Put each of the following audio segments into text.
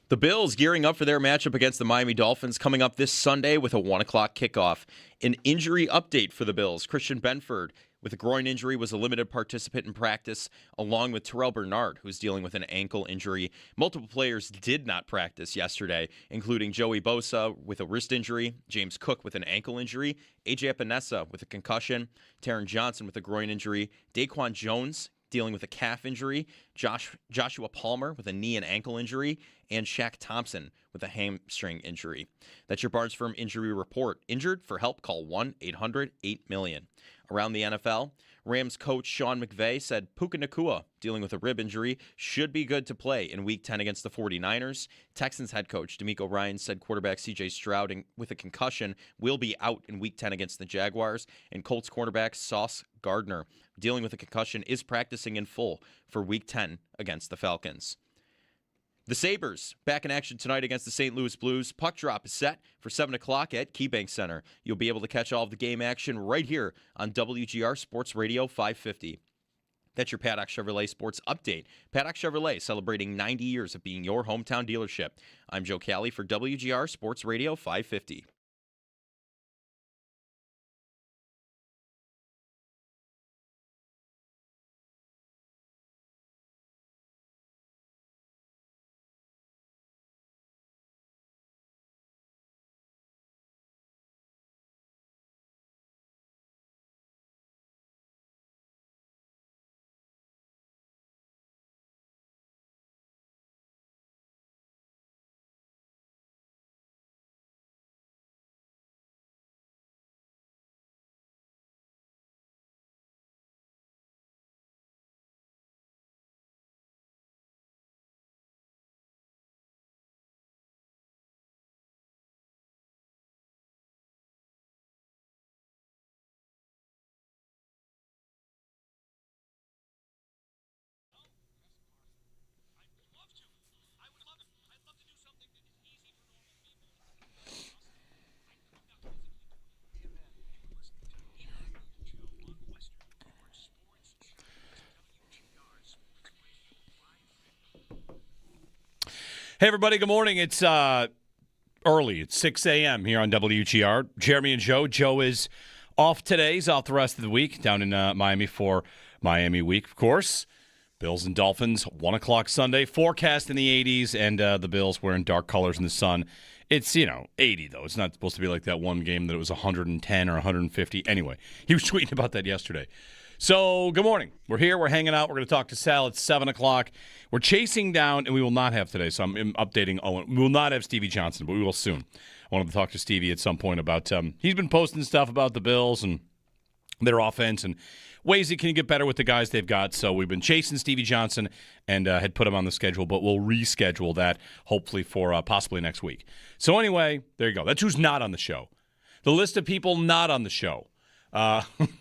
The Bills gearing up for their matchup against the Miami Dolphins coming up this Sunday with a 1 o'clock kickoff. An injury update for the Bills. Christian Benford, with a groin injury, was a limited participant in practice, along with Terrell Bernard, who's dealing with an ankle injury. Multiple players did not practice yesterday, including Joey Bosa with a wrist injury, James Cook with an ankle injury, A.J. Epinesa with a concussion, Taron Johnson with a groin injury, Daquan Jones dealing with a calf injury, Joshua Palmer with a knee and ankle injury, and Shaq Thompson with a hamstring injury. That's your Barnes Firm Injury Report. Injured? For help, call 1-800-8-million. Around the NFL, Rams coach Sean McVay said Puka Nacua, dealing with a rib injury, should be good to play in Week 10 against the 49ers. Texans head coach DeMeco Ryans said quarterback C.J. Stroud, with a concussion, will be out in Week 10 against the Jaguars. And Colts cornerback Sauce Gardner, dealing with a concussion, is practicing in full for Week 10 against the Falcons. The Sabres back in action tonight against the St. Louis Blues. Puck drop is set for 7 o'clock at KeyBank Center. You'll be able to catch all of the game action right here on WGR Sports Radio 550. That's your Paddock Chevrolet Sports Update. Paddock Chevrolet celebrating 90 years of being your hometown dealership. I'm Joe Cali for WGR Sports Radio 550. Hey, everybody. Good morning. It's early. It's 6 a.m. here on WGR. Jeremy and Joe. Joe is off today. He's off the rest of the week down in Miami for Miami week, of course. Bills and Dolphins, 1 o'clock Sunday. Forecast in the 80s, and the Bills wearing dark colors in the sun. It's, 80, though. It's not supposed to be like that one game that it was 110 or 150. Anyway, he was tweeting about that yesterday. So, good morning. We're here. We're hanging out. We're going to talk to Sal at 7 o'clock. We're chasing down, and we will not have today, so I'm updating Owen. We will not have Stevie Johnson, but we will soon. I wanted to talk to Stevie at some point about, he's been posting stuff about the Bills and their offense and ways he can get better with the guys they've got. So we've been chasing Stevie Johnson and had put him on the schedule, but we'll reschedule that hopefully for possibly next week. So anyway, there you go. That's who's not on the show. The list of people not on the show.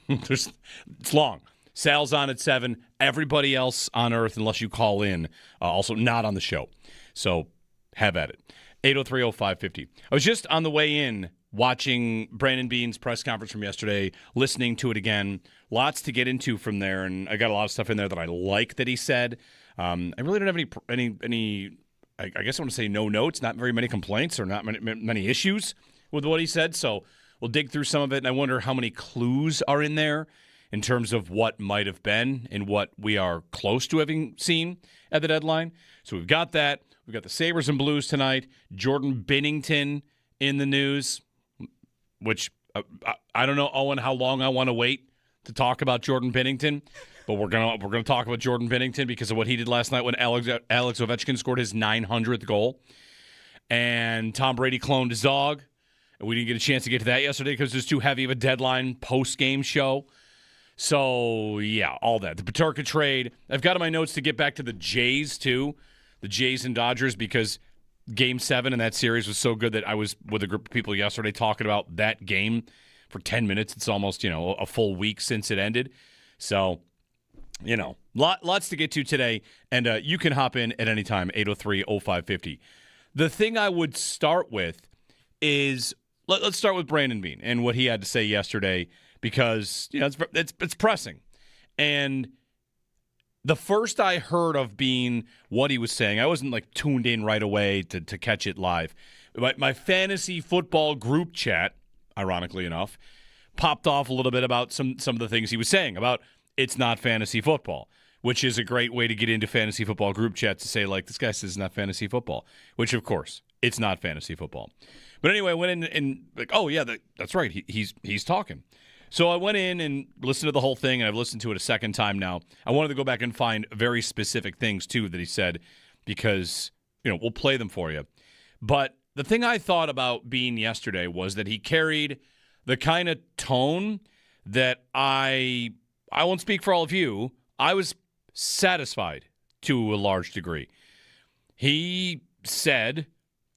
It's long. Sal's on at 7. Everybody else on Earth, unless you call in, also not on the show. So have at it. 803-0550. I was just on the way in watching Brandon Beane's press conference from yesterday, listening to it again. Lots to get into from there, and I got a lot of stuff in there that I like that he said. I really don't have any. I guess I want to say no notes, not very many complaints or not many issues with what he said. So we'll dig through some of it, and I wonder how many clues are in there in terms of what might have been and what we are close to having seen at the deadline. So we've got that. We've got the Sabres and Blues tonight. Jordan Binnington in the news, which I don't know, Owen, how long I want to wait to talk about Jordan Binnington, but we're gonna talk about Jordan Binnington because of what he did last night when Alex Ovechkin scored his 900th goal, and Tom Brady cloned his dog. And we didn't get a chance to get to that yesterday because it was too heavy of a deadline post-game show. So, yeah, all that. The Peterka trade. I've got in my notes to get back to the Jays, too. The Jays and Dodgers, because Game 7 in that series was so good that I was with a group of people yesterday talking about that game for 10 minutes. It's almost, a full week since it ended. So, lots to get to today. And you can hop in at any time, 803-0550. The thing I would start with is, let's start with Brandon Beane and what he had to say yesterday, because it's pressing, and the first I heard of Beane, what he was saying, I wasn't like tuned in right away to catch it live. My fantasy football group chat, ironically enough, popped off a little bit about some of the things he was saying about it's not fantasy football, which is a great way to get into fantasy football group chats to say, like, this guy says it's not fantasy football, which, of course, it's not fantasy football. But anyway, I went in and like, oh, yeah, that's right. He's talking. So I went in and listened to the whole thing, and I've listened to it a second time now. I wanted to go back and find very specific things, too, that he said because, we'll play them for you. But the thing I thought about Beane yesterday was that he carried the kind of tone that I won't speak for all of you. I was satisfied to a large degree. He said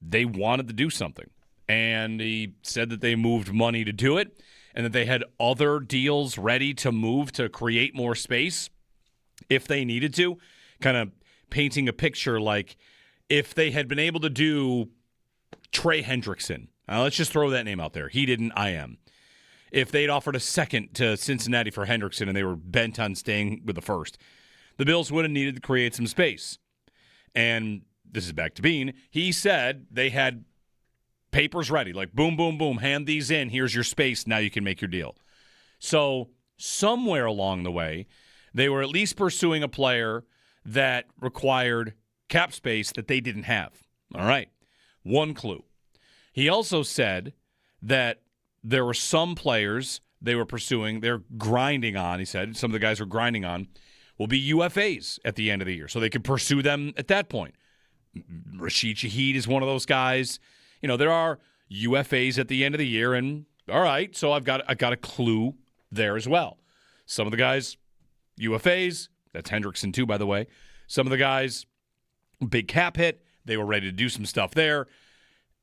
they wanted to do something, and he said that they moved money to do it, and that they had other deals ready to move to create more space if they needed to, kind of painting a picture like if they had been able to do Trey Hendrickson. Let's just throw that name out there. He didn't, I am. If they'd offered a second to Cincinnati for Hendrickson and they were bent on staying with the first, the Bills would have needed to create some space. And this is back to Beane. He said they had papers ready, like boom, boom, boom, hand these in. Here's your space. Now you can make your deal. So somewhere along the way, they were at least pursuing a player that required cap space that they didn't have. All right. One clue. He also said that there were some players they were pursuing, they're grinding on, he said, some of the guys were grinding on, will be UFAs at the end of the year, so they could pursue them at that point. Rashid Shaheed is one of those guys. There are UFAs at the end of the year, and all right, so I've got a clue there as well. Some of the guys, UFAs, that's Hendrickson too, by the way. Some of the guys, big cap hit, they were ready to do some stuff there.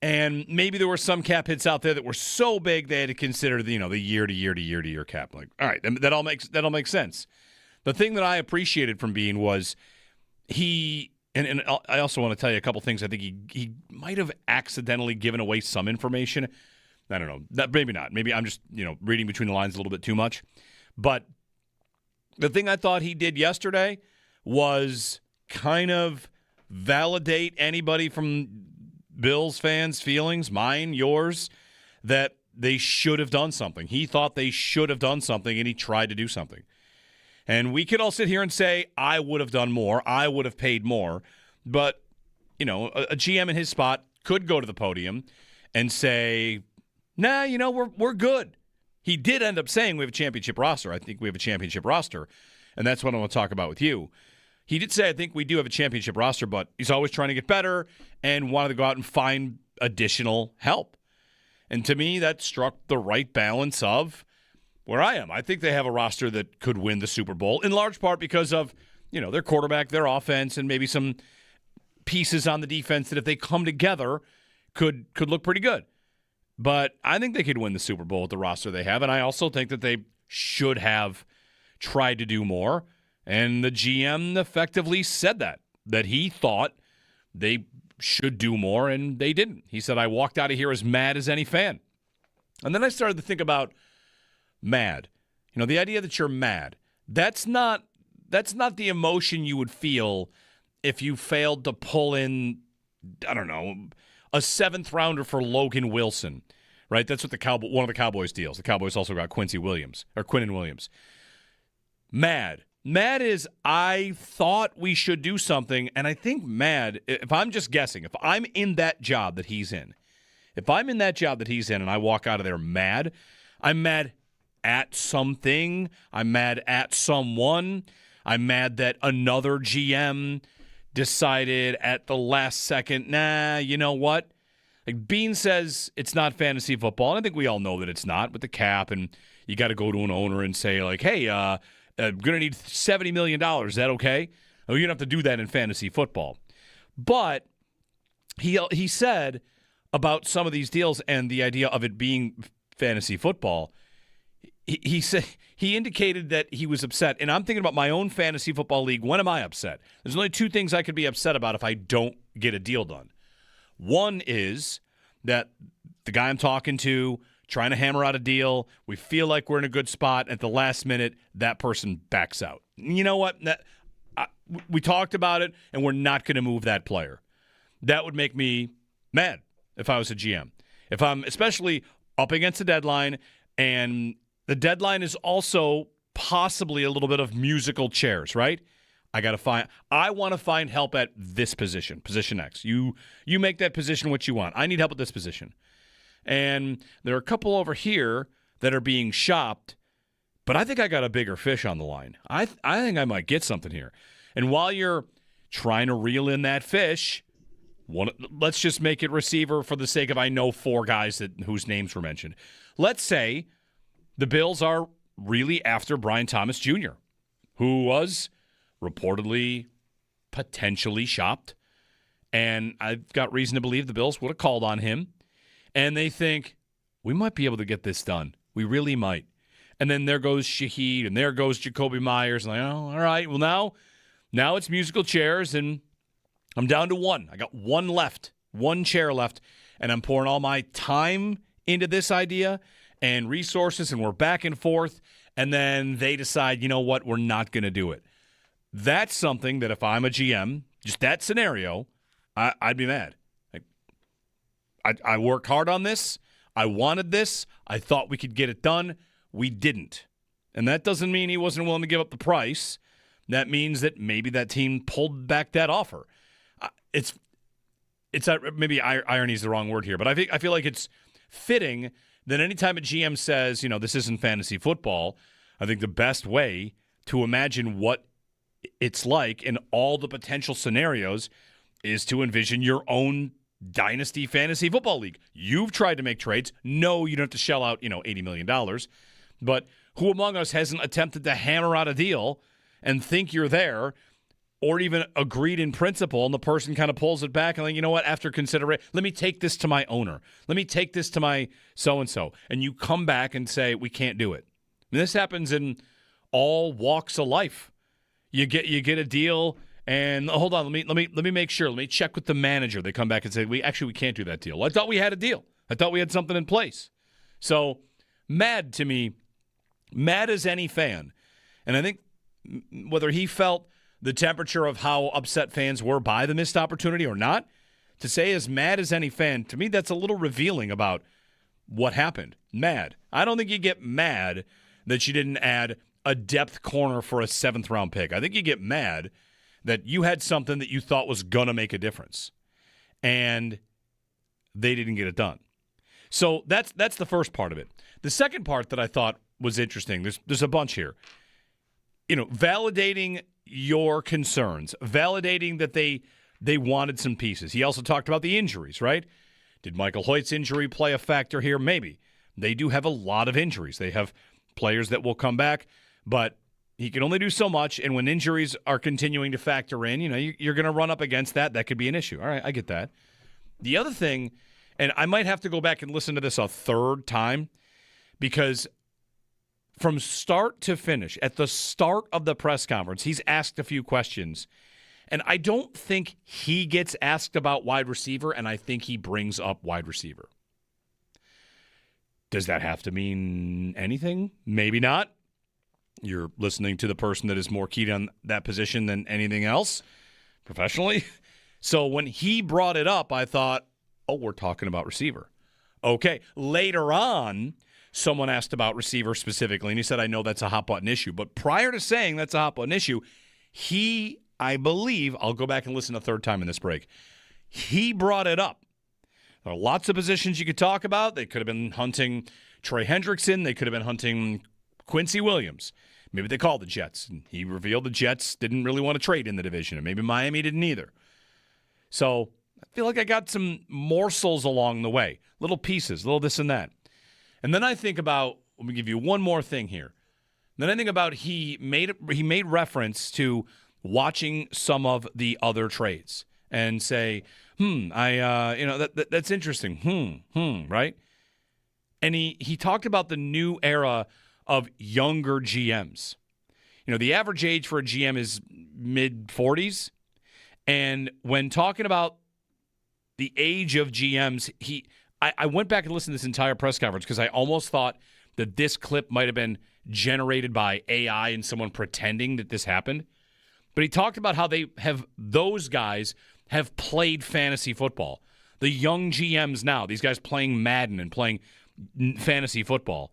And maybe there were some cap hits out there that were so big they had to consider the year-to-year cap. Like, all right, that all makes sense. The thing that I appreciated from Beane was he and I also want to tell you a couple things. I think he might have accidentally given away some information. I don't know. Maybe not. Maybe I'm just reading between the lines a little bit too much. But the thing I thought he did yesterday was kind of validate anybody from Bills fans' feelings, mine, yours, that they should have done something. He thought they should have done something, and he tried to do something. And we could all sit here and say, I would have done more, I would have paid more. But, a GM in his spot could go to the podium and say, nah, we're good. He did end up saying we have a championship roster. I think we have a championship roster, and that's what I want to talk about with you. He did say, I think we do have a championship roster, but he's always trying to get better and wanted to go out and find additional help. And to me, that struck the right balance of where I am. I think they have a roster that could win the Super Bowl, in large part because of, their quarterback, their offense, and maybe some pieces on the defense that if they come together could look pretty good. But I think they could win the Super Bowl with the roster they have, and I also think that they should have tried to do more. And the GM effectively said that he thought they should do more, and they didn't. He said, I walked out of here as mad as any fan. And then I started to think about mad. The idea that you're mad, that's not the emotion you would feel if you failed to pull in, I don't know, a 7th rounder for Logan Wilson, right? That's what one of the Cowboys deals. The Cowboys also got Quinnen Williams. Mad is, I thought we should do something, and I think mad, if I'm just guessing, if I'm in that job that he's in, and I walk out of there mad, I'm mad at something, I'm mad at someone, I'm mad that another GM decided at the last second, nah, you know what? Like Beane says it's not fantasy football, and I think we all know that it's not with the cap, and you got to go to an owner and say, like, hey, I'm going to need $70 million. Is that okay? Oh, you're going to have to do that in fantasy football. But he said about some of these deals and the idea of it being fantasy football, he said he indicated that he was upset. And I'm thinking about my own fantasy football league. When am I upset? There's only 2 things I could be upset about if I don't get a deal done. One is that the guy I'm talking to, trying to hammer out a deal, we feel like we're in a good spot. At the last minute, that person backs out. You know what? we talked about it, and we're not going to move that player. That would make me mad if I was a GM. If I'm especially up against the deadline, and the deadline is also possibly a little bit of musical chairs, right? I want to find help at this position X. You make that position what you want. I need help at this position. And there are a couple over here that are being shopped, but I think I got a bigger fish on the line. I think I might get something here. And while you're trying to reel in that fish, let's just make it receiver for the sake of I know 4 guys whose names were mentioned. Let's say the Bills are really after Brian Thomas Jr., who was reportedly potentially shopped. And I've got reason to believe the Bills would have called on him. And they think, we might be able to get this done. We really might. And then there goes Shaheed, and there goes Jacoby Myers. And all right, well, now it's musical chairs, and I'm down to 1. I got 1 left, 1 chair left, and I'm pouring all my time into this idea and resources, and we're back and forth, and then they decide, you know what, we're not going to do it. That's something that if I'm a GM, just that scenario, I'd be mad. I worked hard on this. I wanted this. I thought we could get it done. We didn't. And that doesn't mean he wasn't willing to give up the price. That means that maybe that team pulled back that offer. It's maybe irony is the wrong word here, but I feel like it's fitting that anytime a GM says, this isn't fantasy football, I think the best way to imagine what it's like in all the potential scenarios is to envision your own dynasty fantasy football league. You've tried to make trades. No, you don't have to shell out, $80 million. But who among us hasn't attempted to hammer out a deal and think you're there, or even agreed in principle, and the person kind of pulls it back and like, you know what, after consideration, let me take this to my owner. Let me take this to my so-and-so. And you come back and say, we can't do it. And this happens in all walks of life. You get a deal, and hold on, let me make sure. Let me check with the manager. They come back and say, we can't do that deal. I thought we had a deal. I thought we had something in place. So mad to me, mad as any fan. And I think whether he felt the temperature of how upset fans were by the missed opportunity or not, to say as mad as any fan, to me that's a little revealing about what happened. Mad. I don't think you get mad that you didn't add a depth corner for a 7th-round pick. I think you get mad that you had something that you thought was going to make a difference, and they didn't get it done. So that's the first part of it. The second part that I thought was interesting, there's a bunch here. Validating your concerns, validating that they wanted some pieces. He also talked about the injuries, right? Did Michael Hoyt's injury play a factor here? Maybe. They do have a lot of injuries. They have players that will come back, but he can only do so much, and when injuries are continuing to factor in, you're going to run up against that. That could be an issue. All right, I get that. The other thing, and I might have to go back and listen to this a third time, because from start to finish, at the start of the press conference, he's asked a few questions, and I don't think he gets asked about wide receiver, and I think he brings up wide receiver. Does that have to mean anything? Maybe not. You're listening to the person that is more keyed on that position than anything else professionally. So when he brought it up, I thought, we're talking about receiver. Okay. Later on, someone asked about receiver specifically, and he said, I know that's a hot-button issue. But prior to saying that's a hot-button issue, I believe, I'll go back and listen a third time in this break, he brought it up. There are lots of positions you could talk about. They could have been hunting Trey Hendrickson. They could have been hunting Quincy Williams. Maybe they called the Jets. And he revealed the Jets didn't really want to trade in the division, and maybe Miami didn't either. So I feel like I got some morsels along the way, little pieces, little this and that. And then I think about, let me give you one more thing here. Then I think about he made reference to watching some of the other trades and say, that's interesting. Right? And he talked about the new era of younger GMs. The average age for a GM is mid-40s. And when talking about the age of GMs, I went back and listened to this entire press conference because I almost thought that this clip might have been generated by AI and someone pretending that this happened. But he talked about how those guys have played fantasy football. The young GMs now, these guys playing Madden and playing fantasy football.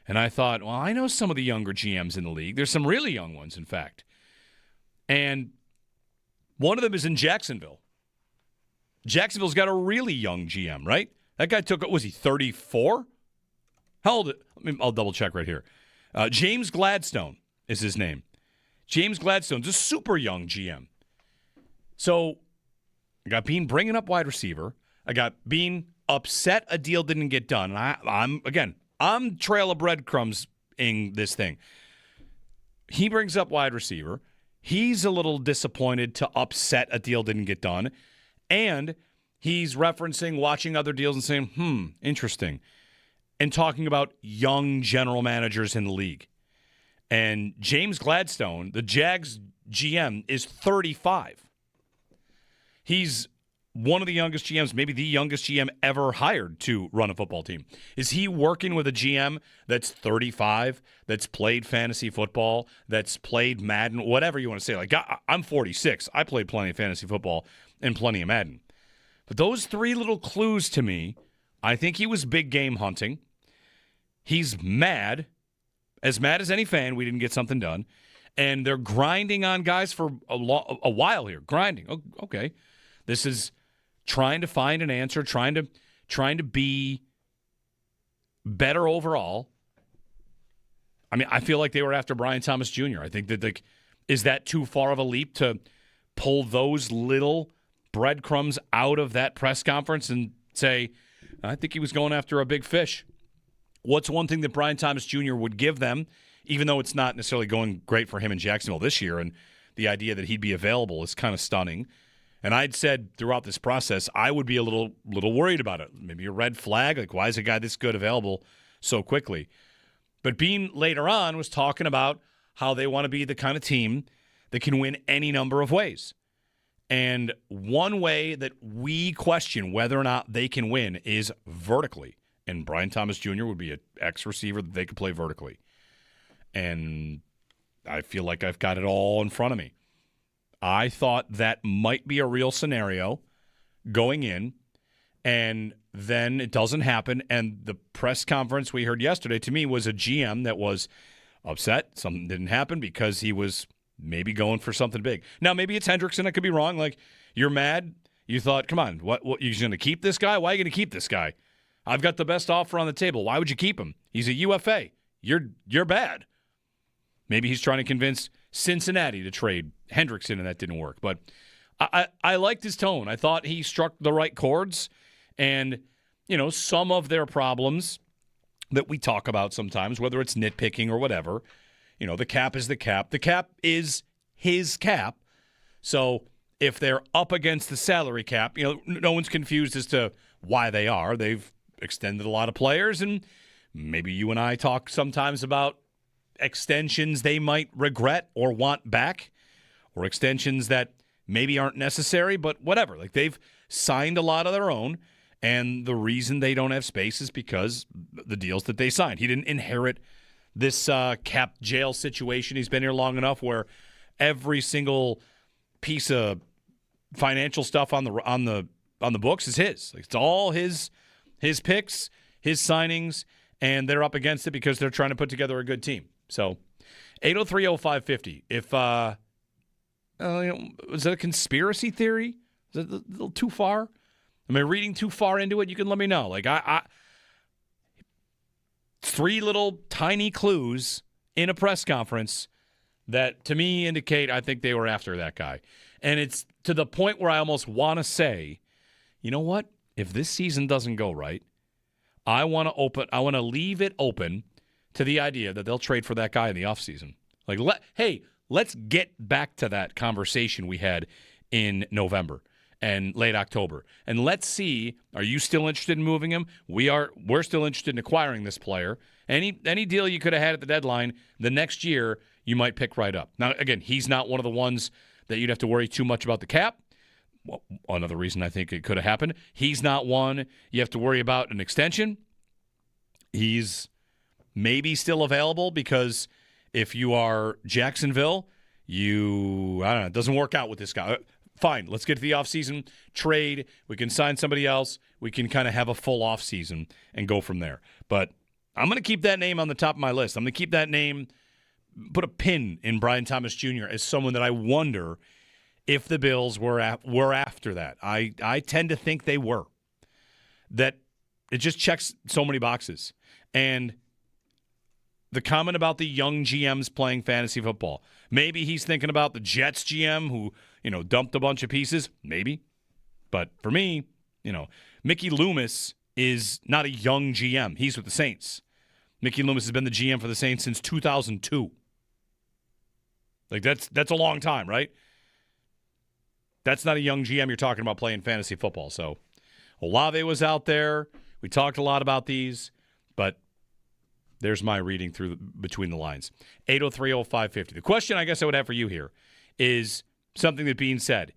And I thought, well, I know some of the younger GMs in the league. There's some really young ones, in fact. And one of them is in Jacksonville. Jacksonville's got a really young GM, right? That guy was he 34? How old? I'll double check right here. James Gladstone is his name. James Gladstone's a super young GM. So I got Beane bringing up wide receiver. I got Beane upset a deal didn't get done. And I'm trail of breadcrumbs in this thing. He brings up wide receiver. He's a little disappointed to upset a deal didn't get done. And he's referencing watching other deals and saying, interesting. And talking about young general managers in the league. And James Gladstone, the Jags GM, is 35. He's one of the youngest GMs, maybe the youngest GM ever hired to run a football team. Is he working with a GM that's 35, that's played fantasy football, that's played Madden, whatever you want to say? Like, I'm 46. I played plenty of fantasy football and plenty of Madden. But those three little clues to me, I think he was big game hunting. He's mad as any fan we didn't get something done. And they're grinding on guys for a while here. Grinding. Oh, okay. This is trying to find an answer, trying to be better overall. I mean, I feel like they were after Brian Thomas Jr. I think that is that too far of a leap to pull those little breadcrumbs out of that press conference and say, I think he was going after a big fish. What's one thing that Brian Thomas Jr. would give them, even though it's not necessarily going great for him in Jacksonville this year, and the idea that he'd be available is kind of stunning. And I'd said throughout this process, I would be a little worried about it. Maybe a red flag, like why is a guy this good available so quickly? But Beane later on was talking about how they want to be the kind of team that can win any number of ways. And one way that we question whether or not they can win is vertically. And Brian Thomas Jr. would be an ex-receiver that they could play vertically. And I feel like I've got it all in front of me. I thought that might be a real scenario going in, and then it doesn't happen. And the press conference we heard yesterday, to me, was a GM that was upset. Something didn't happen because he was maybe going for something big. Now, maybe it's Hendrickson. I could be wrong. Like, you're mad. You thought, come on, what you're going to keep this guy? Why are you going to keep this guy? I've got the best offer on the table. Why would you keep him? He's a UFA. You're bad. Maybe he's trying to convince Cincinnati to trade Hendrickson, and that didn't work. But I liked his tone. I thought he struck the right chords. And, some of their problems that we talk about sometimes, whether it's nitpicking or whatever, the cap is the cap. The cap is his cap. So if they're up against the salary cap, no one's confused as to why they are. They've extended a lot of players, and maybe you and I talk sometimes about extensions they might regret or want back, or extensions that maybe aren't necessary, but whatever. Like, they've signed a lot of their own, and the reason they don't have space is because the deals that they signed. He didn't inherit this cap jail situation. He's been here long enough where every single piece of financial stuff on the books is his. Like, it's all his picks, his signings, and they're up against it because they're trying to put together a good team. So, 803-0550. If is that a conspiracy theory? Is it a little too far? Am I reading too far into it? You can let me know. Like, I three little tiny clues in a press conference that, to me, indicate I think they were after that guy. And it's to the point where I almost want to say, you know what? If this season doesn't go right, I want to leave it open to the idea that they'll trade for that guy in the offseason. Like, let's get back to that conversation we had in November and late October. And let's see, are you still interested in moving him? We're still interested in acquiring this player. Any deal you could have had at the deadline, the next year you might pick right up. Now, again, he's not one of the ones that you'd have to worry too much about the cap. Well, another reason I think it could have happened. He's not one you have to worry about an extension. He's maybe still available because if you are Jacksonville, I don't know, it doesn't work out with this guy. Fine, let's get to the offseason, trade. We can sign somebody else. We can kind of have a full offseason and go from there. But I'm going to keep that name on the top of my list. I'm going to keep that name, put a pin in Brian Thomas Jr. as someone that I wonder if the Bills were after that. I tend to think they were. That it just checks so many boxes. And the comment about the young GMs playing fantasy football. Maybe he's thinking about the Jets GM who, dumped a bunch of pieces. Maybe. But for me, Mickey Loomis is not a young GM. He's with the Saints. Mickey Loomis has been the GM for the Saints since 2002. Like, that's a long time, right? That's not a young GM you're talking about playing fantasy football. So Olave was out there. We talked a lot about these, but there's my reading between the lines. 803-0550. The question I guess I would have for you here is something that Beane said.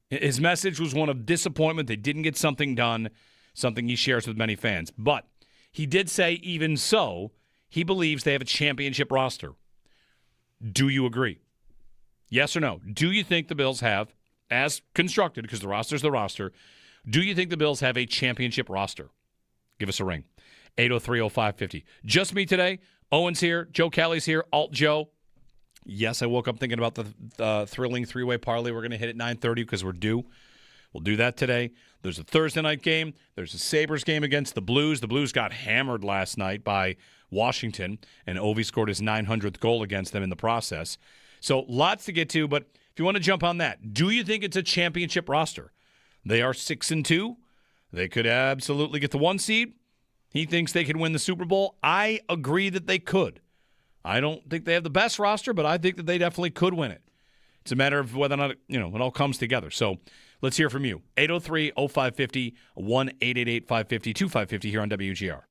His message was one of disappointment. They didn't get something done, something he shares with many fans. But he did say, even so, he believes they have a championship roster. Do you agree? Yes or no? Do you think the Bills have, as constructed, because the roster's the roster, do you think the Bills have a championship roster? Give us a ring. 803-0550. Just me today. Owen's here. Joe Kelly's here. Alt Joe. Yes, I woke up thinking about the thrilling three-way parlay we're going to hit at 9:30 because we're due. We'll do that today. There's a Thursday night game. There's a Sabres game against the Blues. The Blues got hammered last night by Washington, and Ovi scored his 900th goal against them in the process. So lots to get to, but if you want to jump on that, do you think it's a championship roster? They are 6-2. They could absolutely get the 1 seed. He thinks they could win the Super Bowl. I agree that they could. I don't think they have the best roster, but I think that they definitely could win it. It's a matter of whether or not it all comes together. So let's hear from you. 803-0550, 1-888-550-2550 here on WGR.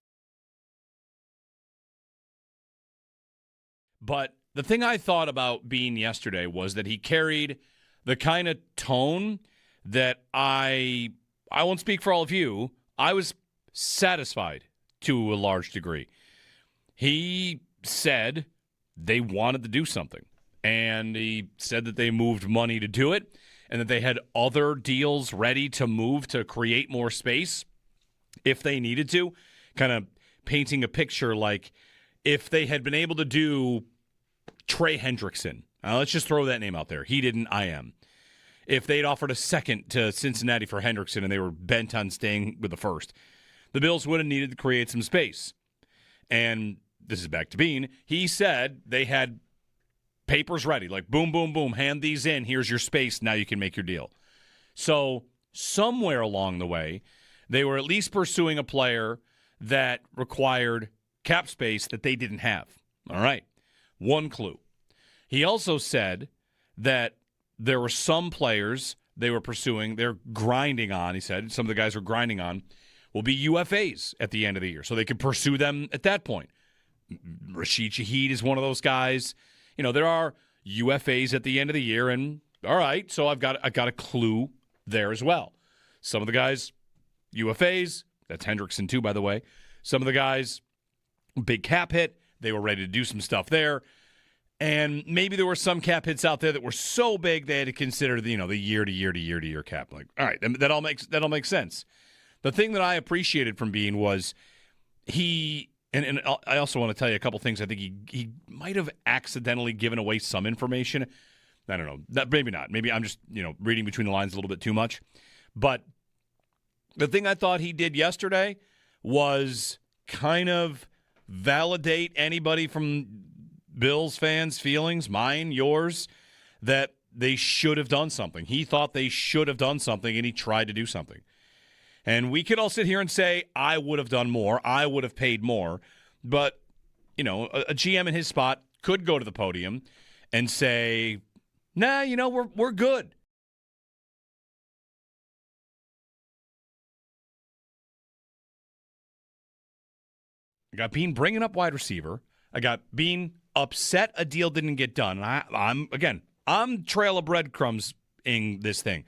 But the thing I thought about Beane yesterday was that he carried the kind of tone that I won't speak for all of you. I was satisfied to a large degree. He said they wanted to do something, and he said that they moved money to do it and that they had other deals ready to move to create more space if they needed to, kind of painting a picture like if they had been able to do Trey Hendrickson. Let's just throw that name out there. He didn't, I am. If they'd offered a second to Cincinnati for Hendrickson and they were bent on staying with the first, the Bills would have needed to create some space. And this is back to Beane. He said they had papers ready, like boom, boom, boom, hand these in. Here's your space. Now you can make your deal. So somewhere along the way, they were at least pursuing a player that required cap space that they didn't have. All right. One clue. He also said that there were some players they were pursuing, they're grinding on, he said, some of the guys were grinding on, will be UFAs at the end of the year, so they could pursue them at that point. Rashid Shaheed is one of those guys. There are UFAs at the end of the year, and all right, so I've got a clue there as well. Some of the guys, UFAs, that's Hendrickson too, by the way. Some of the guys, big cap hit, they were ready to do some stuff there. And maybe there were some cap hits out there that were so big they had to consider the year-to-year cap. Like, all right, that all makes sense. The thing that I appreciated from Beane was he, and I also want to tell you a couple things. I think he might have accidentally given away some information. I don't know. Maybe not. Maybe I'm just reading between the lines a little bit too much. But the thing I thought he did yesterday was kind of validate anybody from Bills fans' feelings, mine, yours, that they should have done something. He thought they should have done something, and he tried to do something. And we could all sit here and say, I would have done more, I would have paid more. But, a GM in his spot could go to the podium and say, nah, we're good. I got Beane bringing up wide receiver. I got Beane upset a deal didn't get done. I'm trail of breadcrumbs in this thing.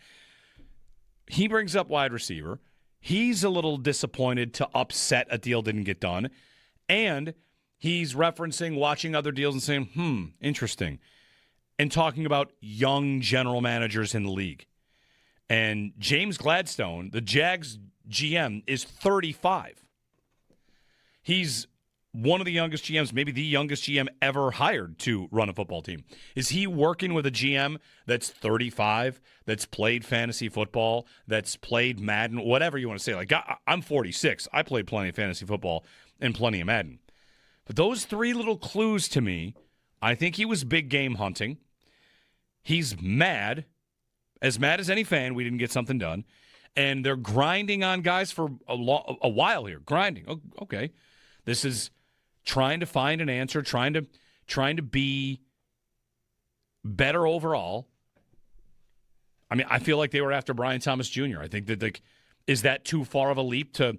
He brings up wide receiver. He's a little disappointed to upset a deal didn't get done. And he's referencing watching other deals and saying, interesting. and talking about young general managers in the league. And James Gladstone, the Jags GM, is 35. He's one of the youngest GMs, maybe the youngest GM ever hired to run a football team. Is he working with a GM that's 35, that's played fantasy football, that's played Madden, whatever you want to say? Like, I'm 46. I played plenty of fantasy football and plenty of Madden. But those three little clues to me, I think he was big game hunting. He's mad as any fan we didn't get something done. And they're grinding on guys for a while here. Grinding. Okay. This is trying to find an answer, trying to be better overall. I mean, I feel like they were after Brian Thomas Jr. I think that is that too far of a leap to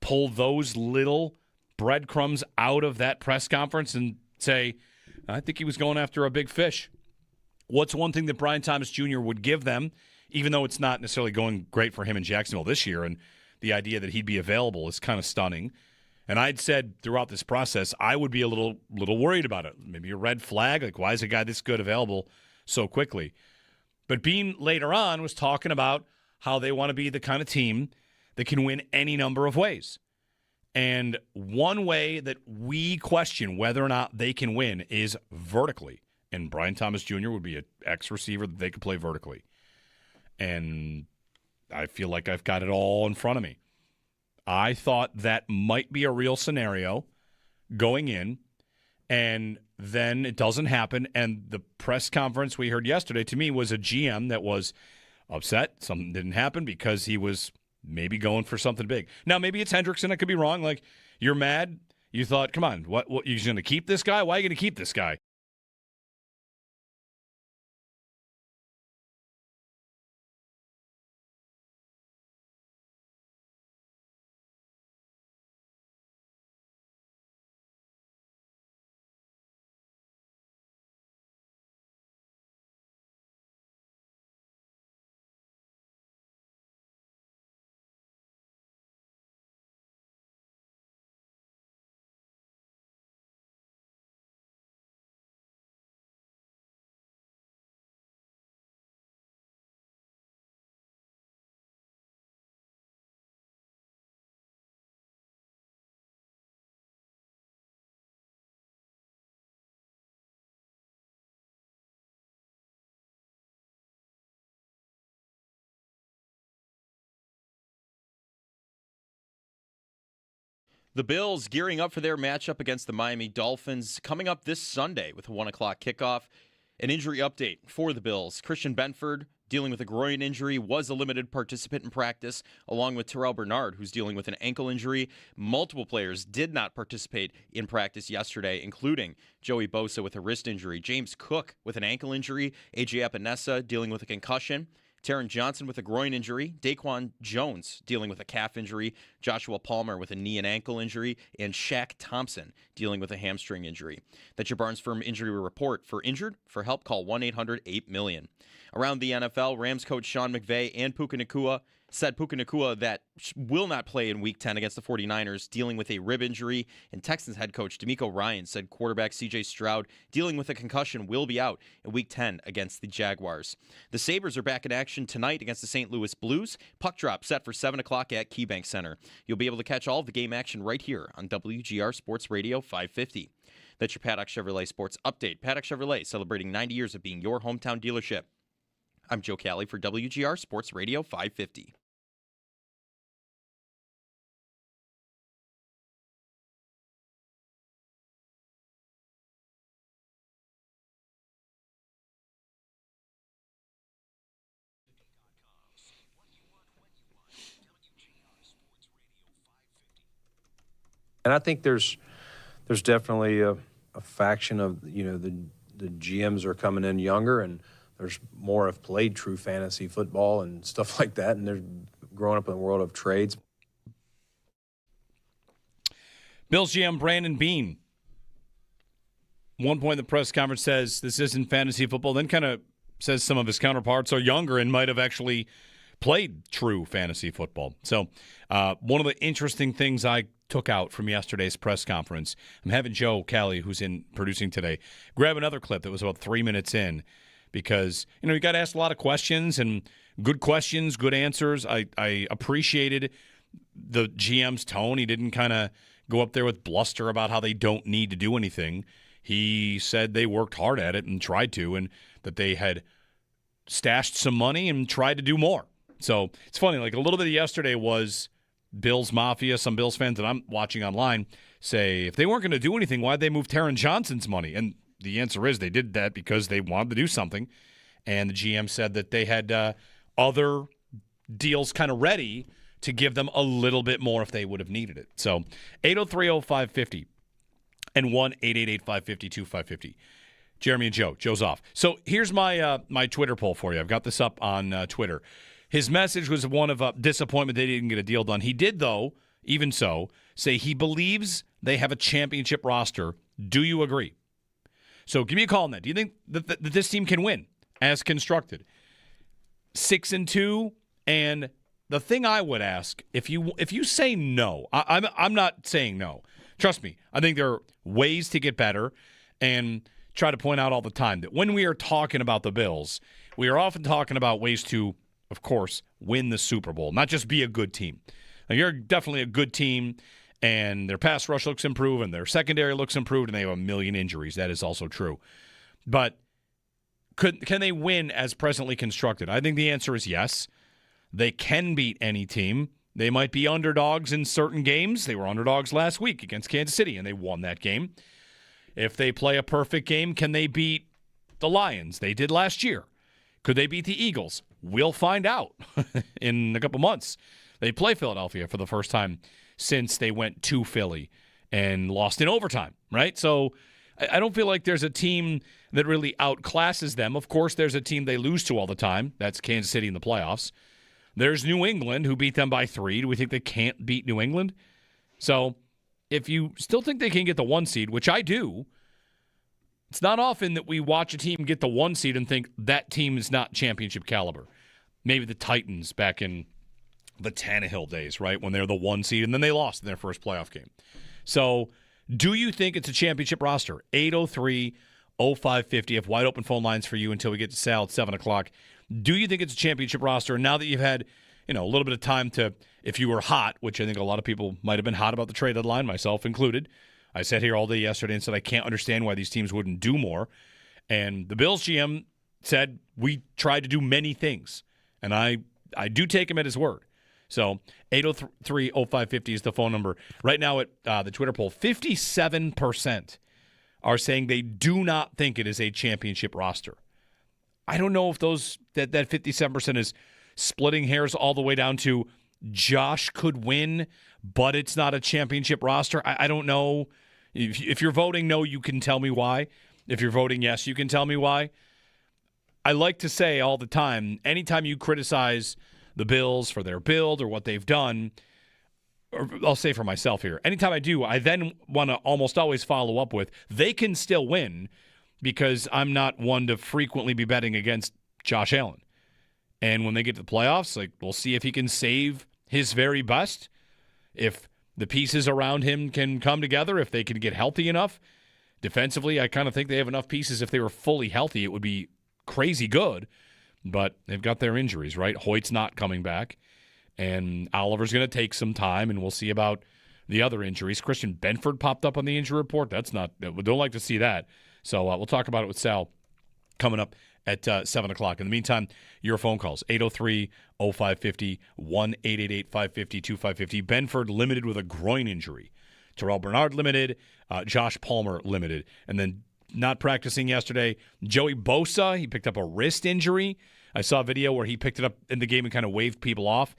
pull those little breadcrumbs out of that press conference and say, I think he was going after a big fish. What's one thing that Brian Thomas Jr. would give them, even though it's not necessarily going great for him in Jacksonville this year, and the idea that he'd be available is kind of stunning. And I'd said throughout this process, I would be a little worried about it. Maybe a red flag, like why is a guy this good available so quickly? But Beane later on was talking about how they want to be the kind of team that can win any number of ways. And one way that we question whether or not they can win is vertically. And Brian Thomas Jr. would be an ex-receiver that they could play vertically. And I feel like I've got it all in front of me. I thought that might be a real scenario going in, and then it doesn't happen. And the press conference we heard yesterday, to me, was a GM that was upset. Something didn't happen because he was maybe going for something big. Now, maybe it's Hendrickson. I could be wrong. Like, you're mad. You thought, come on, what you're going to keep this guy? Why are you going to keep this guy? The Bills gearing up for their matchup against the Miami Dolphins coming up this Sunday with a 1 o'clock kickoff. An injury update for the Bills. Christian Benford, dealing with a groin injury, was a limited participant in practice, along with Terrell Bernard, who's dealing with an ankle injury. Multiple players did not participate in practice yesterday, including Joey Bosa with a wrist injury, James Cook with an ankle injury, A.J. Epinesa dealing with a concussion, Taron Johnson with a groin injury, Daquan Jones dealing with a calf injury, Joshua Palmer with a knee and ankle injury, and Shaq Thompson dealing with a hamstring injury. That's your Barnes Firm injury report. For injured, for help, call 1-800-8-million. Around the NFL, Rams coach Sean McVay and Puka Nacua that will not play in Week 10 against the 49ers, dealing with a rib injury. And Texans head coach DeMeco Ryans said quarterback C.J. Stroud, dealing with a concussion, will be out in Week 10 against the Jaguars. The Sabres are back in action tonight against the St. Louis Blues. Puck drop set for 7 o'clock at KeyBank Center. You'll be able to catch all of the game action right here on WGR Sports Radio 550. That's your Paddock Chevrolet Sports Update. Paddock Chevrolet, celebrating 90 years of being your hometown dealership. I'm Joe Cali for WGR Sports Radio 550. And I think there's definitely a faction of, the GMs are coming in younger, and there's more have played true fantasy football and stuff like that, and they're growing up in the world of trades. Bills GM Brandon Beane, one point in the press conference says this isn't fantasy football, then kind of says some of his counterparts are younger and might have actually played true fantasy football. So one of the interesting things I took out from yesterday's press conference. I'm having Joe Callie, who's in producing today, grab another clip that was about 3 minutes in because, you got asked a lot of questions and good questions, good answers. I appreciated the GM's tone. He didn't kind of go up there with bluster about how they don't need to do anything. He said they worked hard at it and tried to, and that they had stashed some money and tried to do more. So it's funny, like a little bit of yesterday was Bills Mafia. Some Bills fans that I'm watching online say, if they weren't going to do anything, why'd they move Taron Johnson's money? And the answer is they did that because they wanted to do something. And the GM said that they had other deals kind of ready to give them a little bit more if they would have needed it. So 803-0550 and 1-888-550-2550. Jeremy and Joe. Joe's off. So here's my my Twitter poll for you. I've got this up on Twitter. His message was one of disappointment they didn't get a deal done. He did, though, even so, say he believes they have a championship roster. Do you agree? So give me a call on that. Do you think that this team can win as constructed? 6-2, and the thing I would ask, if you say no, I'm not saying no. Trust me, I think there are ways to get better, and try to point out all the time that when we are talking about the Bills, we are often talking about ways to, of course, win the Super Bowl, not just be a good team. Now, you're definitely a good team, and their pass rush looks improved, and their secondary looks improved, and they have a million injuries. That is also true. But can they win as presently constructed? I think the answer is yes. They can beat any team. They might be underdogs in certain games. They were underdogs last week against Kansas City, and they won that game. If they play a perfect game, can they beat the Lions? They did last year. Could they beat the Eagles? We'll find out in a couple months. They play Philadelphia for the first time since they went to Philly and lost in overtime, right? So I don't feel like there's a team that really outclasses them. Of course, there's a team they lose to all the time. That's Kansas City in the playoffs. There's New England, who beat them by 3. Do we think they can't beat New England? So if you still think they can get the 1 seed, which I do, it's not often that we watch a team get the 1 seed and think that team is not championship caliber. Maybe the Titans back in the Tannehill days, right, when they're the 1 seed, and then they lost in their first playoff game. So do you think it's a championship roster? 803-0550. Have wide open phone lines for you until we get to Sal at 7 o'clock. Do you think it's a championship roster? And now that you've had a little bit of time to, if you were hot, which I think a lot of people might have been hot about the trade deadline, myself included. I sat here all day yesterday and said I can't understand why these teams wouldn't do more. And the Bills GM said we tried to do many things. And I do take him at his word. So 803-0550 is the phone number. Right now at the Twitter poll, 57% are saying they do not think it is a championship roster. I don't know if that 57% is splitting hairs all the way down to Josh could win, but it's not a championship roster. I don't know. If you're voting no, you can tell me why. If you're voting yes, you can tell me why. I like to say all the time, anytime you criticize the Bills for their build or what they've done, or I'll say for myself here, anytime I do, I then want to almost always follow up with, they can still win, because I'm not one to frequently be betting against Josh Allen. And when they get to the playoffs, we'll see if he can save his very best, if the pieces around him can come together, if they can get healthy enough. Defensively, I kind of think they have enough pieces. If they were fully healthy, it would be crazy good. But they've got their injuries, right? Hoyt's not coming back, and Oliver's going to take some time, and we'll see about the other injuries. Christian Benford popped up on the injury report. We don't like to see that. So we'll talk about it with Sal coming up at 7 o'clock. In the meantime, your phone calls, 803-0550, 1-888-550-2550. Benford limited with a groin injury. Terrell Bernard limited. Josh Palmer limited. And then not practicing yesterday, Joey Bosa, he picked up a wrist injury. I saw a video where he picked it up in the game and kind of waved people off.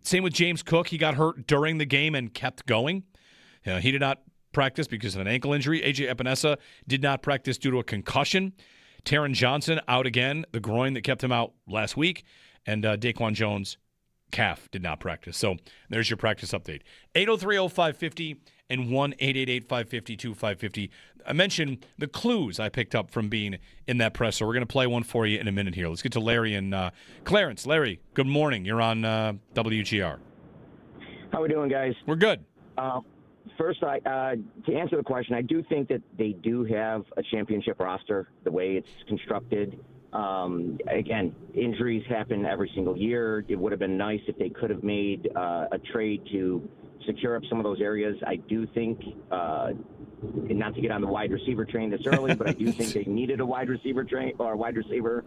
Same with James Cook. He got hurt during the game and kept going. He did not practice because of an ankle injury. A.J. Epinesa did not practice due to a concussion. Taron Johnson out again, the groin that kept him out last week. And Daquan Jones, calf, did not practice. So there's your practice update. 803-0550 and 1-888-550-2550. I mentioned the clues I picked up from Beane in that presser. We're going to play one for you in a minute here. Let's get to Larry and Clarence. Larry, good morning. You're on WGR. How we doing, guys? We're good. First, to answer the question, I do think that they do have a championship roster the way it's constructed. Again, injuries happen every single year. It would have been nice if they could have made a trade to secure up some of those areas. I do think, not to get on the wide receiver train this early, but I do think they needed a wide receiver train or a wide receiver.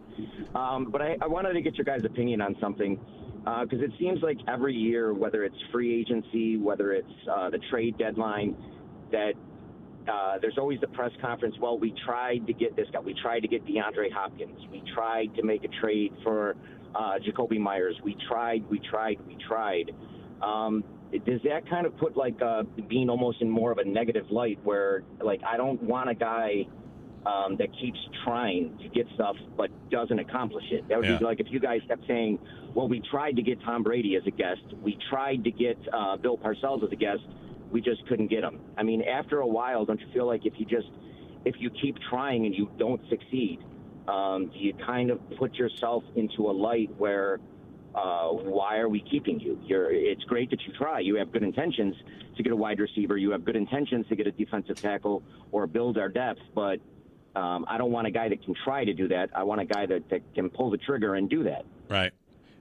But I wanted to get your guys' opinion on something. Because it seems like every year, whether it's free agency, whether it's the trade deadline, that there's always the press conference. Well, we tried to get this guy. We tried to get DeAndre Hopkins. We tried to make a trade for Jacoby Myers. We tried. Does that kind of put Beane almost in more of a negative light where, I don't want a guy that keeps trying to get stuff but doesn't accomplish it. That would be like if you guys kept saying, well, we tried to get Tom Brady as a guest. We tried to get Bill Parcells as a guest. We just couldn't get him. I mean, after a while, don't you feel like if you keep trying and you don't succeed, do you kind of put yourself into a light where why are we keeping you? It's great that you try. You have good intentions to get a wide receiver. You have good intentions to get a defensive tackle or build our depth, but I don't want a guy that can try to do that. I want a guy that can pull the trigger and do that. Right.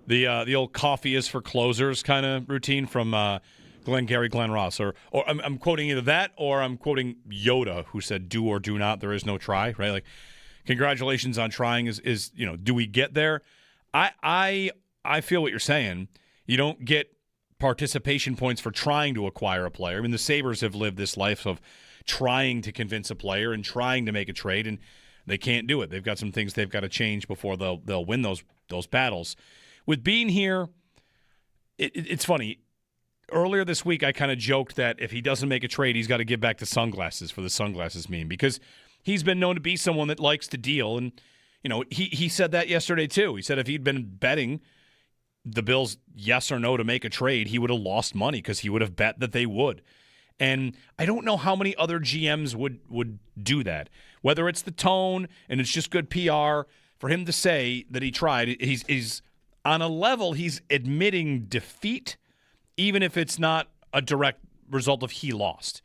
The old coffee is for closers kind of routine from Glenn Ross. Or I'm quoting either that or I'm quoting Yoda, who said, do or do not, there is no try, right? Like, congratulations on trying is do we get there? I feel what you're saying. You don't get participation points for trying to acquire a player. I mean, the Sabres have lived this life of trying to convince a player and trying to make a trade, and they can't do it. They've got some things they've got to change before they'll win those battles. With Beane here, it's funny. Earlier this week, I kind of joked that if he doesn't make a trade, he's got to give back the sunglasses for the sunglasses meme, because he's been known to be someone that likes to deal, and he said that yesterday too. He said if he'd been betting the Bills yes or no to make a trade, he would have lost money because he would have bet that they would. And I don't know how many other GMs would do that. Whether it's the tone and it's just good PR, for him to say that he tried, he's on a level, he's admitting defeat, even if it's not a direct result of he lost.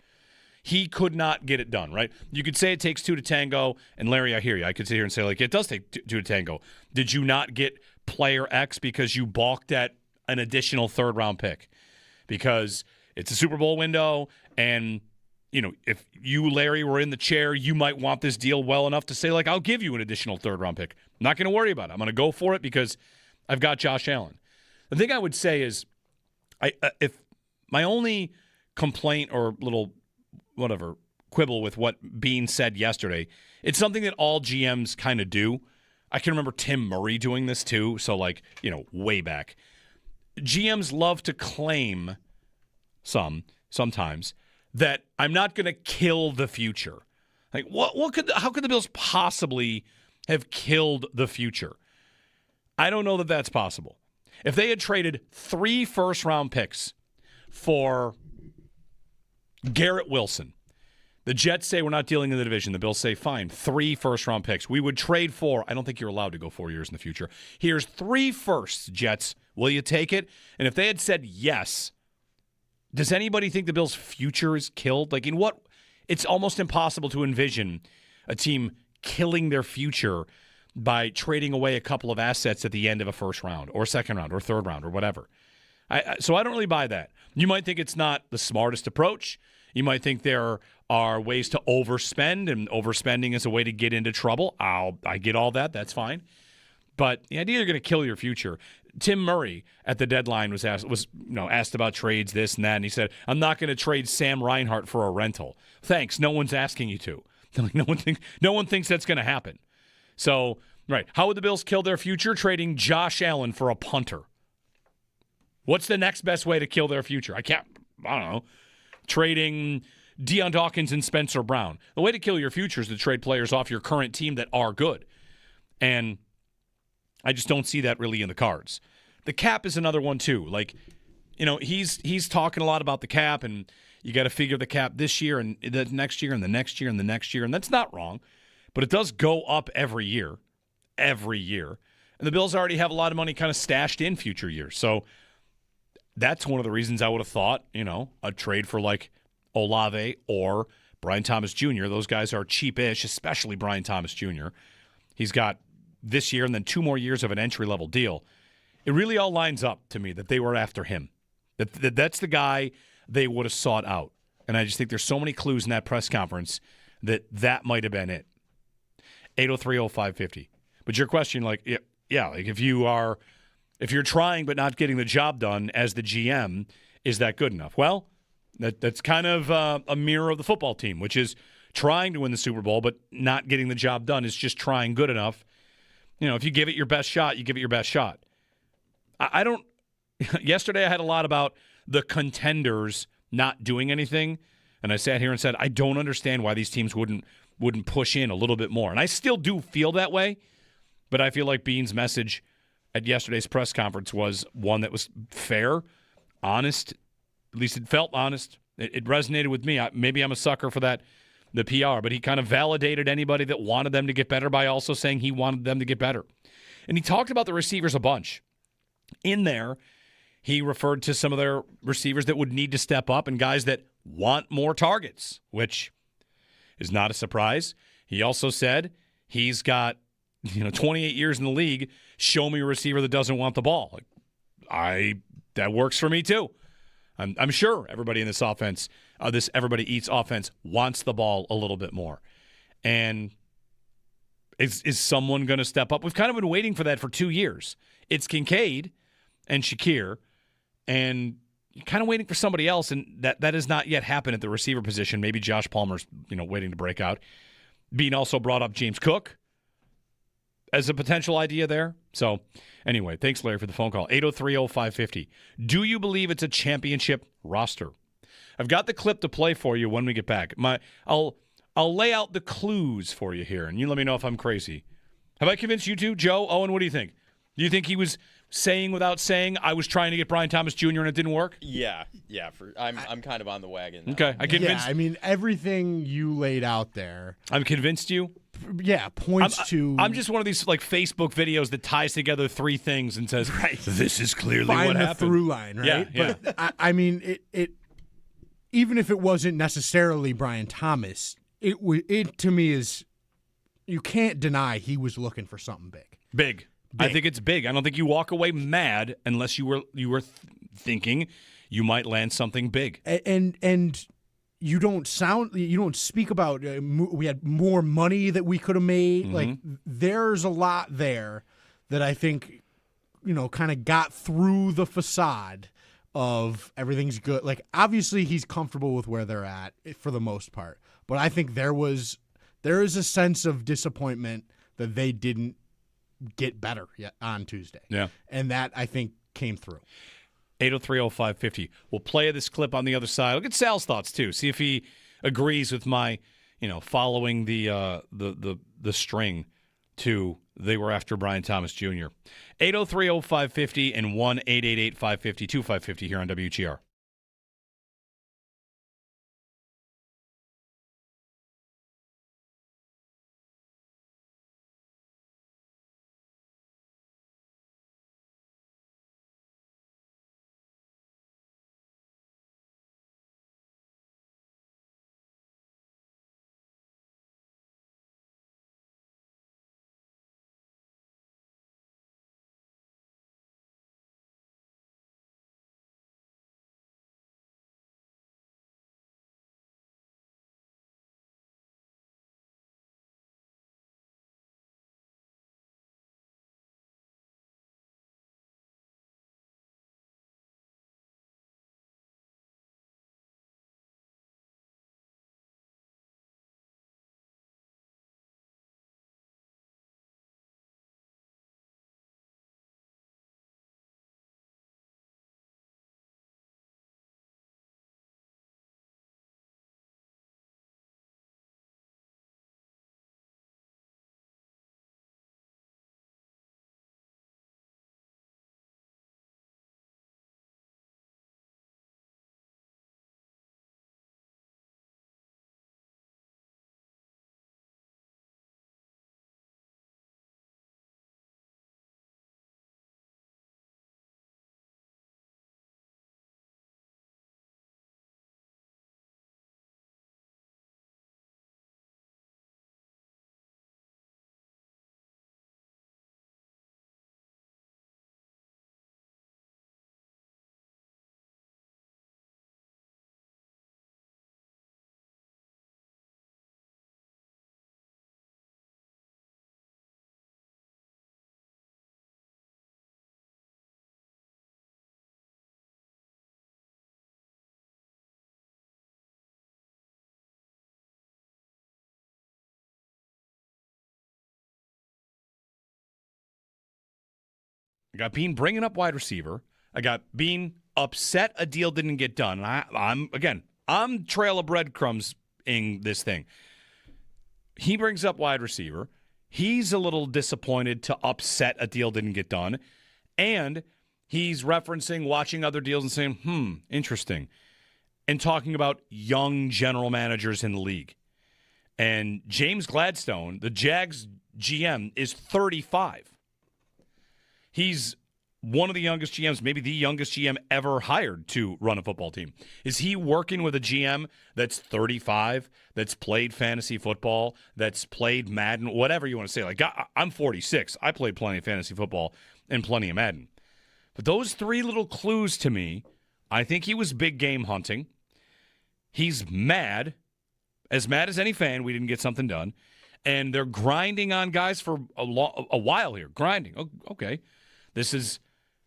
He could not get it done, right? You could say it takes two to tango, and Larry, I hear you. I could sit here and say, it does take two to tango. Did you not get player X because you balked at an additional third-round pick? Because it's a Super Bowl window, and if you, Larry, were in the chair, you might want this deal well enough to say, I'll give you an additional third-round pick. I'm not going to worry about it. I'm going to go for it because I've got Josh Allen. The thing I would say is, if my only complaint or little quibble with what Beane said yesterday, it's something that all GMs kind of do. I can remember Tim Murray doing this too, so way back. GMs love to claim sometimes that I'm not going to kill the future. How could the Bills possibly have killed the future? I don't know that that's possible. If they had traded 3 first-round picks for Garrett Wilson, the Jets say we're not dealing in the division. The Bills say, fine, 3 first-round picks. We would trade for, I don't think you're allowed to go 4 years in the future. Here's 3 firsts, Jets. Will you take it? And if they had said yes, does anybody think the Bills' future is killed? It's almost impossible to envision a team killing their future by trading away a couple of assets at the end of a first round or second round or third round or whatever. So I don't really buy that. You might think it's not the smartest approach. You might think there are ways to overspend, and overspending is a way to get into trouble. I get all that. That's fine. But the idea you're going to kill your future. Tim Murray at the deadline was asked about trades, this and that, and he said, I'm not going to trade Sam Reinhart for a rental. Thanks. No one's asking you to. No one thinks that's going to happen. So, right. How would the Bills kill their future? Trading Josh Allen for a punter. What's the next best way to kill their future? I don't know. Trading Deion Dawkins and Spencer Brown. The way to kill your future is to trade players off your current team that are good. And I just don't see that really in the cards. The cap is another one, too. He's talking a lot about the cap, and you got to figure the cap this year and the next year and the next year and the next year, and that's not wrong. But it does go up every year. And the Bills already have a lot of money kind of stashed in future years. So that's one of the reasons I would have thought, a trade for Olave or Brian Thomas Jr. Those guys are cheapish, especially Brian Thomas Jr. He's got this year and then 2 more years of an entry-level deal. It really all lines up to me that they were after him. That's the guy they would have sought out. And I just think there's so many clues in that press conference that might have been it. 803-0550. But your question, like, yeah, like if you're trying but not getting the job done as the GM, is that good enough? Well, that's kind of a mirror of the football team, which is trying to win the Super Bowl but not getting the job done. Is just trying good enough. You know, if you give it your best shot, you give it your best shot. I don't – yesterday I had a lot about the contenders not doing anything, and I sat here and said I don't understand why these teams wouldn't push in a little bit more. And I still do feel that way, but I feel like Beane's message at yesterday's press conference was one that was fair, honest. At least it felt honest. It resonated with me. Maybe I'm a sucker for that, the PR, but he kind of validated anybody that wanted them to get better by also saying he wanted them to get better. And he talked about the receivers a bunch. In there, he referred to some of their receivers that would need to step up and guys that want more targets, which is not a surprise. He also said he's got 28 years in the league. Show me a receiver that doesn't want the ball. That works for me too. I'm sure everybody in this offense, this everybody eats offense, wants the ball a little bit more. And is someone going to step up? We've kind of been waiting for that for 2 years. It's Kincaid and Shakir, and you're kind of waiting for somebody else, and that has not yet happened at the receiver position. Maybe Josh Palmer's waiting to break out. Beane also brought up James Cook as a potential idea there. So anyway, thanks, Larry, for the phone call. 803-0550. Do you believe it's a championship roster? I've got the clip to play for you when we get back. I'll lay out the clues for you here, and you let me know if I'm crazy. Have I convinced you two? Joe, Owen, what do you think? Do you think he was saying without saying, I was trying to get Brian Thomas Jr. and it didn't work? Yeah. I'm kind of on the wagon now. Okay, I convinced. Yeah, I mean, everything you laid out there. I'm convinced you. Yeah, points to. I'm just one of these like Facebook videos that ties together 3 things and says, right, this is clearly find what the happened. through line, right? Yeah. But I mean, it even if it wasn't necessarily Brian Thomas, it to me is, you can't deny he was looking for something big. Big. I think it's big. I don't think you walk away mad unless you were thinking you might land something big. And you don't speak about we had more money that we could have made. Mm-hmm. Like, there's a lot there that I think kind of got through the facade of everything's good. Like, obviously he's comfortable with where they're at for the most part, but I think there is a sense of disappointment that they didn't get better yet on Tuesday. Yeah. And that, I think, came through. 803-0550. We'll play this clip on the other side. I'll get Sal's thoughts too. See if he agrees with my, following the string to they were after Brian Thomas Jr. 803-0550 and 1-888-550-2550 here on WGR. I got Beane bringing up wide receiver. I got Beane upset a deal didn't get done. And I'm trail of breadcrumbs in this thing. He brings up wide receiver. He's a little disappointed to upset a deal didn't get done. And he's referencing watching other deals and saying, interesting. And talking about young general managers in the league. And James Gladstone, the Jags GM, is 35. He's one of the youngest GMs, maybe the youngest GM ever hired to run a football team. Is he working with a GM that's 35, that's played fantasy football, that's played Madden, whatever you want to say? Like, I'm 46. I played plenty of fantasy football and plenty of Madden. But those three little clues to me, I think he was big game hunting. He's mad as any fan we didn't get something done. And they're grinding on guys for a while here. Grinding. Okay. This is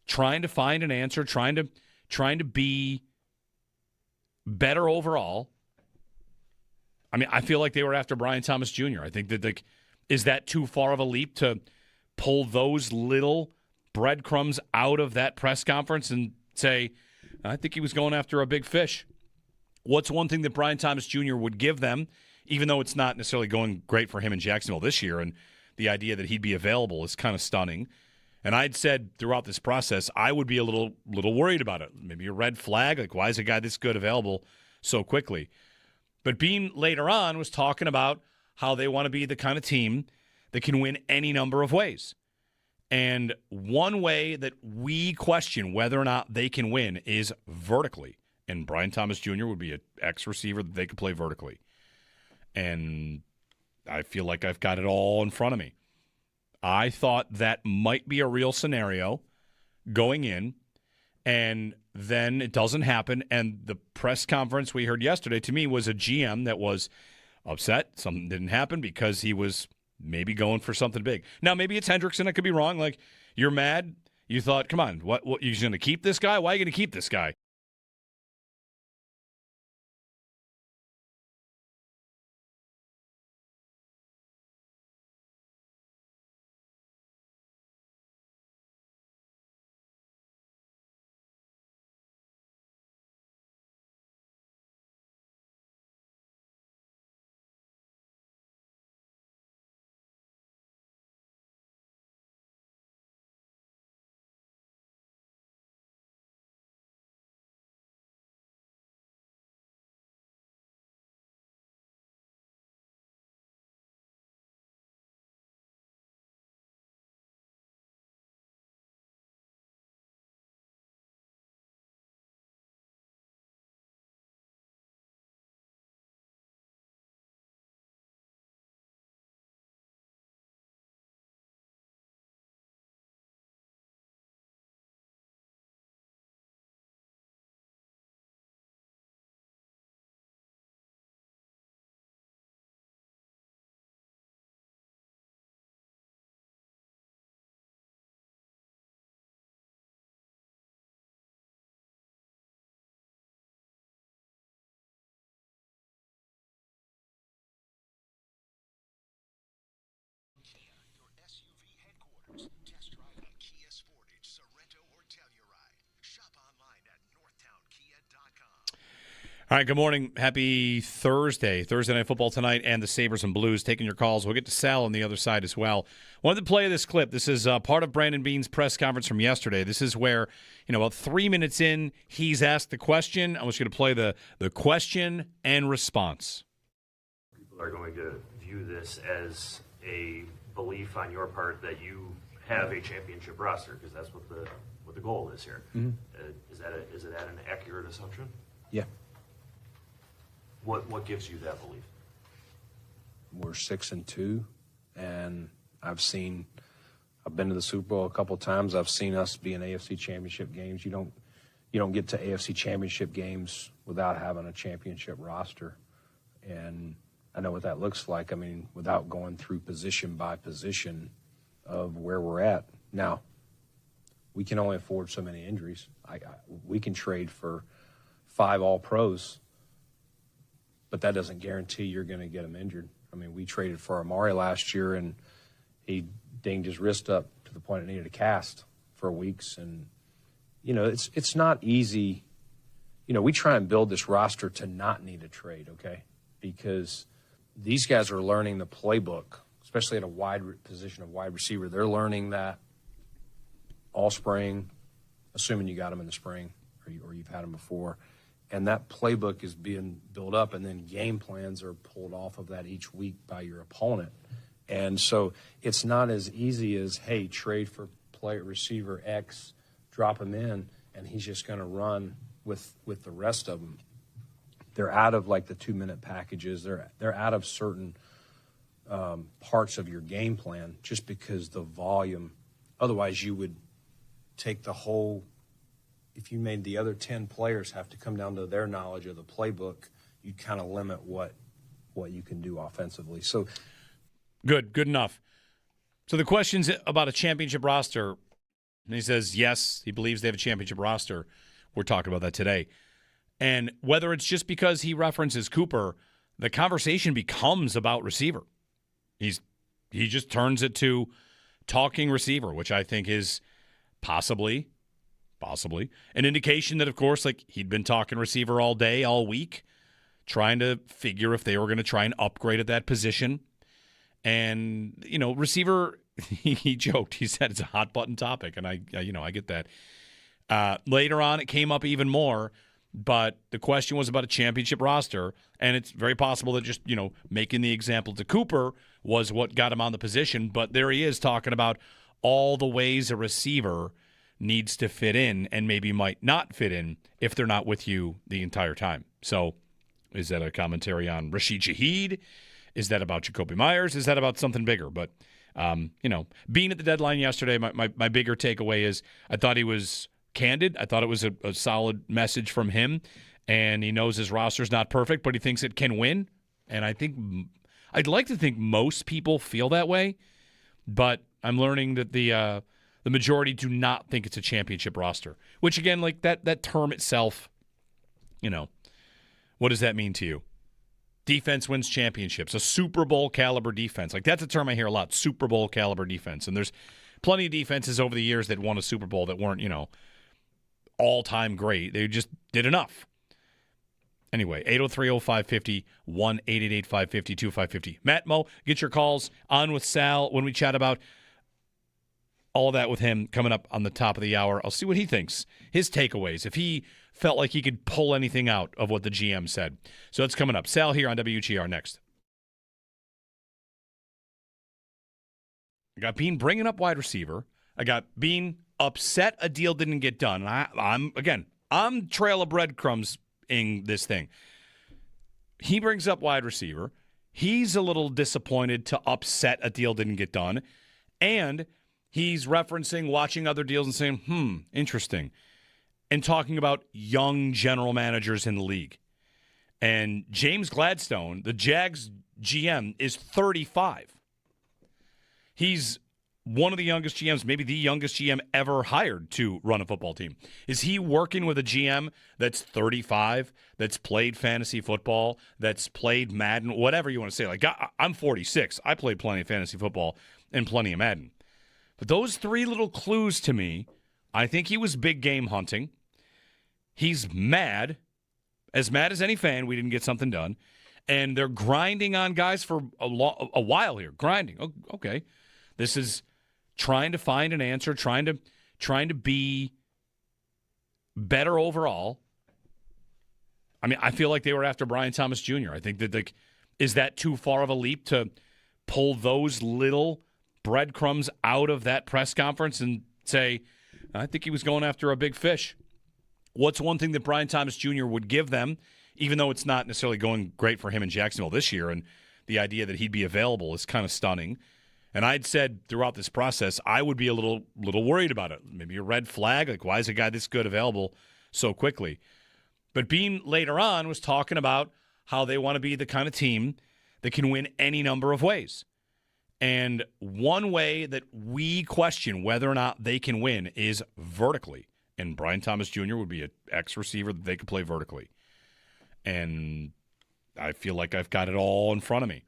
trying to find an answer, trying to be better overall. I mean, I feel like they were after Brian Thomas Jr. I think that is that too far of a leap to pull those little breadcrumbs out of that press conference and say, I think he was going after a big fish. What's one thing that Brian Thomas Jr. would give them, even though it's not necessarily going great for him in Jacksonville this year, and the idea that he'd be available is kind of stunning. And I'd said throughout this process, I would be a little worried about it. Maybe a red flag, like why is a guy this good available so quickly? But Beane later on was talking about how they want to be the kind of team that can win any number of ways. And one way that we question whether or not they can win is vertically. And Brian Thomas Jr. would be an ex-receiver that they could play vertically. And I feel like I've got it all in front of me. I thought that might be a real scenario going in, and then it doesn't happen. And the press conference we heard yesterday, to me, was a GM that was upset. Something didn't happen because he was maybe going for something big. Now, maybe it's Hendrickson. I could be wrong. Like, you're mad. You thought, come on, what you're going to keep this guy? Why are you going to keep this guy? All right, good morning. Happy Thursday. Thursday Night Football tonight and the Sabres and Blues taking your calls. We'll get to Sal on the other side as well. Wanted to play this clip. This is part of Brandon Beane's press conference from yesterday. This is where, about 3 minutes in, he's asked the question. I was going to play the question and response. People are going to view this as a belief on your part that you have a championship roster, because that's what the goal is here. Mm-hmm. Is that an accurate assumption? Yeah. What gives you that belief? We're 6-2, and I've been to the Super Bowl a couple of times. I've seen us be in AFC Championship games. You don't get to AFC Championship games without having a championship roster, and I know what that looks like. I mean, without going through position by position of where we're at. Now, we can only afford so many injuries. We can trade for 5 All-Pros, but that doesn't guarantee you're going to get them injured. I mean, we traded for Amari last year, and he dinged his wrist up to the point it needed a cast. for weeks. And, it's not easy. We try and build this roster to not need a trade, okay? Because these guys are learning the playbook, especially at a position of wide receiver. They're learning that all spring, assuming you got them in the spring or you've had them before. And that playbook is being built up, and then game plans are pulled off of that each week by your opponent. And so it's not as easy as, hey, trade for player receiver X, drop him in, and he's just going to run with the rest of them. They're out of like the 2-minute packages. They're out of certain parts of your game plan just because the volume. Otherwise, you would take the whole. If you made the other 10 players have to come down to their knowledge of the playbook, you'd kind of limit what you can do offensively. So, good enough. So the question's about a championship roster. And he says, yes, he believes they have a championship roster. We're talking about that today. And whether it's just because he references Cooper, the conversation becomes about receiver. He just turns it to talking receiver, which I think is possibly an indication that, of course, like he'd been talking receiver all day, all week, trying to figure if they were going to try and upgrade at that position. And, receiver, he joked. He said it's a hot button topic, and I get that. Later on, it came up even more, but the question was about a championship roster, and it's very possible that just, making the example to Cooper was what got him on the position. But there he is talking about all the ways a receiver needs to fit in and maybe might not fit in if they're not with you the entire time. So is that a commentary on Rashid Shaheed? Is that about Jacoby Myers? Is that about something bigger? But, being at the deadline yesterday, my bigger takeaway is I thought he was candid. I thought it was a solid message from him, and he knows his roster's not perfect, but he thinks it can win. And I'd like to think most people feel that way, but I'm learning that the majority do not think it's a championship roster, which, again, like that term itself, what does that mean to you? Defense wins championships, a Super Bowl caliber defense. Like, that's a term I hear a lot, Super Bowl caliber defense. And there's plenty of defenses over the years that won a Super Bowl that weren't, all-time great. They just did enough. Anyway, 803-0550, 1-888-550-2550. Matt, Mo, get your calls on with Sal when we chat about all of that with him coming up on the top of the hour. I'll see what he thinks, his takeaways, if he felt like he could pull anything out of what the GM said. So that's coming up. Sal here on WGR next. I got Beane bringing up wide receiver. I got Beane upset a deal didn't get done. And I'm trail of breadcrumbs in this thing. He brings up wide receiver. He's a little disappointed to upset a deal didn't get done. And he's referencing watching other deals and saying, interesting. And talking about young general managers in the league. And James Gladstone, the Jags GM, is 35. He's one of the youngest GMs, maybe the youngest GM ever hired to run a football team. Is he working with a GM that's 35, that's played fantasy football, that's played Madden, whatever you want to say? Like, I'm 46. I played plenty of fantasy football and plenty of Madden. But those three little clues to me, I think he was big game hunting. He's mad as any fan we didn't get something done. And they're grinding on guys for a while here. Grinding. Oh, okay. This is trying to find an answer, trying to be better overall. I mean, I feel like they were after Brian Thomas Jr. I think that, is that too far of a leap to pull those little breadcrumbs out of that press conference and say, I think he was going after a big fish? What's one thing that Brian Thomas Jr. would give them, even though it's not necessarily going great for him in Jacksonville this year, and the idea that he'd be available is kind of stunning. And I'd said throughout this process, I would be a little worried about it. Maybe a red flag, like, why is a guy this good available so quickly? But Beane later on was talking about how they want to be the kind of team that can win any number of ways. And one way that we question whether or not they can win is vertically. And Brian Thomas Jr. would be an ex-receiver that they could play vertically. And I feel like I've got it all in front of me.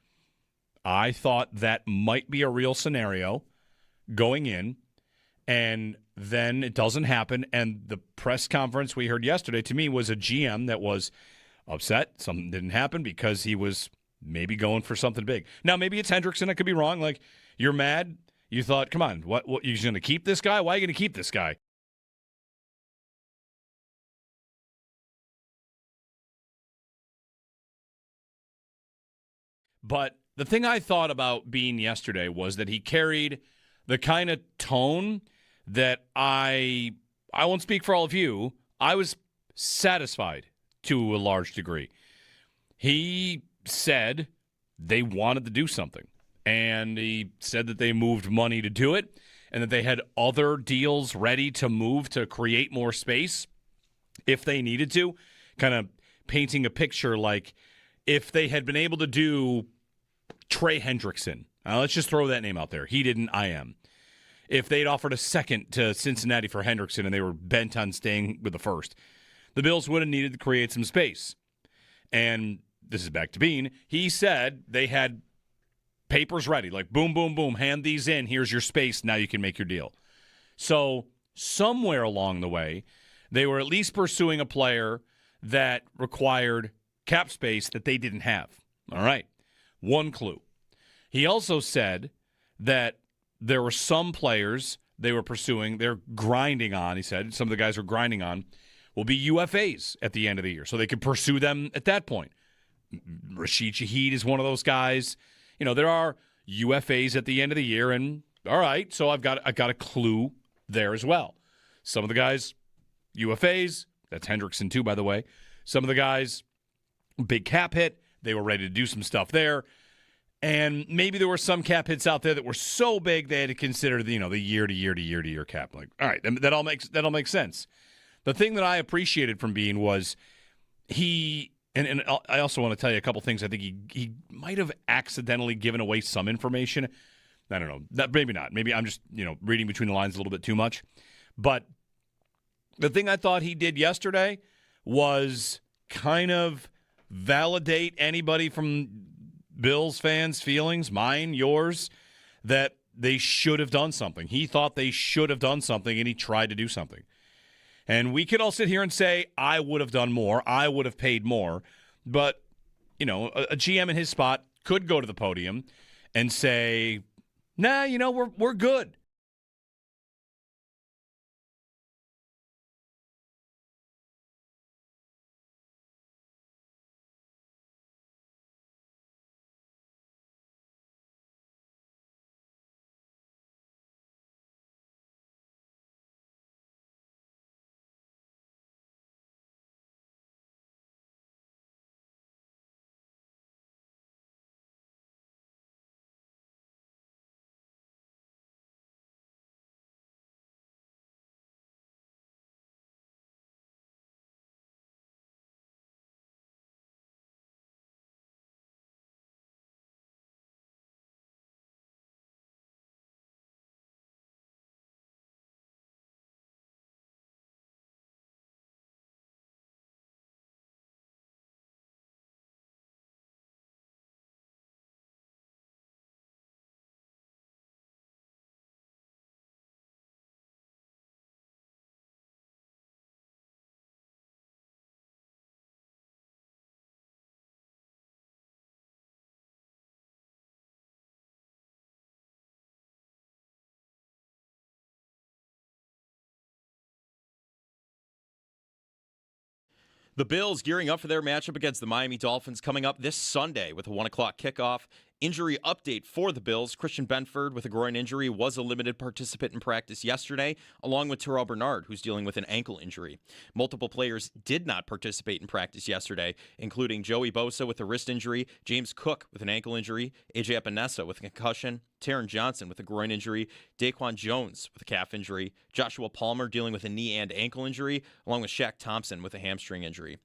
I thought that might be a real scenario going in, And then it doesn't happen. And the press conference we heard yesterday, to me, was a GM that was upset. Something didn't happen because he was maybe going for something big. Now, maybe it's Hendrickson. I could be wrong. Like, you're mad. You thought, come on, what you're going to keep this guy? Why are you going to keep this guy? But the thing I thought about Beane yesterday was that he carried the kind of tone that I won't speak for all of you. I was satisfied to a large degree. He said they wanted to do something, and he said that they moved money to do it, and that they had other deals ready to move to create more space if they needed to, kind of painting a picture like if they had been able to do Trey Hendrickson. Let's just throw that name out there. He didn't, I am. If they'd offered a second to Cincinnati for Hendrickson and they were bent on staying with the first, the Bills would have needed to create some space. And this is back to Beane. He said they had papers ready, like boom, boom, boom, hand these in. Here's your space. Now you can make your deal. So somewhere along the way, they were at least pursuing a player that required cap space that they didn't have. All right. One clue. He also said that there were some players they were pursuing, they're grinding on, he said, some of the guys were grinding on, will be UFAs at the end of the year, so they could pursue them at that point. Rashid Shaheed is one of those guys. You know, there are UFAs at the end of the year, and all right, so I've got a clue there as well. Some of the guys, UFAs, that's Hendrickson too, by the way. Some of the guys, big cap hit, they were ready to do some stuff there. And maybe there were some cap hits out there that were so big they had to consider the year to year cap. Like, all right, that all makes sense. The thing that I appreciated from Beane was he and I also want to tell you a couple things. I think he might have accidentally given away some information. I don't know. Maybe not. Maybe I'm just reading between the lines a little bit too much. But the thing I thought he did yesterday was kind of validate anybody from Bills fans' feelings, mine, yours, that they should have done something. He thought they should have done something, and he tried to do something. And we could all sit here and say, I would have done more, I would have paid more. But, a GM in his spot could go to the podium and say, nah, we're good. The Bills gearing up for their matchup against the Miami Dolphins coming up this Sunday with a 1 o'clock kickoff. Injury update for the Bills. Christian Benford with a groin injury was a limited participant in practice yesterday, along with Terrell Bernard, who's dealing with an ankle injury. Multiple players did not participate in practice yesterday, including Joey Bosa with a wrist injury, James Cook with an ankle injury, A.J. Epinesa with a concussion, Taron Johnson with a groin injury, Daquan Jones with a calf injury, Joshua Palmer dealing with a knee and ankle injury, along with Shaq Thompson with a hamstring injury.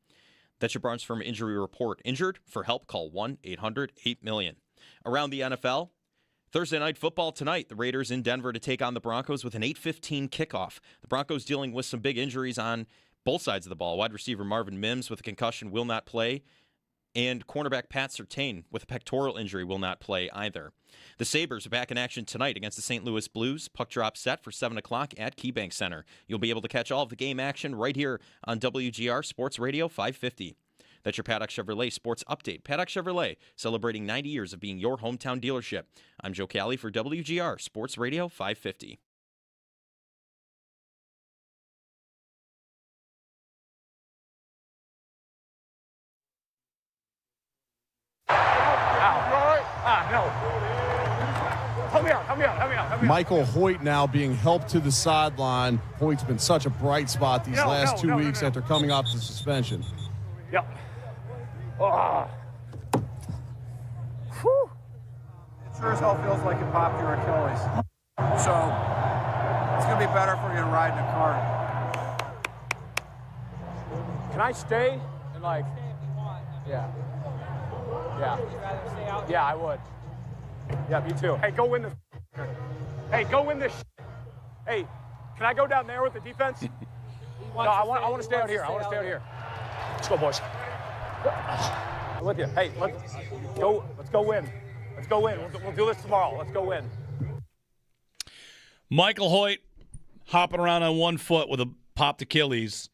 That's your Barnes Firm Injury Report. Injured? For help, call 1-800-8-million. Around the NFL, Thursday Night Football tonight, the Raiders in Denver to take on the Broncos with an 8:15 kickoff. The Broncos dealing with some big injuries on both sides of the ball. Wide receiver Marvin Mims with a concussion will not play. And cornerback Pat Surtain with a pectoral injury will not play either. The Sabres are back in action tonight against the St. Louis Blues. Puck drop set for 7 o'clock at KeyBank Center. You'll be able to catch all of the game action right here on WGR Sports Radio 550. That's your Paddock Chevrolet Sports Update. Paddock Chevrolet, celebrating 90 years of being your hometown dealership. I'm Joe Cali for WGR Sports Radio 550. Michael Hoyt now being helped to the sideline. Hoyt's been such a bright spot these last 2 weeks after coming off the suspension. Yep. Oh. Whew. It sure as hell feels like it popped your Achilles. So it's going to be better for you to ride in a car. Can I stay? And like, yeah. Yeah. Yeah, I would. Yeah, me too. Hey, go win this. Hey, go win this. Hey, can I go down there with the defense? No, I want to stay out here. I want to stay out here. Let's go, boys. I'm with you. Hey, let's go. Let's go win. Let's go win. We'll do this tomorrow. Let's go win. Michael Hoyt hopping around on 1 foot with a popped Achilles,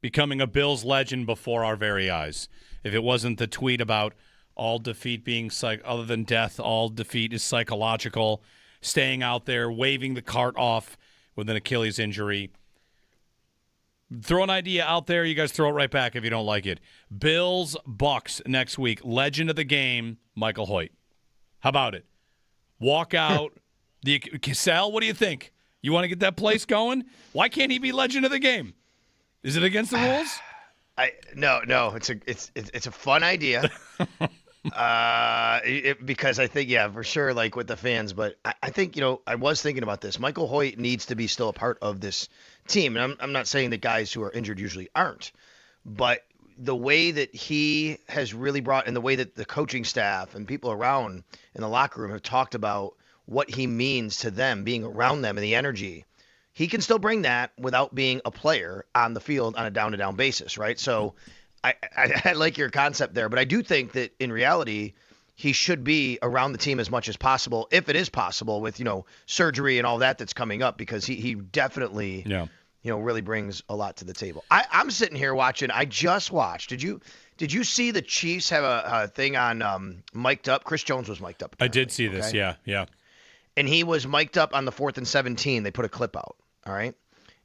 becoming a Bills legend before our very eyes. If it wasn't the tweet about all defeat being other than death, all defeat is psychological, staying out there, waving the cart off with an Achilles injury. Throw an idea out there. You guys throw it right back if you don't like it. Bills, Bucks next week. Legend of the game, Michael Hoyt. How about it? Walk out. Sal, what do you think? You want to get that place going? Why can't he be legend of the game? Is it against the rules? No. It's a fun idea. Because I think, yeah, for sure, like with the fans. But I think, I was thinking about this. Michael Hoyt needs to be still a part of this team. And I'm not saying that guys who are injured usually aren't. But the way that he has really brought, and the way that the coaching staff and people around in the locker room have talked about what he means to them, being around them and the energy, he can still bring that without being a player on the field on a down-to-down basis, right? So I like your concept there, but I do think that in reality, he should be around the team as much as possible, if it is possible, with surgery and all that's coming up, because he definitely really brings a lot to the table. I'm sitting here watching. I just watched. Did you see the Chiefs have a thing on mic'd up? Chris Jones was mic'd up. I did see this. Yeah. And he was mic'd up on the 4th and 17. They put a clip out. All right.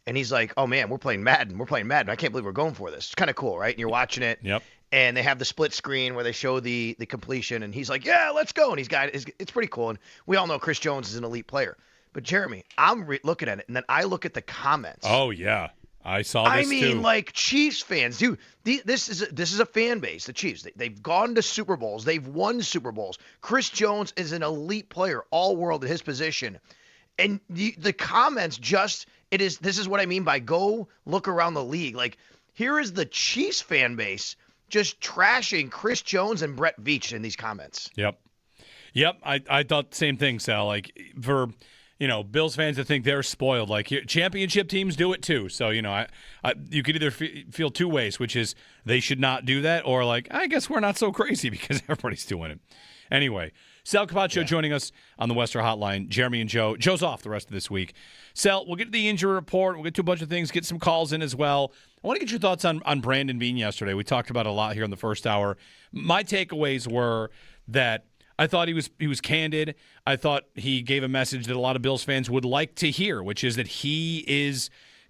And he's like, oh, man, we're playing Madden. I can't believe we're going for this. It's kind of cool, right? And you're watching it. Yep. And they have the split screen where they show the completion. And he's like, yeah, let's go. And it's pretty cool. And we all know Chris Jones is an elite player. But, Jeremy, I'm looking at it, and then I look at the comments. Oh, yeah. I saw this, too. Like, Chiefs fans, dude, this is a fan base, the Chiefs. They've gone to Super Bowls. They've won Super Bowls. Chris Jones is an elite player, all-world at his position. And the comments this is what I mean by go look around the league. Like, here is the Chiefs fan base just trashing Chris Jones and Brett Veach in these comments. Yep. I thought the same thing, Sal. Like, for Bills fans that think they're spoiled, like championship teams do it too. So you could either feel two ways, which is they should not do that, or like I guess we're not so crazy because everybody's doing it. Anyway, Sal Capaccio joining us on the Western Hotline. Jeremy and Joe. Joe's off the rest of this week. Sal, we'll get to the injury report. We'll get to a bunch of things. Get some calls in as well. I want to get your thoughts on Brandon Beane yesterday. We talked about it a lot here in the first hour. My takeaways were that I thought he was candid. I thought he gave a message that a lot of Bills fans would like to hear, which is that he is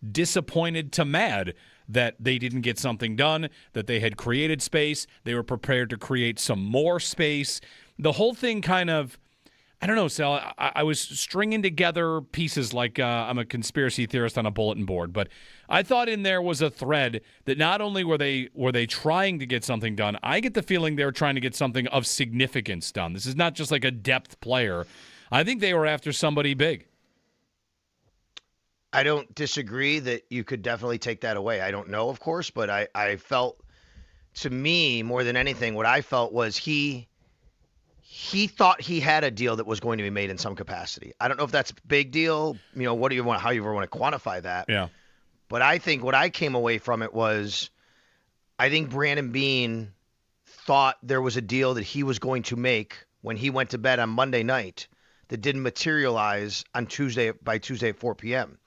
disappointed to mad that they didn't get something done, that they had created space. They were prepared to create some more space. The whole thing kind of, I don't know, Sal, I was stringing together pieces like I'm a conspiracy theorist on a bulletin board, but I thought in there was a thread that not only were they trying to get something done, I get the feeling they were trying to get something of significance done. This is not just like a depth player. I think they were after somebody big. I don't disagree that you could definitely take that away. I don't know, of course, but I felt, to me, more than anything, what I felt was he thought he had a deal that was going to be made in some capacity. I don't know if that's a big deal. What do you want? How you ever want to quantify that? Yeah. But I think what I came away from it was, I think Brandon Beane thought there was a deal that he was going to make when he went to bed on Monday night that didn't materialize on by Tuesday at 4 p.m.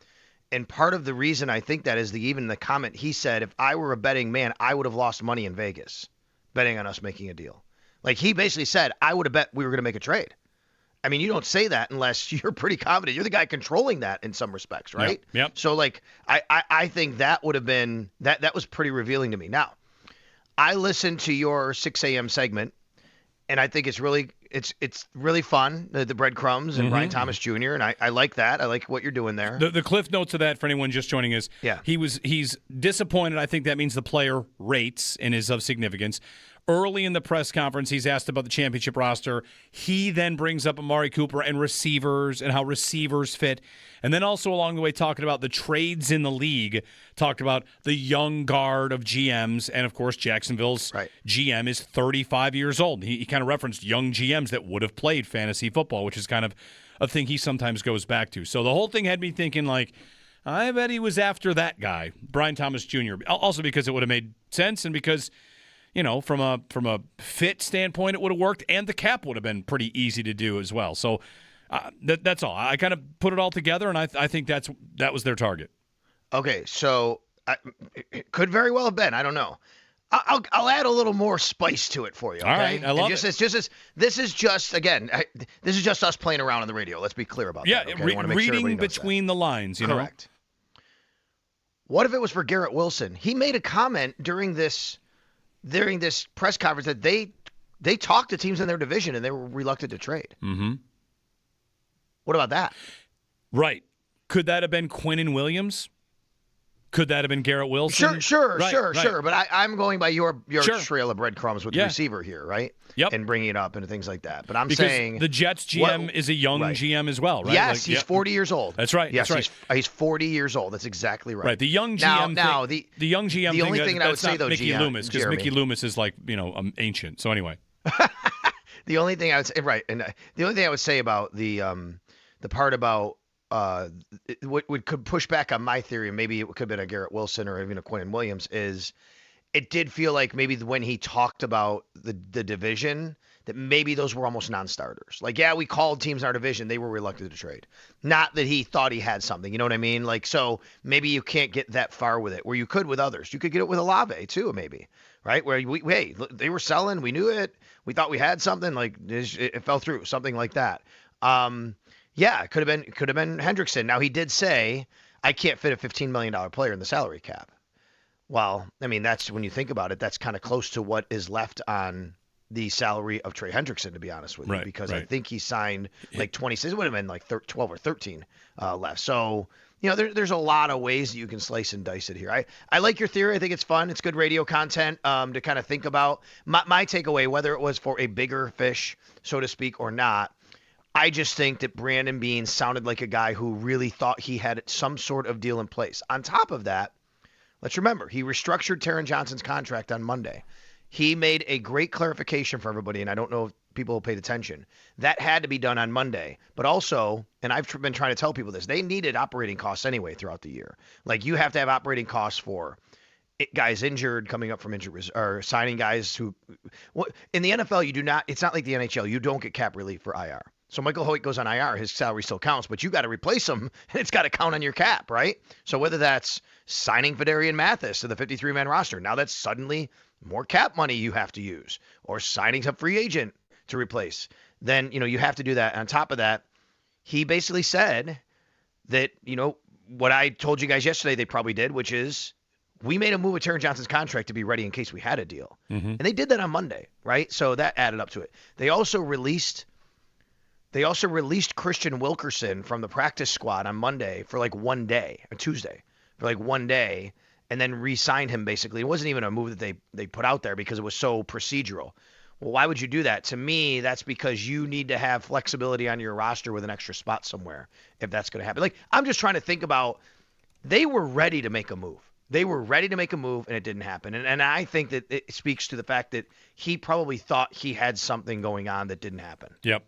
And part of the reason I think that is even the comment he said, if I were a betting man, I would have lost money in Vegas betting on us making a deal. Like, he basically said, I would have bet we were going to make a trade. I mean, you don't say that unless you're pretty confident. You're the guy controlling that in some respects, right? Yep. So, like, I think that would have been that was pretty revealing to me. Now, I listened to your 6 a.m. segment, and I think it's really fun, the breadcrumbs and Brian Thomas Jr., and I like that. I like what you're doing there. The cliff notes of that for anyone just joining is he's disappointed. I think that means the player rates and is of significance. Early in the press conference, he's asked about the championship roster. He then brings up Amari Cooper and receivers and how receivers fit. And then also along the way talking about the trades in the league, talked about the young guard of GMs. And, of course, Jacksonville's GM is 35 years old. He kind of referenced young GMs that would have played fantasy football, which is kind of a thing he sometimes goes back to. So the whole thing had me thinking, like, I bet he was after that guy, Brian Thomas Jr., also because it would have made sense and because – from a fit standpoint, it would have worked, and the cap would have been pretty easy to do as well. So that's all. I kind of put it all together, and I think that was their target. Okay, so it could very well have been. I don't know. I'll add a little more spice to it for you. Okay? All right, I love it. This is just us playing around on the radio. Let's be clear about that. Okay? Reading between the lines. Correct. What if it was for Garrett Wilson? He made a comment during this press conference that they talked to teams in their division and they were reluctant to trade. Mm-hmm. What about that? Right. Could that have been Quinnen Williams? Could that have been Garrett Wilson? Sure. But I'm going by your trail of breadcrumbs with the receiver here, right? Yep. And bringing it up and things like that. But I'm because saying the Jets GM is a young GM as well, right? Yes, he's 40 years old. That's right. Yes, that's right. He's 40 years old. That's exactly right. Right. The young GM. The young GM. The only thing I would say though, Mickey Loomis, because Mickey Loomis is like ancient. So anyway. The only thing I would say, right, and the only thing I would say about the part about what could push back on my theory, and maybe it could have been a Garrett Wilson or even a Quinnen Williams, is it did feel like maybe when he talked about the division, that maybe those were almost non-starters. Like, yeah, we called teams in our division. They were reluctant to trade. Not that he thought he had something. You know what I mean? Like, so maybe you can't get that far with it, where you could with others. You could get it with Olave, too, maybe. Right? Where, hey, they were selling. We knew it. We thought we had something. Like, it fell through. Something like that. Yeah, it could have been Hendrickson. Now, he did say, I can't fit a $15 million player in the salary cap. Well, I mean, that's, when you think about it, that's kind of close to what is left on the salary of Trey Hendrickson, to be honest with you, because I think he signed like 26. It would have been like 12 or 13 left. So, there's a lot of ways that you can slice and dice it here. I like your theory. I think it's fun. It's good radio content to kind of think about. My takeaway, whether it was for a bigger fish, so to speak, or not, I just think that Brandon Beane sounded like a guy who really thought he had some sort of deal in place. On top of that, let's remember, he restructured Taron Johnson's contract on Monday. He made a great clarification for everybody, and I don't know if people paid attention. That had to be done on Monday. But also, and I've been trying to tell people this, they needed operating costs anyway throughout the year. Like, you have to have operating costs for guys injured, coming up from injury, or signing guys who – in the NFL, you do not – it's not like the NHL. You don't get cap relief for IR. So Michael Hoyt goes on IR, his salary still counts, but you got to replace him, and it's got to count on your cap, right? So whether that's signing Fedarian Mathis to the 53-man roster, now that's suddenly more cap money you have to use, or signing a free agent to replace, then, you have to do that. On top of that, he basically said that, what I told you guys yesterday they probably did, which is we made a move with Taron Johnson's contract to be ready in case we had a deal. Mm-hmm. And they did that on Monday, right? So that added up to it. They also released Christian Wilkerson from the practice squad on Monday for like 1 day, or Tuesday, for like 1 day, and then re-signed him basically. It wasn't even a move that they put out there because it was so procedural. Well, why would you do that? To me, that's because you need to have flexibility on your roster with an extra spot somewhere if that's going to happen. Like, I'm just trying to think about, they were ready to make a move. They were ready to make a move, and it didn't happen. And I think that it speaks to the fact that he probably thought he had something going on that didn't happen. Yep.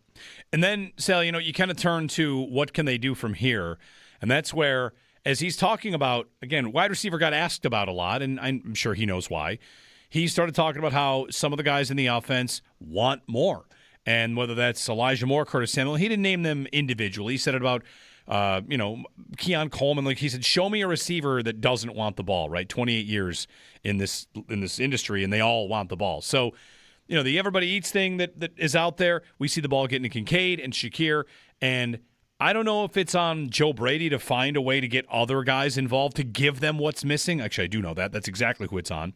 And then, Sal, you kind of turn to what can they do from here. And that's where, as he's talking about, again, wide receiver got asked about a lot, and I'm sure he knows why. he started talking about how some of the guys in the offense want more. And whether that's Elijah Moore, Curtis Samuel, he didn't name them individually. He said it about, Keon Coleman. Like he said, show me a receiver that doesn't want the ball, right? 28 years in this industry, and they all want the ball. So, the everybody eats thing that is out there, we see the ball getting to Kincaid and Shakir, and I don't know if it's on Joe Brady to find a way to get other guys involved to give them what's missing. Actually, I do know that. That's exactly who it's on.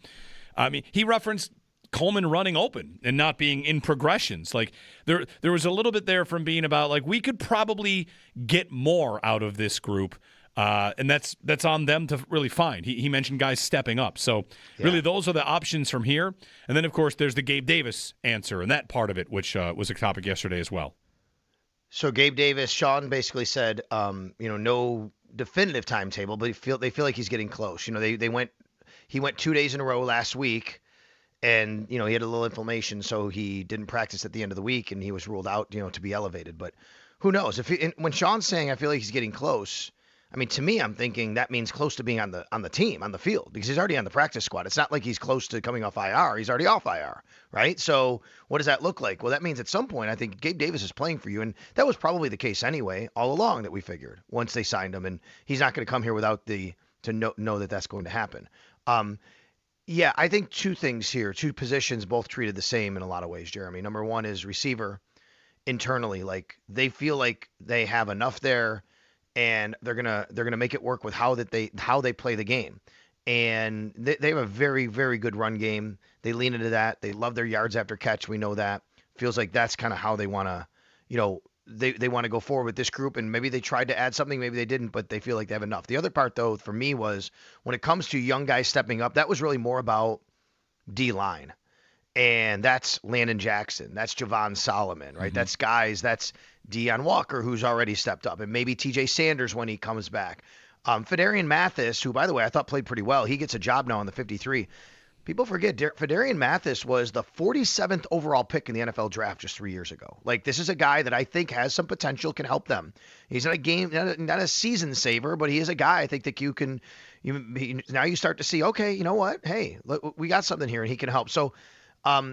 I mean, he referenced Coleman running open and not being in progressions. Like there was a little bit there from Beane about like we could probably get more out of this group, and that's on them to really find. He mentioned guys stepping up. So really, those are the options from here. And then of course there's the Gabe Davis answer and that part of it, which was a topic yesterday as well. So Gabe Davis, Sean basically said, no definitive timetable, but they feel like he's getting close. He went 2 days in a row last week. And, he had a little inflammation, so he didn't practice at the end of the week, and he was ruled out, to be elevated. But who knows? When Sean's saying I feel like he's getting close, I mean, to me, I'm thinking that means close to being on the team, on the field, because he's already on the practice squad. It's not like he's close to coming off IR. He's already off IR, right? So what does that look like? Well, that means at some point, I think Gabe Davis is playing for you, and that was probably the case anyway, all along that we figured once they signed him, and he's not going to come here without to know that that's going to happen. Yeah, I think two things here, two positions both treated the same in a lot of ways, Jeremy. Number one is receiver internally. Like they feel like they have enough there and they're gonna make it work with how they play the game. And they have a very, very good run game. They lean into that. They love their yards after catch. We know that. Feels like that's kind of how they wanna, they want to go forward with this group, and maybe they tried to add something, maybe they didn't, but they feel like they have enough. The other part, though, for me was when it comes to young guys stepping up, that was really more about D-line, and that's Landon Jackson, that's Javon Solomon, right? Mm-hmm. That's Deion Walker, who's already stepped up, and maybe TJ Sanders when he comes back. Fedarian Mathis, who, by the way, I thought played pretty well, he gets a job now on the 53. People forget Fedarian Mathis was the 47th overall pick in the NFL draft just 3 years ago. Like, this is a guy that I think has some potential, can help them. He's not a season saver, but he is a guy I think that now you start to see, okay, you know what? Hey, look, we got something here, and he can help. So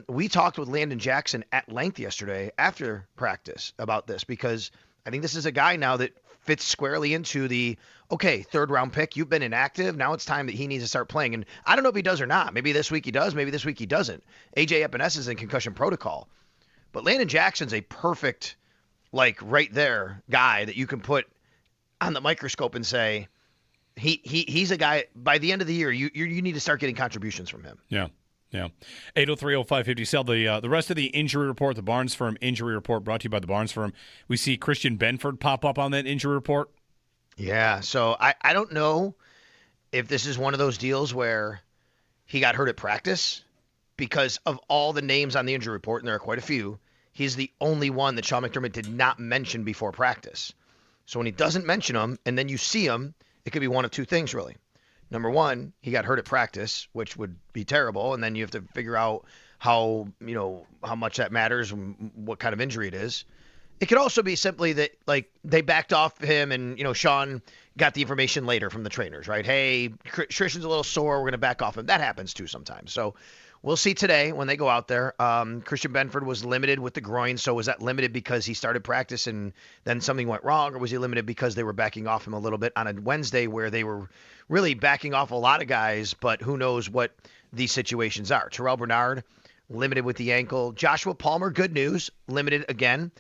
we talked with Landon Jackson at length yesterday after practice about this, because I think this is a guy now that fits squarely into the, okay, third-round pick, you've been inactive, now it's time that he needs to start playing. And I don't know if he does or not. Maybe this week he does, maybe this week he doesn't. A.J. Epinesa is in concussion protocol. But Landon Jackson's a perfect, right there guy that you can put on the microscope and say, he's a guy, by the end of the year, you need to start getting contributions from him. Yeah. Yeah. 803-0550. Sell the rest of the injury report, the Barnes Firm injury report brought to you by the Barnes Firm. We see Christian Benford pop up on that injury report. Yeah. So I don't know if this is one of those deals where he got hurt at practice, because of all the names on the injury report, and there are quite a few, he's the only one that Sean McDermott did not mention before practice. So when he doesn't mention him and then you see him, it could be one of two things really. Number one, he got hurt at practice, which would be terrible, and then you have to figure out how much that matters and what kind of injury it is. It could also be simply that, they backed off him and, Sean got the information later from the trainers, right? Hey, Christian's a little sore, we're going to back off him. That happens too sometimes. So we'll see today when they go out there. Christian Benford was limited with the groin, so was that limited because he started practice and then something went wrong, or was he limited because they were backing off him a little bit on a Wednesday where they were really backing off a lot of guys, but who knows what these situations are. Terrell Bernard, limited with the ankle. Joshua Palmer, good news, limited again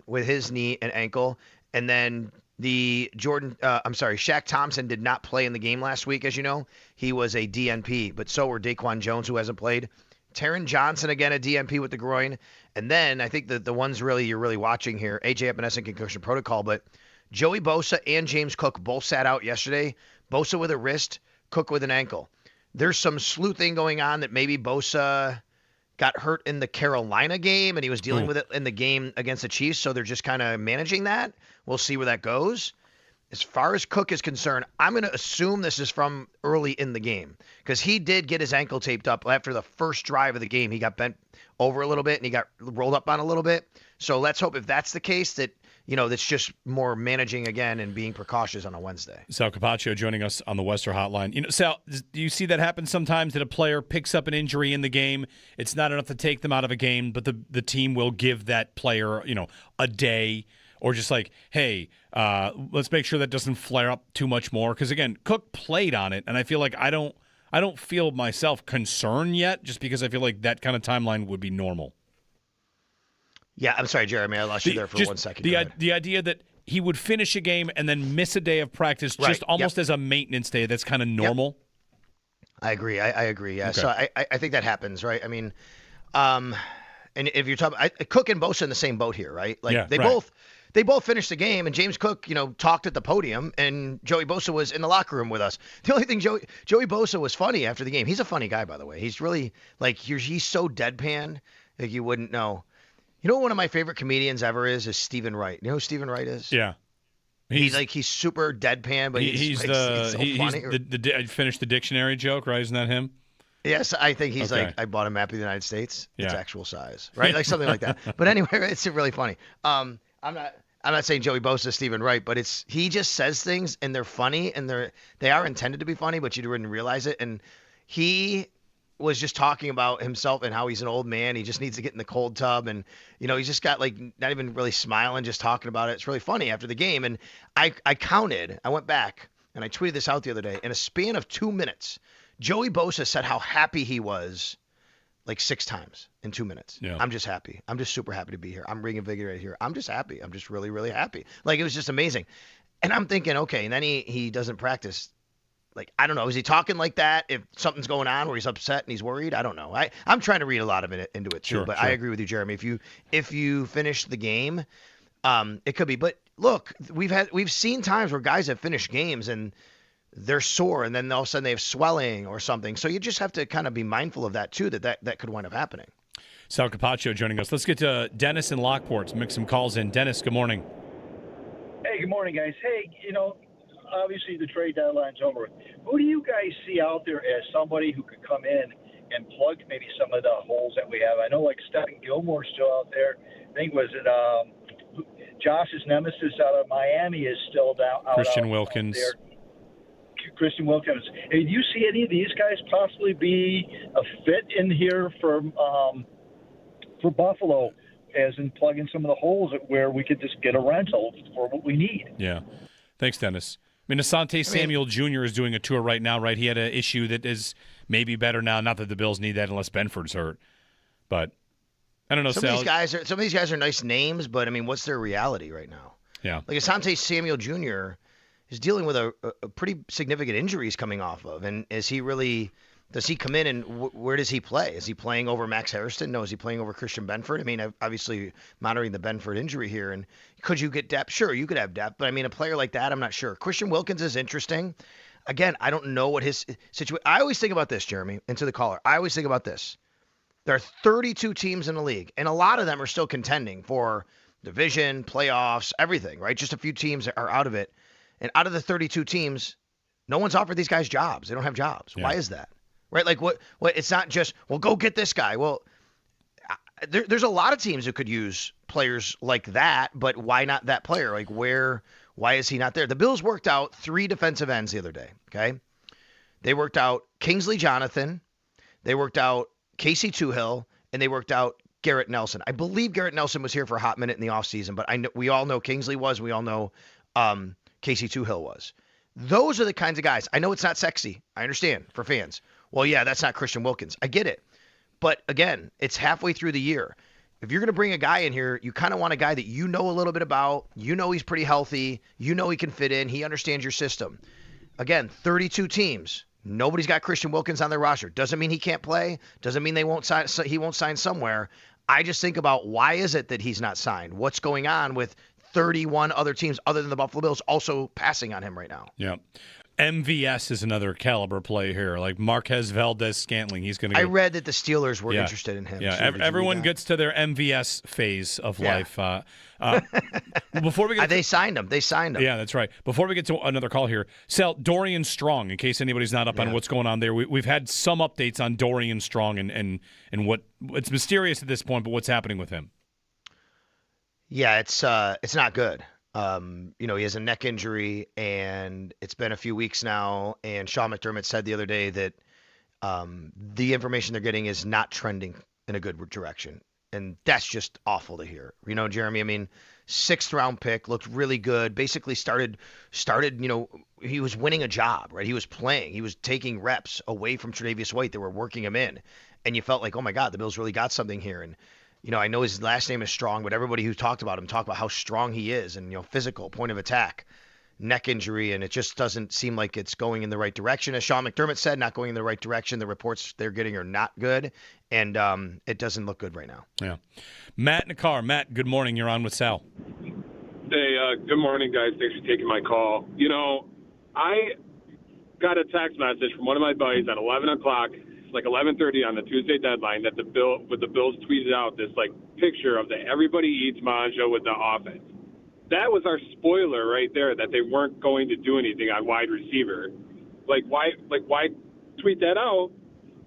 with his knee and ankle. And then Shaq Thompson did not play in the game last week, as you know. He was a DNP, but so were Daquan Jones, who hasn't played. Taron Johnson, again, a DNP with the groin. And then I think the ones you're really watching here, A.J. Epinesa in concussion protocol, but Joey Bosa and James Cook both sat out yesterday. Bosa with a wrist, Cook with an ankle. There's some sleuthing going on that maybe Bosa got hurt in the Carolina game and he was dealing with it in the game against the Chiefs, so they're just kind of managing that. We'll see where that goes. As far as Cook is concerned, I'm going to assume this is from early in the game, because he did get his ankle taped up after the first drive of the game. He got bent over a little bit and he got rolled up on a little bit. So let's hope if that's the case that that's just more managing again and being precautious on a Wednesday. Sal Capaccio joining us on the Western Hotline. Sal, do you see that happen sometimes that a player picks up an injury in the game? It's not enough to take them out of a game, but the team will give that player, a day, or just like, hey, let's make sure that doesn't flare up too much more. Because again, Cook played on it, and I feel like I don't feel myself concerned yet, just because I feel like that kind of timeline would be normal. Yeah, I'm sorry, Jeremy. I lost you there for 1 second. The idea that he would finish a game and then miss a day of practice just almost as a maintenance day, that's kind of normal. Yep. I agree. I agree, yeah. Okay. So I think that happens, right? I mean, and if you're talking – Cook and Bosa in the same boat here, right? Like they both finished the game, and James Cook, talked at the podium, and Joey Bosa was in the locker room with us. The only thing Joey Bosa was funny after the game. He's a funny guy, by the way. He's really like he's so deadpan like you wouldn't know. One of my favorite comedians ever is Stephen Wright. You know who Stephen Wright is? Yeah. He's super deadpan, but he's so funny. I finished the dictionary joke, right? Isn't that him? Yes, I think he's like, I bought a map of the United States. It's actual size, right? Like something like that. But anyway, it's really funny. I'm not saying Joey Bosa is Stephen Wright, but he just says things and they're funny and they are intended to be funny, but you wouldn't realize it. And he was just talking about himself and how he's an old man. He just needs to get in the cold tub, and he's just got like not even really smiling, just talking about it. It's really funny after the game. And I went back and I tweeted this out the other day. In a span of 2 minutes, Joey Bosa said how happy he was like 6 times in 2 minutes. Yeah. I'm just happy. I'm just super happy to be here. I'm reinvigorated here. I'm just happy. I'm just really, really happy. Like, it was just amazing. And I'm thinking, okay, and then he doesn't practice. Like, I don't know. Is he talking like that if something's going on where he's upset and he's worried? I don't know. I'm trying to read a lot of it into it too. Sure, but I agree with you, Jeremy. If you finish the game, it could be. But look, we've seen times where guys have finished games and they're sore, and then all of a sudden they have swelling or something. So you just have to kind of be mindful of that too. That could wind up happening. Sal Capaccio joining us. Let's get to Dennis in Lockport. Mix some calls in. Dennis, good morning. Hey, good morning, guys. Hey, obviously the trade deadline's over. Who do you guys see out there as somebody who could come in and plug maybe some of the holes that we have? I know like Stephen Gilmore's still out there. I think Josh's nemesis out of Miami is still down. Christian Wilkins. Christian Wilkins. Hey, do you see any of these guys possibly be a fit in here for Buffalo, as in plugging some of the holes where we could just get a rental for what we need? Yeah. Thanks, Dennis. I mean, Asante Samuel Jr. is doing a tour right now, right? He had an issue that is maybe better now. Not that the Bills need that unless Benford's hurt. But I don't know, Some of these guys are nice names, but, I mean, what's their reality right now? Yeah. Like Asante Samuel Jr. is dealing with a pretty significant injuries coming off of. And does he come in and where does he play? Is he playing over Max Hairston? No. Is he playing over Christian Benford? I mean, obviously monitoring the Benford injury here. And could you get depth? Sure, you could have depth. But, I mean, a player like that, I'm not sure. Christian Wilkins is interesting. Again, I don't know what his situation – I always think about this, Jeremy, and to the caller. I always think about this. There are 32 teams in the league, and a lot of them are still contending for division, playoffs, everything, right? Just a few teams are out of it. And out of the 32 teams, no one's offered these guys jobs. They don't have jobs. Yeah. Why is that? Right? Like what? It's not just, well, go get this guy. Well, there's a lot of teams who could use players like that, but why not that player? Like why is he not there? The Bills worked out 3 defensive ends the other day, okay? They worked out Kingsley Jonathan, they worked out Casey Toohill, and they worked out Garrett Nelson. I believe Garrett Nelson was here for a hot minute in the offseason, but we all know Kingsley was. We all know Casey Toohill was. Those are the kinds of guys. I know it's not sexy. I understand for fans. Well, yeah, that's not Christian Wilkins. I get it. But again, it's halfway through the year. If you're going to bring a guy in here, you kind of want a guy that you know a little bit about. You know he's pretty healthy. You know he can fit in. He understands your system. Again, 32 teams. Nobody's got Christian Wilkins on their roster. Doesn't mean he can't play. Doesn't mean he won't sign somewhere. I just think about why is it that he's not signed? What's going on with 31 other teams other than the Buffalo Bills also passing on him right now? Yeah. MVS is another caliber play here, like Marquez Valdez-Scantling. He's going to. I read that the Steelers were interested in him. Yeah, so everyone gets to their MVS phase of life. Before we get, they signed him. They signed him. Yeah, that's right. Before we get to another call here, Sal, Dorian Strong. In case anybody's not up on what's going on there, we've had some updates on Dorian Strong and what it's mysterious at this point, but what's happening with him? Yeah, it's not good. He has a neck injury, and it's been a few weeks now. And Sean McDermott said the other day that the information they're getting is not trending in a good direction, and that's just awful to hear. Jeremy. I mean, 6th-round pick, looked really good. Basically started. He was winning a job, right? He was playing. He was taking reps away from Tre'Davious White. They were working him in, and you felt like, oh my God, the Bills really got something here. And I know his last name is Strong, but everybody who talked about him talked about how strong he is and, physical, point of attack, neck injury, and it just doesn't seem like it's going in the right direction. As Sean McDermott said, not going in the right direction. The reports they're getting are not good, and it doesn't look good right now. Yeah. Matt in the car. Matt, good morning. You're on with Sal. Hey, good morning, guys. Thanks for taking my call. I got a text message from one of my buddies at 11 o'clock, like 11:30 on the Tuesday deadline, that the Bills tweeted out this picture of the everybody eats Manjo with the offense. That was our spoiler right there, that they weren't going to do anything on wide receiver. Why tweet that out?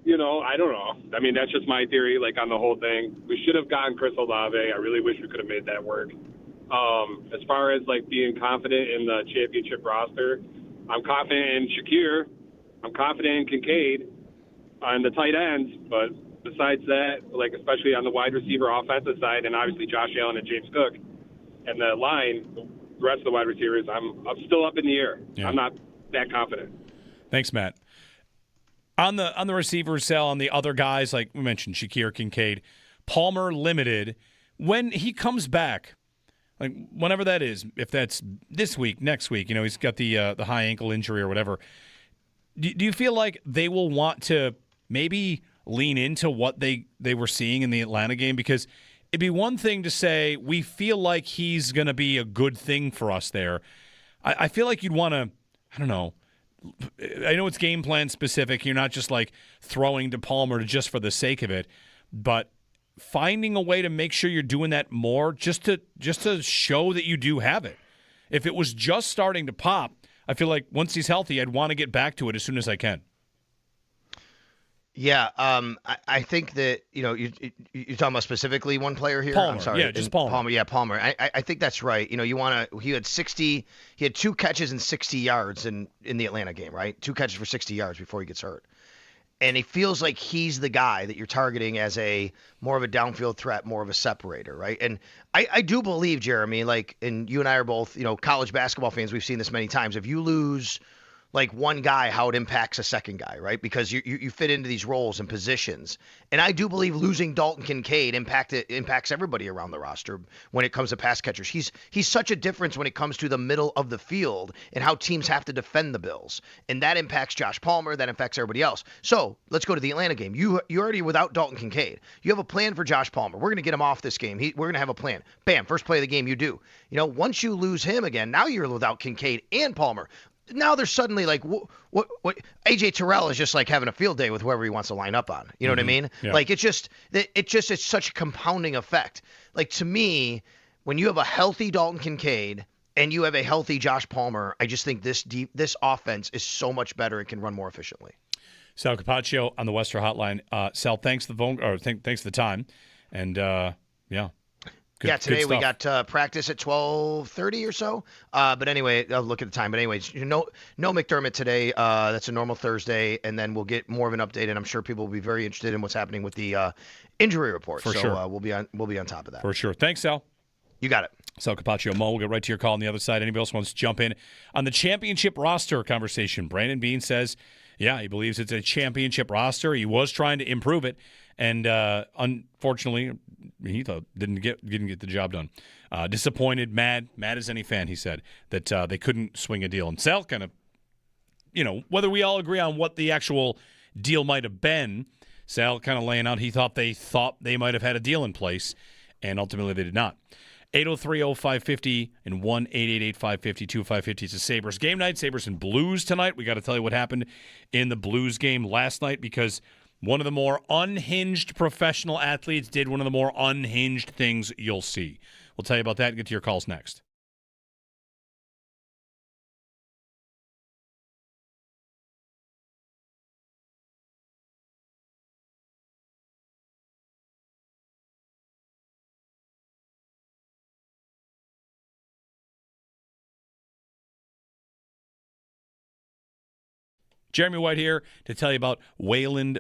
I don't know. I mean, that's just my theory, on the whole thing. We should have gotten Chris Olave. I really wish we could have made that work. As far as being confident in the championship roster, I'm confident in Shakir. I'm confident in Kincaid on the tight ends, but besides that, especially on the wide receiver offensive side, and obviously Josh Allen and James Cook, and the line, the rest of the wide receivers, I'm still up in the air. Yeah. I'm not that confident. Thanks, Matt. On the receivers, Sal, on the other guys, like we mentioned, Shakir, Kincaid, Palmer limited. When he comes back, whenever that is, if that's this week, next week, he's got the high ankle injury or whatever. Do you feel like they will want to maybe lean into what they were seeing in the Atlanta game? Because it'd be one thing to say, we feel like he's going to be a good thing for us there. I feel like you'd want to, I don't know. I know it's game plan specific. You're not just throwing to Palmer just for the sake of it, but finding a way to make sure you're doing that more just to show that you do have it. If it was just starting to pop, I feel like once he's healthy, I'd want to get back to it as soon as I can. Yeah, I think that you're talking about specifically one player here. Palmer, I'm sorry, yeah, just Palmer. Yeah, Palmer. I think that's right. He had 2 catches and 60 yards in the Atlanta game, right? 2 catches for 60 yards before he gets hurt, and it feels like he's the guy that you're targeting as a more of a downfield threat, more of a separator, right? And I do believe, Jeremy, and you and I are both college basketball fans. We've seen this many times. If you lose one guy, how it impacts a second guy, right? Because you fit into these roles and positions. And I do believe losing Dalton Kincaid impacts everybody around the roster when it comes to pass catchers. He's such a difference when it comes to the middle of the field and how teams have to defend the Bills. And that impacts Josh Palmer, that impacts everybody else. So let's go to the Atlanta game. You're already without Dalton Kincaid. You have a plan for Josh Palmer. We're going to get him off this game. We're going to have a plan. Bam, first play of the game, you do. Once you lose him again, now you're without Kincaid and Palmer. Now there's suddenly what AJ Terrell is just having a field day with whoever he wants to line up on. You know what I mean? Yeah. It's such a compounding effect. To me, when you have a healthy Dalton Kincaid and you have a healthy Josh Palmer, I just think this offense is so much better and can run more efficiently. Sal Capaccio on the Western Hotline. Sal, thanks for the time, and yeah. Yeah, today we got practice at 12:30 or so. But anyway, I'll look at the time. But anyways, no McDermott today. That's a normal Thursday, and then we'll get more of an update. And I'm sure people will be very interested in what's happening with the injury report. For sure, we'll be on top of that. For sure. Thanks, Sal. You got it. Sal Capaccio, Mo. We'll get right to your call on the other side. Anybody else wants to jump in on the championship roster conversation? Brandon Beane says, yeah, he believes it's a championship roster. He was trying to improve it, and unfortunately, he thought didn't get the job done. Disappointed, mad as any fan. He said that they couldn't swing a deal. And Sal kind of, whether we all agree on what the actual deal might have been, Sal kind of laying out he thought they might have had a deal in place, and ultimately they did not. 803-0550 and 1-888-550-2550. It's a Sabres game night. Sabres and Blues tonight. We got to tell you what happened in the Blues game last night, because one of the more unhinged professional athletes did one of the more unhinged things you'll see. We'll tell you about that and get to your calls next. Jeremy White here to tell you about Wayland.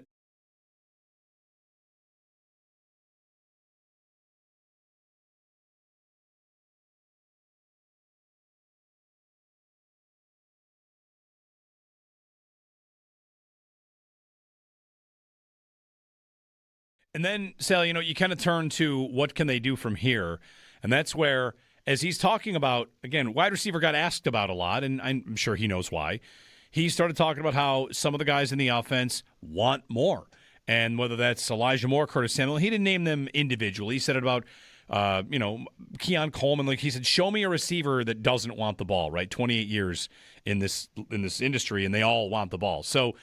And then, Sal, you kind of turn to what can they do from here. And that's where, as he's talking about, again, wide receiver got asked about a lot, and I'm sure he knows why. He started talking about how some of the guys in the offense want more. And whether that's Elijah Moore, Curtis Samuel, he didn't name them individually. He said it about, Keon Coleman. Like he said, show me a receiver that doesn't want the ball, right? 28 years in this industry, and they all want the ball. So,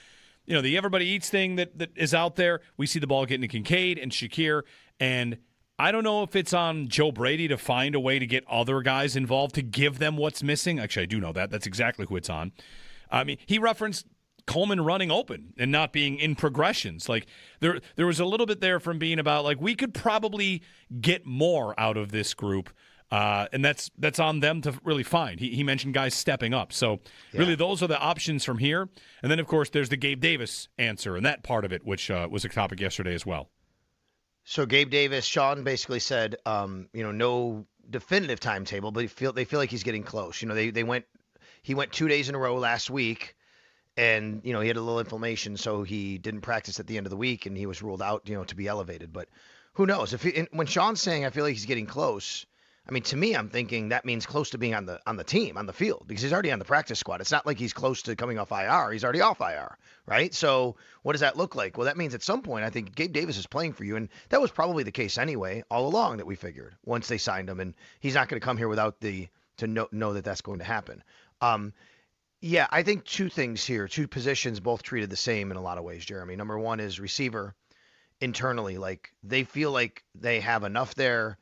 the everybody eats thing that is out there, we see the ball getting to Kincaid and Shakir, and I don't know if it's on Joe Brady to find a way to get other guys involved to give them what's missing. Actually, I do know that. That's exactly who it's on. I mean, he referenced Coleman running open and not being in progressions. Like there was a little bit there from Beane about like we could probably get more out of this group. And that's on them to really find. He mentioned guys stepping up. So really those are the options from here. And then, of course, there's the Gabe Davis answer and that part of it, which was a topic yesterday as well. So Gabe Davis, Sean basically said, no definitive timetable, but they feel like he's getting close. He went 2 days in a row last week, and he had a little inflammation, so he didn't practice at the end of the week, and he was ruled out, to be elevated. But who knows? When Sean's saying I feel like he's getting close, I mean, to me, I'm thinking that means close to being on the team, on the field, because he's already on the practice squad. It's not like he's close to coming off IR. He's already off IR, right? So what does that look like? Well, that means at some point, I think Gabe Davis is playing for you, and that was probably the case anyway, all along that we figured once they signed him, and he's not going to come here without to know that that's going to happen. I think two things here, two positions both treated the same in a lot of ways, Jeremy. Number one is receiver internally, like they feel like they have enough there.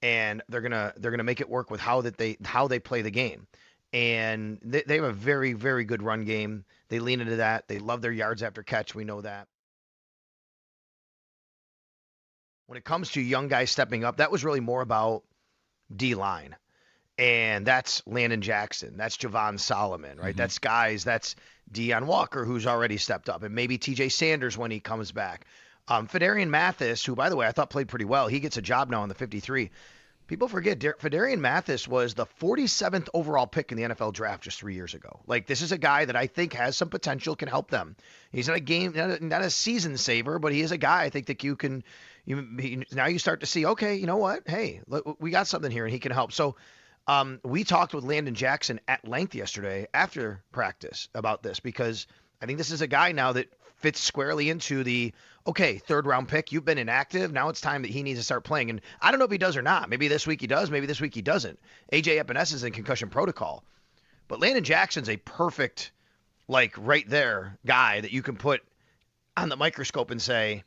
And they're gonna make it work with how they play the game, and they have a very, very good run game. They lean into that. They love their yards after catch. We know that. When it comes to young guys stepping up, that was really more about D-line, and that's Landon Jackson, that's Javon Solomon, right? Mm-hmm. That's Deion Walker, who's already stepped up, and maybe T.J. Sanders when he comes back. Fedarian Mathis, who, by the way, I thought played pretty well. He gets a job now in the 53. People forget Fedarian Mathis was the 47th overall pick in the NFL draft just 3 years ago. Like, this is a guy that I think has some potential, can help them. He's not a season saver, but he is a guy I think that now you start to see, okay, you know what? Hey, look, we got something here, and he can help. So we talked with Landon Jackson at length yesterday after practice about this, because I think this is a guy now that fits squarely into the, okay, third-round pick, you've been inactive, now it's time that he needs to start playing. And I don't know if he does or not. Maybe this week he does, maybe this week he doesn't. A.J. Epinesa is in concussion protocol. But Landon Jackson's a perfect, right there guy that you can put on the microscope and say,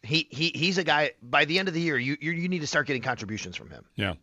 he's a guy, by the end of the year, you need to start getting contributions from him. Yeah.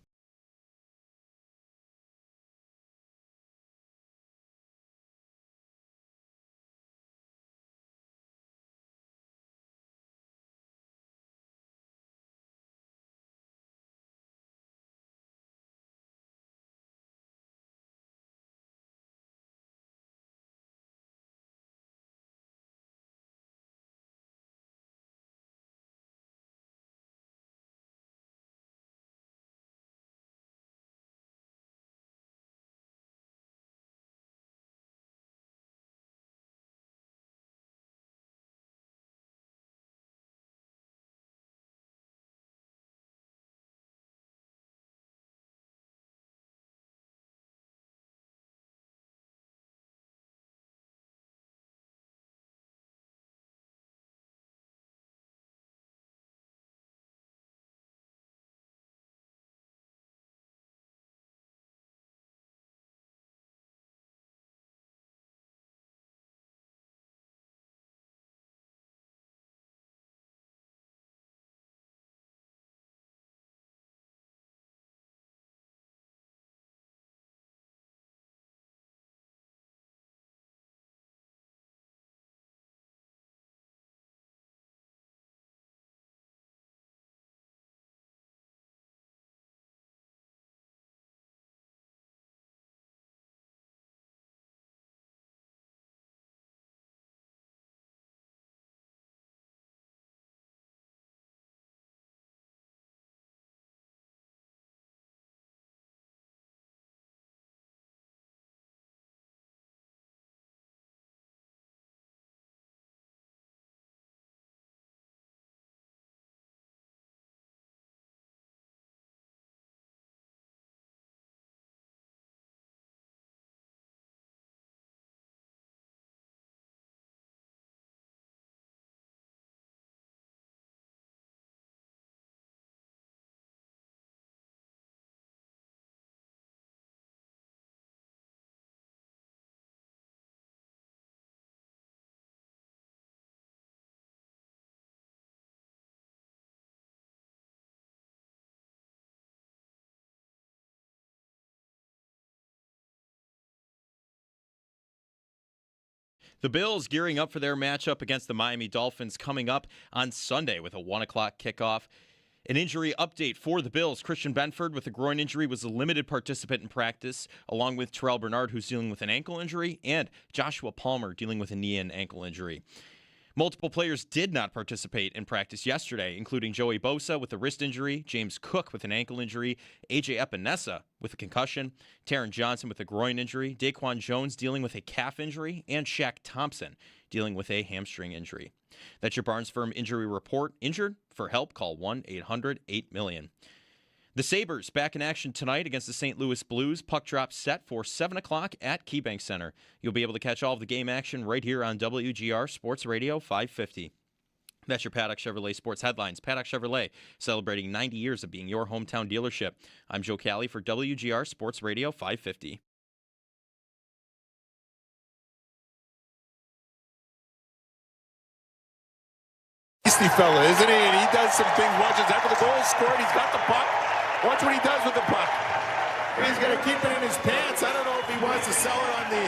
The Bills gearing up for their matchup against the Miami Dolphins coming up on Sunday with a 1 o'clock kickoff. An injury update for the Bills. Christian Benford with a groin injury was a limited participant in practice, along with Terrell Bernard, who's dealing with an ankle injury, and Joshua Palmer dealing with a knee and ankle injury. Multiple players did not participate in practice yesterday, including Joey Bosa with a wrist injury, James Cook with an ankle injury, A.J. Epinesa with a concussion, Taron Johnson with a groin injury, Daquan Jones dealing with a calf injury, and Shaq Thompson dealing with a hamstring injury. That's your Barnes Firm Injury Report. Injured? For help, call 1-800-8-million. The Sabres back in action tonight against the St. Louis Blues. Puck drop set for 7 o'clock at KeyBank Center. You'll be able to catch all of the game action right here on WGR Sports Radio 550. That's your Paddock Chevrolet Sports Headlines. Paddock Chevrolet, celebrating 90 years of being your hometown dealership. I'm Joe Cali for WGR Sports Radio 550. Tasty fella, isn't he? And he does some things. Watches after the goal is scored. He's got the puck. Watch what he does with the puck. He's going to keep it in his pants. I don't know if he wants to sell it on the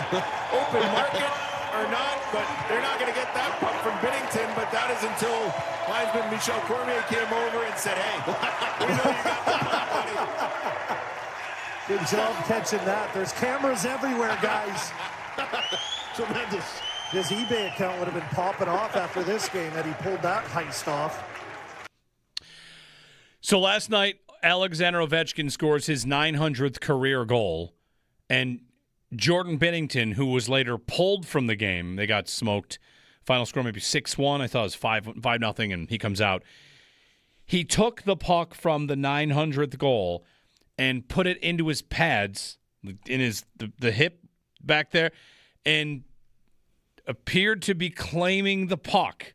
open market or not, but they're not going to get that puck from Binnington. But that is until linesman Michel Cormier came over and said, hey, we know you got the puck, buddy. Good job catching that. There's cameras everywhere, guys. Tremendous. His eBay account would have been popping off after this game had he pulled that heist off. So last night, Alexander Ovechkin scores his 900th career goal, and Jordan Binnington, who was later pulled from the game, they got smoked. Final score maybe 6-1. I thought it was 5-0, and he comes out. He took the puck from the 900th goal and put it into his pads, in his the hip back there, and appeared to be claiming the puck.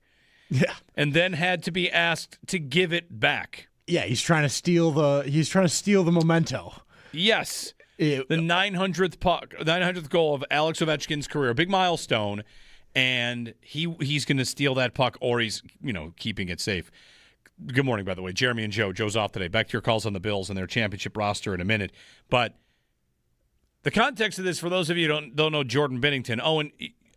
Yeah. And then had to be asked to give it back. Yeah, he's trying to steal the memento. Yes. The 900th goal of Alex Ovechkin's career, a big milestone, and he's going to steal that puck, or he's, keeping it safe. Good morning, by the way. Jeremy and Joe. Joe's off today. Back to your calls on the Bills and their championship roster in a minute. But the context of this, for those of you who don't know Jordan Binnington, Owen,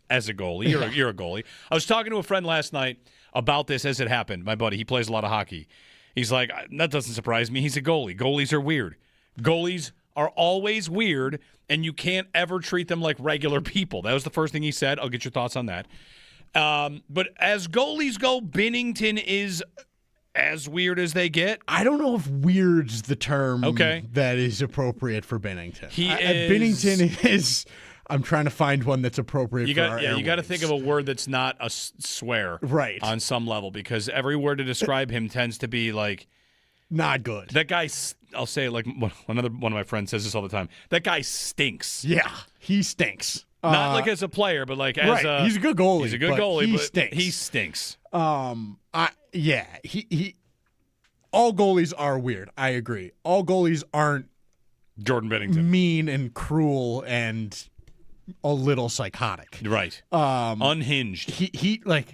as a goalie, you're a goalie. I was talking to a friend last night about this as it happened. My buddy, he plays a lot of hockey. He's like, that doesn't surprise me. He's a goalie. Goalies are weird. Goalies are always weird, and you can't ever treat them like regular people. That was the first thing he said. I'll get your thoughts on that. But as goalies go, Binnington is as weird as they get. I don't know if weird's the term that is appropriate for Binnington. Binnington is... I'm trying to find one that's appropriate for our airwaves. You got to think of a word that's not a swear, right? On some level, because every word to describe him tends to be like not good. That guy, I'll say it like another one of my friends says this all the time. That guy stinks. Yeah, he stinks. Not like as a player, but like as a he's a good goalie. He's a good goalie, he but stinks. He stinks. He. All goalies are weird. I agree. All goalies aren't Jordan Binnington, mean and cruel and a little psychotic. Right. Unhinged. He's got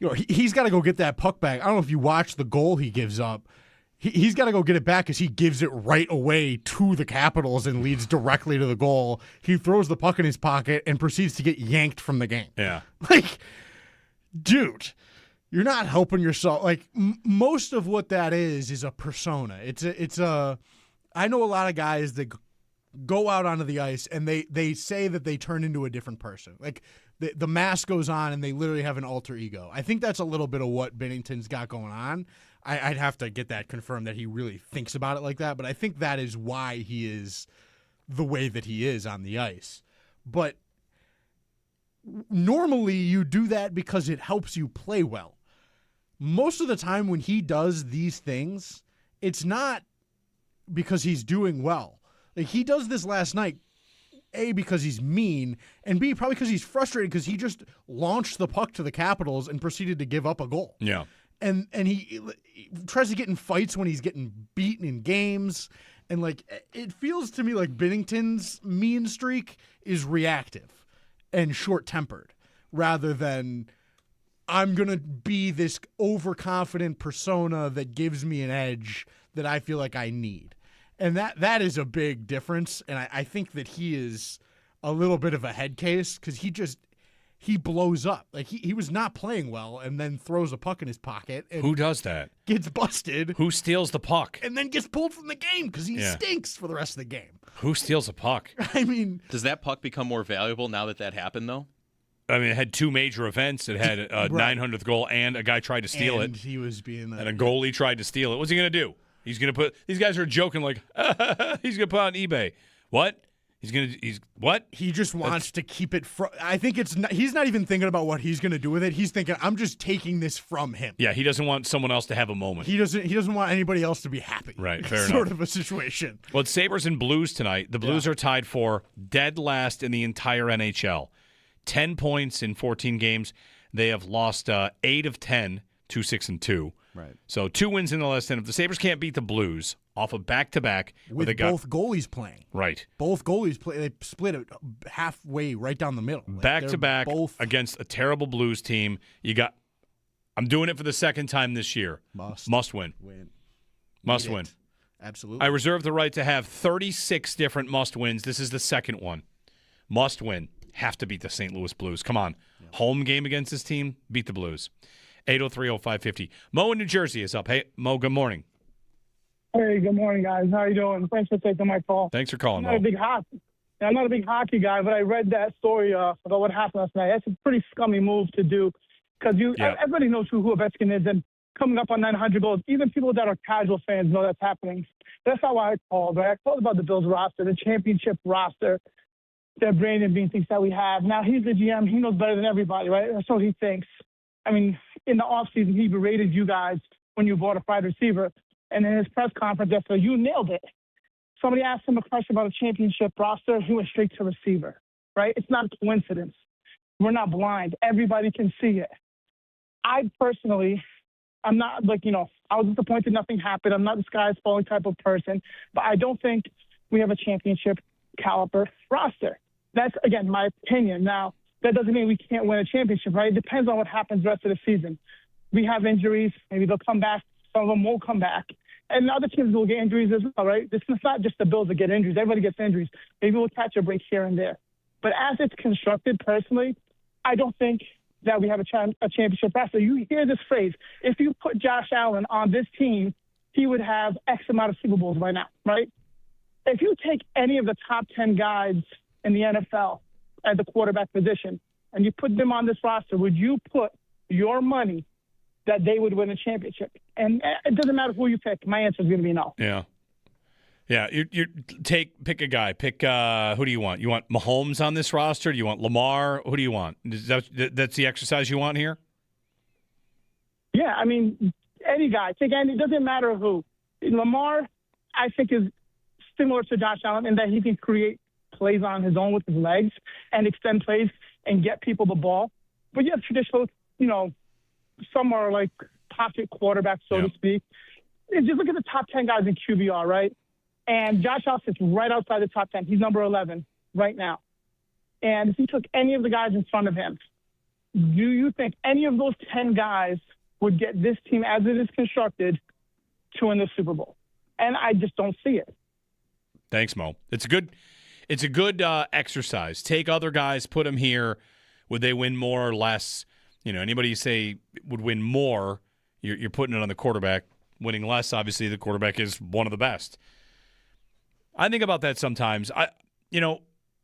to go get that puck back. I don't know if you watch the goal he gives up. He's got to go get it back because he gives it right away to the Capitals and leads directly to the goal. He throws the puck in his pocket and proceeds to get yanked from the game. Yeah. Dude, you're not helping yourself. Most of what that is a persona. I know a lot of guys that go out onto the ice and they say that they turn into a different person. The mask goes on and they literally have an alter ego. I think that's a little bit of what Binnington's got going on. I'd have to get that confirmed that he really thinks about it like that, but I think that is why he is the way that he is on the ice. But normally you do that because it helps you play well. Most of the time when he does these things, it's not because he's doing well. He does this last night, A, because he's mean, and B, probably because he's frustrated because he just launched the puck to the Capitals and proceeded to give up a goal. Yeah. And he tries to get in fights when he's getting beaten in games. And, it feels to me like Binnington's mean streak is reactive and short-tempered rather than I'm going to be this overconfident persona that gives me an edge that I feel like I need. And that is a big difference, and I think that he is a little bit of a head case because he blows up. Like he was not playing well and then throws a puck in his pocket. And who does that? Gets busted. Who steals the puck? And then gets pulled from the game because he stinks for the rest of the game. Who steals a puck? I mean, does that puck become more valuable now that happened, though? I mean, it had two major events. It had a 900th goal, and a guy tried to steal it. He was being and a goalie tried to steal it. What's he going to do? He's going to put – these guys are joking like, he's going to put it on eBay. What? What? He just wants to keep it from. I think he's not even thinking about what he's going to do with it. He's thinking, I'm just taking this from him. Yeah, he doesn't want someone else to have a moment. He doesn't want anybody else to be happy. Right, fair sort enough. of a situation. Well, it's Sabres and Blues tonight. The Blues are tied for dead last in the entire NHL. 10 points in 14 games. They have lost 8 of 10, 2-6-2. Right. So 2 wins in the last 10. If the Sabres can't beat the Blues off of back-to-back. With both goalies playing. Right. Both goalies play. They split it halfway right down the middle. Back-to-back against a terrible Blues team. I'm doing it for the second time this year. Must win. Must win. Absolutely. I reserve the right to have 36 different must-wins. This is the second one. Must win. Have to beat the St. Louis Blues. Come on. Yeah. Home game against this team, beat the Blues. 803-0550. Mo in New Jersey is up. Hey, Mo, good morning. Hey, good morning, guys. How you doing? Thanks for taking my call. Thanks for calling, I'm not a big hockey guy, but I read that story about what happened last night. That's a pretty scummy move to do because everybody knows who Ovechkin is, and coming up on 900 goals, even people that are casual fans know that's happening. That's not why I called, right? I called about the Bills roster, the championship roster that Brandon Beane thinks that we have. Now, he's the GM. He knows better than everybody, right? That's what he thinks. I mean, in the offseason, he berated you guys when you bought a wide receiver. And in his press conference yesterday, you nailed it. Somebody asked him a question about a championship roster. He went straight to receiver, right? It's not a coincidence. We're not blind. Everybody can see it. I personally, I'm not I was disappointed nothing happened. I'm not the sky's falling type of person. But I don't think we have a championship caliber roster. That's, again, my opinion. Now, that doesn't mean we can't win a championship, right? It depends on what happens the rest of the season. We have injuries. Maybe they'll come back. Some of them won't come back. And other teams will get injuries as well, right? This is not just the Bills that get injuries. Everybody gets injuries. Maybe we'll catch a break here and there. But as it's constructed, personally, I don't think that we have a championship roster. You hear this phrase, if you put Josh Allen on this team, he would have X amount of Super Bowls right now, right? If you take any of the top 10 guys in the NFL at the quarterback position and you put them on this roster, would you put your money that they would win a championship? And it doesn't matter who you pick. My answer is going to be no. Yeah. Yeah, pick a guy. Pick who do you want? You want Mahomes on this roster? Do you want Lamar? Who do you want? That's the exercise you want here? Yeah, I mean, any guy. Take any. It doesn't matter who. Lamar, I think, is similar to Josh Allen in that he can create plays on his own with his legs and extend plays and get people the ball. But you have traditional, some are like pocket quarterbacks, so to speak. And just look at the top 10 guys in QBR, right? And Josh Allen sits right outside the top 10. He's number 11 right now. And if you took any of the guys in front of him, do you think any of those 10 guys would get this team, as it is constructed, to win the Super Bowl? And I just don't see it. Thanks, Mo. It's a good exercise. Take other guys, put them here. Would they win more or less? Anybody you say would win more, you're putting it on the quarterback. Winning less, obviously, the quarterback is one of the best. I think about that sometimes.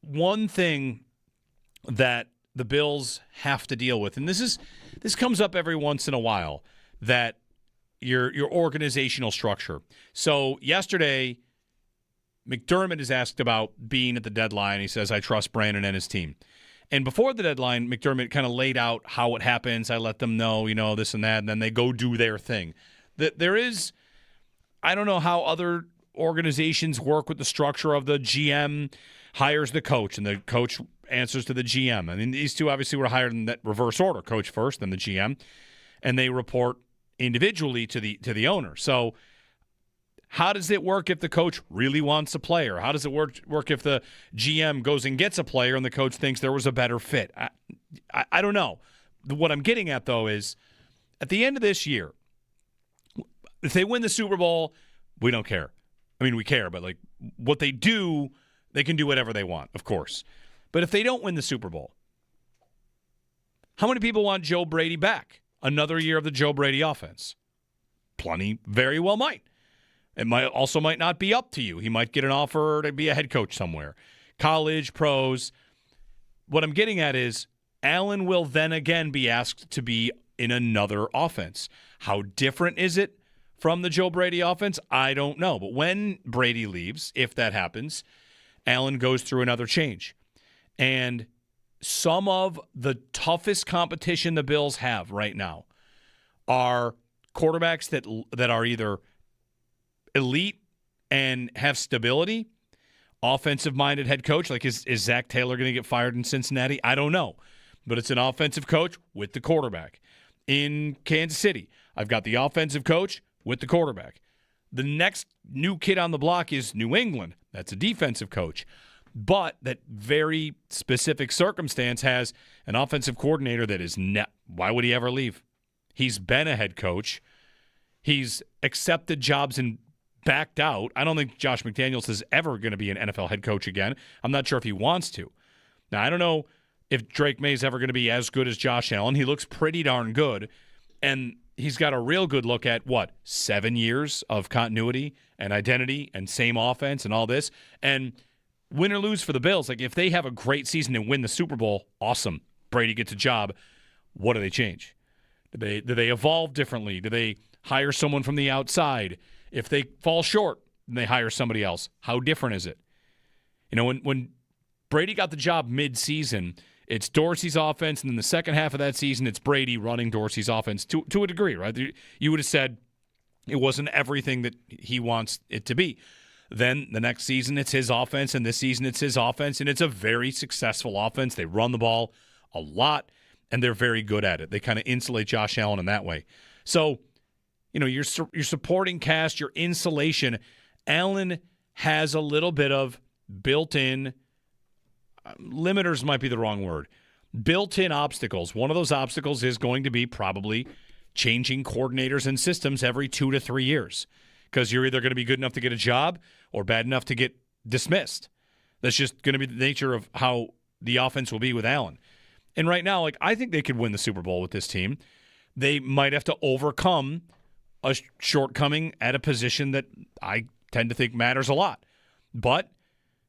One thing that the Bills have to deal with, and this comes up every once in a while, that your organizational structure. So yesterday, McDermott is asked about Beane at the deadline. He says, I trust Brandon and his team. And before the deadline, McDermott kind of laid out how it happens. I let them know, this and that, and then they go do their thing. There is, I don't know how other organizations work with the structure of the GM hires the coach, and the coach answers to the GM. I mean, these two obviously were hired in that reverse order, coach first, then the GM, and they report individually to the owner. So how does it work if the coach really wants a player? How does it work if the GM goes and gets a player and the coach thinks there was a better fit? I don't know. What I'm getting at, though, is at the end of this year, if they win the Super Bowl, we don't care. I mean, we care, but what they do, they can do whatever they want, of course. But if they don't win the Super Bowl, How many people want Joe Brady back? Another year of the Joe Brady offense? Plenty very well might. It might not be up to you. He might get an offer to be a head coach somewhere. College, pros. What I'm getting at is Allen will then again be asked to be in another offense. How different is it from the Joe Brady offense? I don't know. But when Brady leaves, if that happens, Allen goes through another change. And some of the toughest competition the Bills have right now are quarterbacks that are either elite and have stability, offensive-minded head coach. Like, is Zach Taylor going to get fired in Cincinnati? I don't know. But it's an offensive coach with the quarterback. In Kansas City, I've got the offensive coach with the quarterback. The next new kid on the block is New England. That's a defensive coach. But that very specific circumstance has an offensive coordinator that is why would he ever leave? He's been a head coach. He's accepted jobs and backed out. I don't think Josh McDaniels is ever going to be an NFL head coach again. I'm not sure if he wants to. Now, I don't know if Drake May is ever going to be as good as Josh Allen. He looks pretty darn good. And he's got a real good look at, 7 years of continuity and identity and same offense and all this. And win or lose for the Bills, like if they have a great season and win the Super Bowl, awesome. Brady gets a job. What do they change? Do they evolve differently? Do they hire someone from the outside? If they fall short, then they hire somebody else. How different is it? You know, when Brady got the job mid-season, it's Dorsey's offense, and then the second half of that season, it's Brady running Dorsey's offense to a degree, right? You would have said it wasn't everything that he wants it to be. Then the next season, it's his offense, and this season, it's his offense, and it's a very successful offense. They run the ball a lot, and they're very good at it. They kind of insulate Josh Allen in that way. So, you know, your supporting cast, your insulation, Allen has a little bit of built-in limiters might be the wrong word. Built-in obstacles. One of those obstacles is going to be probably changing coordinators and systems every 2 to 3 years because you're either going to be good enough to get a job or bad enough to get dismissed. That's just going to be the nature of how the offense will be with Allen. And right now, I think they could win the Super Bowl with this team. They might have to overcome a shortcoming at a position that I tend to think matters a lot. But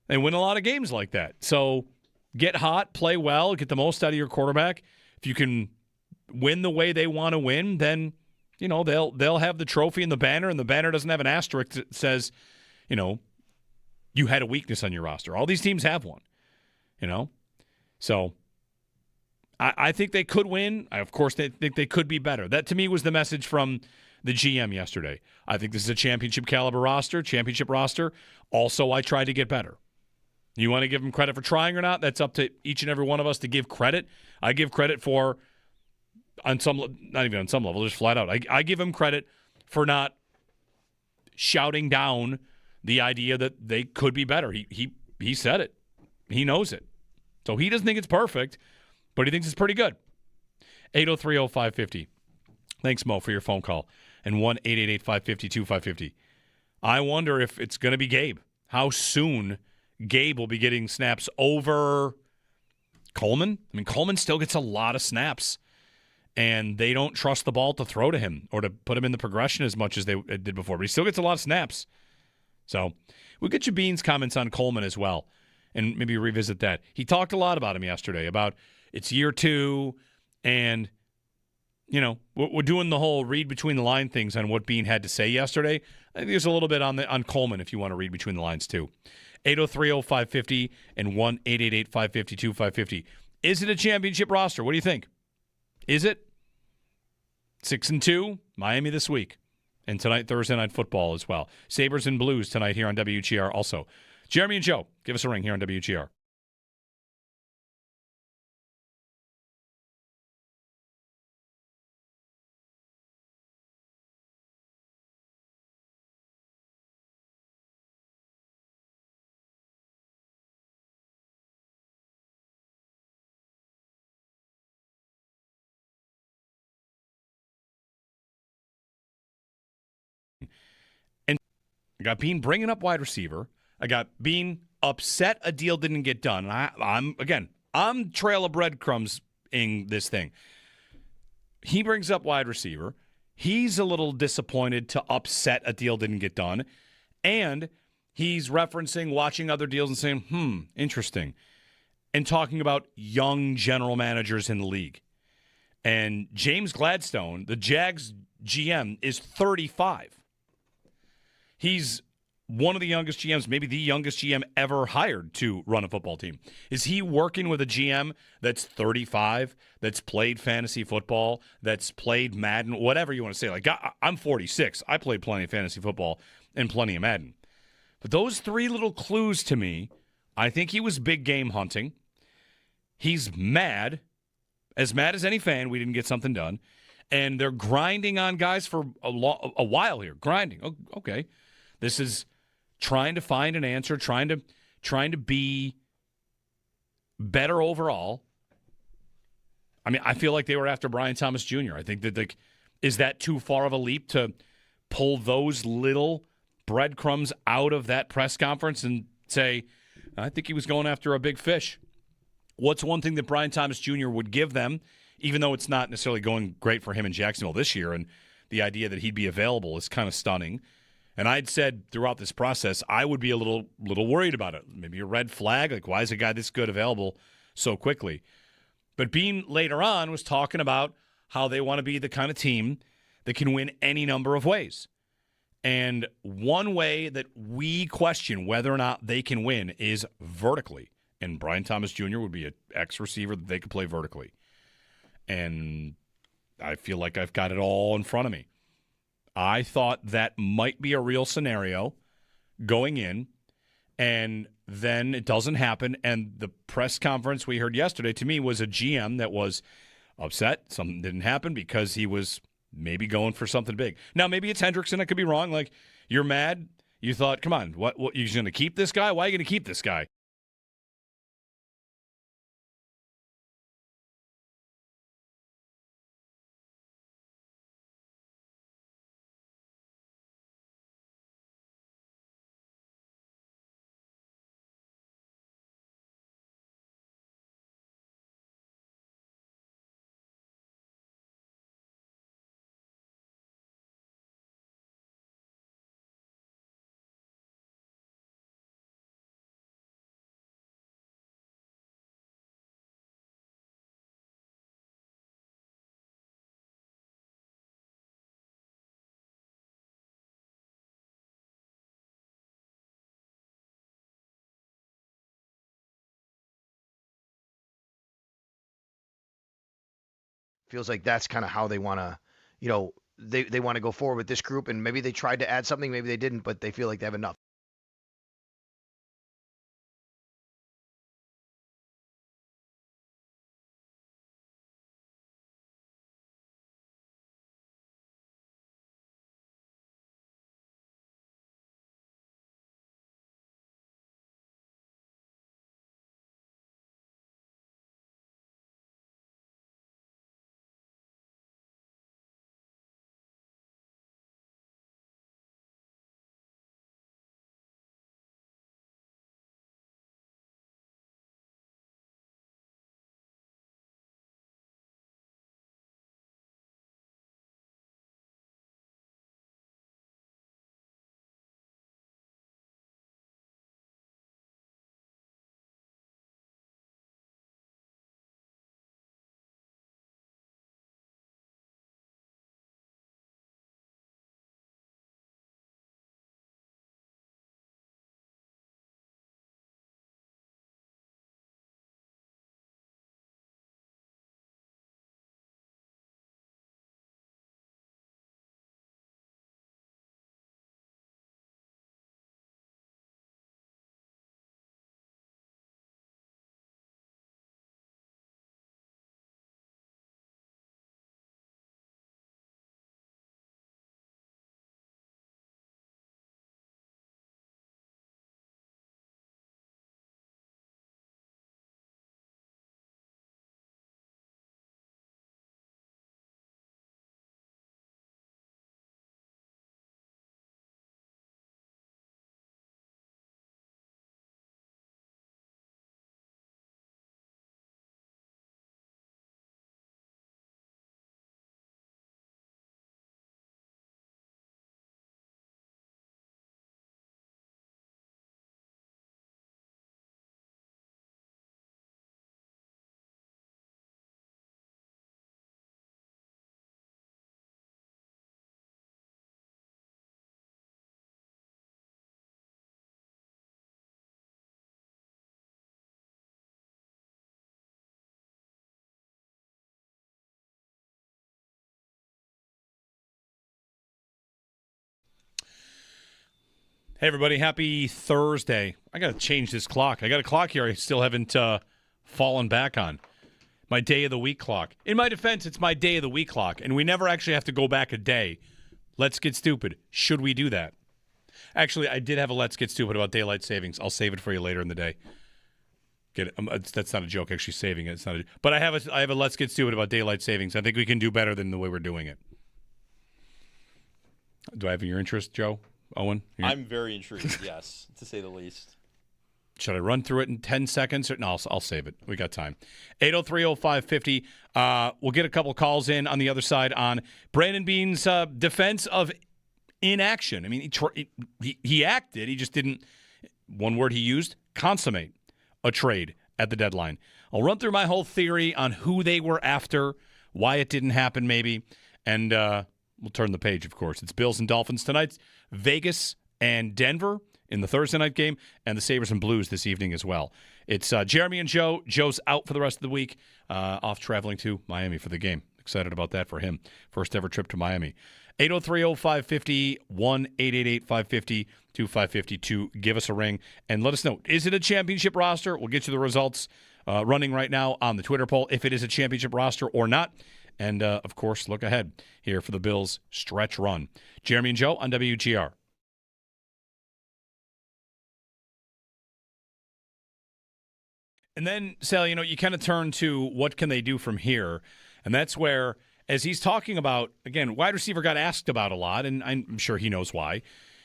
they win a lot of games like that. So get hot, play well, get the most out of your quarterback. If you can win the way they want to win, then you know they'll have the trophy and the banner doesn't have an asterisk that says, you know, you had a weakness on your roster. All these teams have one, you know. So I think they could win. Of course, they think they could be better. That to me was the message from the GM yesterday. I think this is a championship caliber roster, championship roster. Also, I tried to get better. You want to give them credit for trying or not? That's up to each and every one of us to give credit. I give credit for, not even on some level, just flat out. I give him credit for not shouting down the idea that they could be better. He said it. He knows it. So he doesn't think it's perfect, but he thinks it's pretty good. 803-0550. Thanks, Mo, for your phone call. And 1-888-552-550. I wonder if it's going to be Gabe. How soon Gabe will be getting snaps over Coleman. I mean, Coleman still gets a lot of snaps, and they don't trust the ball to throw to him or to put him in the progression as much as they did before. But he still gets a lot of snaps. So we'll get you Beane's comments on Coleman as well, and maybe revisit that. He talked a lot about him yesterday, about it's year 2, and you know, we're doing the whole read between the line things on what Beane had to say yesterday. I think there's a little bit on Coleman if you want to read between the lines too. 803-0550 and 1-888-552-550. Is it a championship roster? What do you think? Is it? 6-2, Miami this week. And tonight, Thursday Night Football as well. Sabres and Blues tonight here on WGR also. Jeremy and Joe, give us a ring here on WGR. I got Beane bringing up wide receiver. I got Beane upset a deal didn't get done. And I'm trail of breadcrumbs in this thing. He brings up wide receiver. He's a little disappointed to upset a deal didn't get done. And he's referencing watching other deals and saying, interesting. And talking about young general managers in the league. And James Gladstone, the Jags GM, is 35. He's one of the youngest GMs, maybe the youngest GM ever hired to run a football team. Is he working with a GM that's 35, that's played fantasy football, that's played Madden, whatever you want to say? Like, I'm 46. I played plenty of fantasy football and plenty of Madden. But those three little clues to me, I think he was big game hunting. He's mad as any fan we didn't get something done. And they're grinding on guys for a while here. Grinding. Oh, okay. This is trying to find an answer, trying to be better overall. I mean, I feel like they were after Brian Thomas Jr. I think that is that too far of a leap to pull those little breadcrumbs out of that press conference and say, I think he was going after a big fish. What's one thing that Brian Thomas Jr. would give them, even though it's not necessarily going great for him in Jacksonville this year, and the idea that he'd be available is kind of stunning. And I'd said throughout this process, I would be a little worried about it. Maybe a red flag, like why is a guy this good available so quickly? But Beane later on was talking about how they want to be the kind of team that can win any number of ways. And one way that we question whether or not they can win is vertically. And Brian Thomas Jr. would be an ex-receiver that they could play vertically. And I feel like I've got it all in front of me. I thought that might be a real scenario going in, and then it doesn't happen. And the press conference we heard yesterday, to me, was a GM that was upset. Something didn't happen because he was maybe going for something big. Now, maybe it's Hendrickson. I could be wrong. Like, you're mad. You thought, come on, what you're going to keep this guy? Why are you going to keep this guy? Feels like that's kind of how they want to, they want to go forward with this group, and maybe they tried to add something, maybe they didn't, but they feel like they have enough. Hey, everybody. Happy Thursday. I got to change this clock. I got a clock here I still haven't fallen back on. My day of the week clock. In my defense, it's my day of the week clock, and we never actually have to go back a day. Let's get stupid. Should we do that? Actually, I did have a let's get stupid about daylight savings. I'll save it for you later in the day. Get it? That's not a joke, actually saving it. It's not but I have a let's get stupid about daylight savings. I think we can do better than the way we're doing it. Do I have your interest, Joe? Owen? I'm very intrigued, yes, to say the least. Should I run through it in 10 seconds? No, I'll save it. We got time. 803-0550. We'll get a couple calls in on the other side on Brandon Beane's defense of inaction. I mean, he acted. He just didn't, one word he used, consummate a trade at the deadline. I'll run through my whole theory on who they were after, why it didn't happen maybe, and we'll turn the page, of course. It's Bills and Dolphins tonight. Vegas and Denver in the Thursday night game, and the Sabres and Blues this evening as well. It's Jeremy and Joe. Joe's out for the rest of the week, off traveling to Miami for the game. Excited about that for him. First ever trip to Miami. 803-0550, 1-888-550-2552. Give us a ring and let us know. Is it a championship roster? We'll get you the results running right now on the Twitter poll, if it is a championship roster or not. And, of course, look ahead here for the Bills' stretch run. Jeremy and Joe on WGR. And then, Sally, you kind of turn to what can they do from here. And that's where, as he's talking about, again, wide receiver got asked about a lot, and I'm sure he knows why.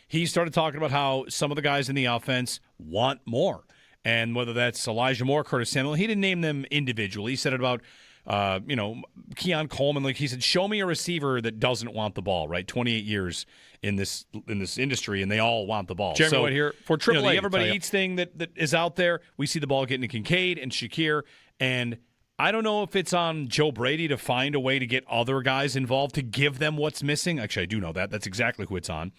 He started talking about how some of the guys in the offense want more. And whether that's Elijah Moore, Curtis Samuel, he didn't name them individually. He said it about Keon Coleman. Like he said, show me a receiver that doesn't want the ball, right? 28 years in this industry, and they all want the ball. Jeremy White here for Triple A. The everybody eats thing that is out there. We see the ball getting to Kincaid and Shakir, and I don't know if it's on Joe Brady to find a way to get other guys involved to give them what's missing. Actually, I do know that. That's exactly who it's on.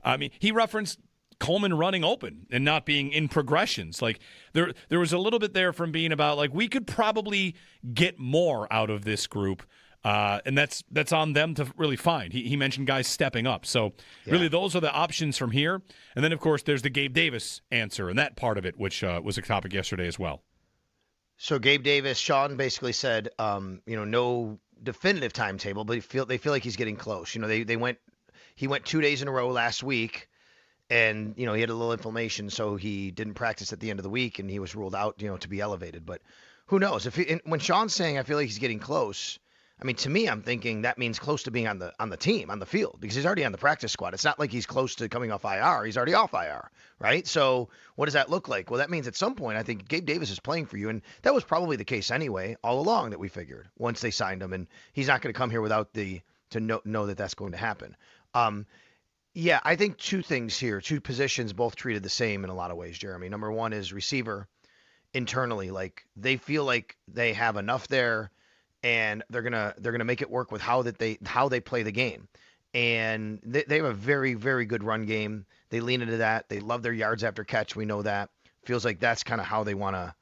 I mean, he referenced Coleman running open and not being in progressions. Like there was a little bit there from being about like we could probably get more out of this group, and that's on them to really find. He mentioned guys stepping up. So really those are the options from here. And then of course there's the Gabe Davis answer and that part of it, which was a topic yesterday as well. So Gabe Davis, Sean basically said, no definitive timetable, but they feel like he's getting close. He went 2 days in a row last week. And, he had a little inflammation, so he didn't practice at the end of the week, and he was ruled out, to be elevated. But who knows? When Sean's saying I feel like he's getting close, I mean, to me, I'm thinking that means close to being on the team, on the field, because he's already on the practice squad. It's not like he's close to coming off IR. He's already off IR, right? So what does that look like? Well, that means at some point I think Gabe Davis is playing for you, and that was probably the case anyway all along that we figured once they signed him, and he's not going to come here without to know that that's going to happen. Yeah, I think two things here, two positions both treated the same in a lot of ways, Jeremy. Number one is receiver internally. Like they feel like they have enough there and they're gonna make it work with how they play the game. And they have a very, very good run game. They lean into that. They love their yards after catch. We know that. Feels like that's kind of how they want to,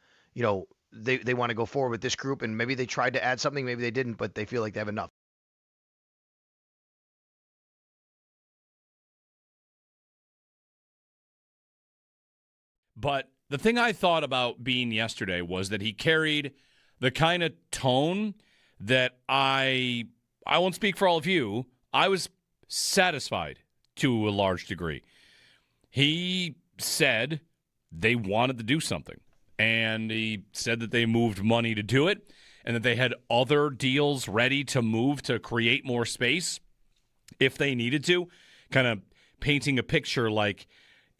they want to go forward with this group. And maybe they tried to add something, maybe they didn't, but they feel like they have enough. But the thing I thought about Beane yesterday was that he carried the kind of tone that I won't speak for all of you. I was satisfied to a large degree. He said they wanted to do something, and he said that they moved money to do it, and that they had other deals ready to move to create more space if they needed to, kind of painting a picture like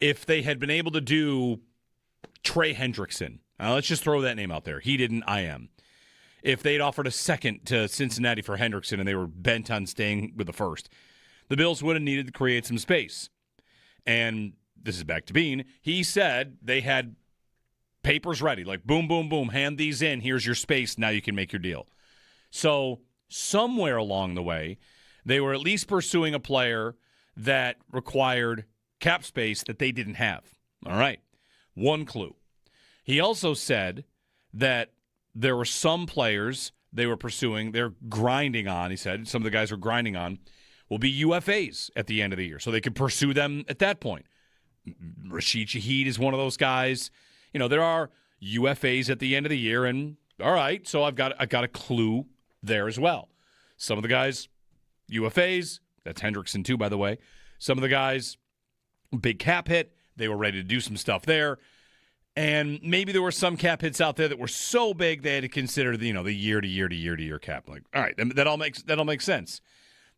if they had been able to do Trey Hendrickson. Let's just throw that name out there. He didn't, I am. If they'd offered a second to Cincinnati for Hendrickson and they were bent on staying with the first, the Bills would have needed to create some space. And this is back to Beane. He said they had papers ready, like boom, boom, boom, hand these in. Here's your space. Now you can make your deal. So somewhere along the way, they were at least pursuing a player that required cap space that they didn't have. All right. One clue. He also said that there were some players they were pursuing, they're grinding on, he said, some of the guys are grinding on, will be UFAs at the end of the year, so they could pursue them at that point. Rashid Shaheed is one of those guys. You know, there are UFAs at the end of the year, and all right, so I've got a clue there as well. Some of the guys, UFAs, that's Hendrickson too, by the way. Some of the guys, big cap hit, they were ready to do some stuff there. And maybe there were some cap hits out there that were so big they had to consider the year-to-year cap. Like, all right, that all makes sense.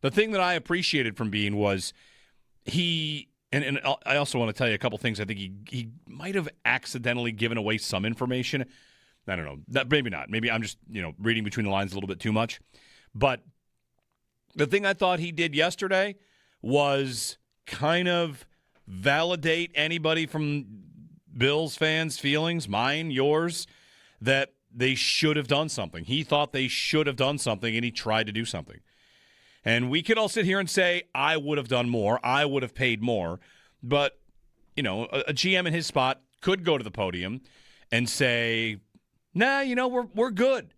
The thing that I appreciated from Beane was he, and I also want to tell you a couple things. I think he might have accidentally given away some information. I don't know. Maybe not. Maybe I'm just reading between the lines a little bit too much. But the thing I thought he did yesterday was kind of validate anybody from Bills fans' feelings, mine, yours, that they should have done something. He thought they should have done something, and he tried to do something. And we could all sit here and say, I would have done more, I would have paid more. But, a GM in his spot could go to the podium and say, nah, we're good.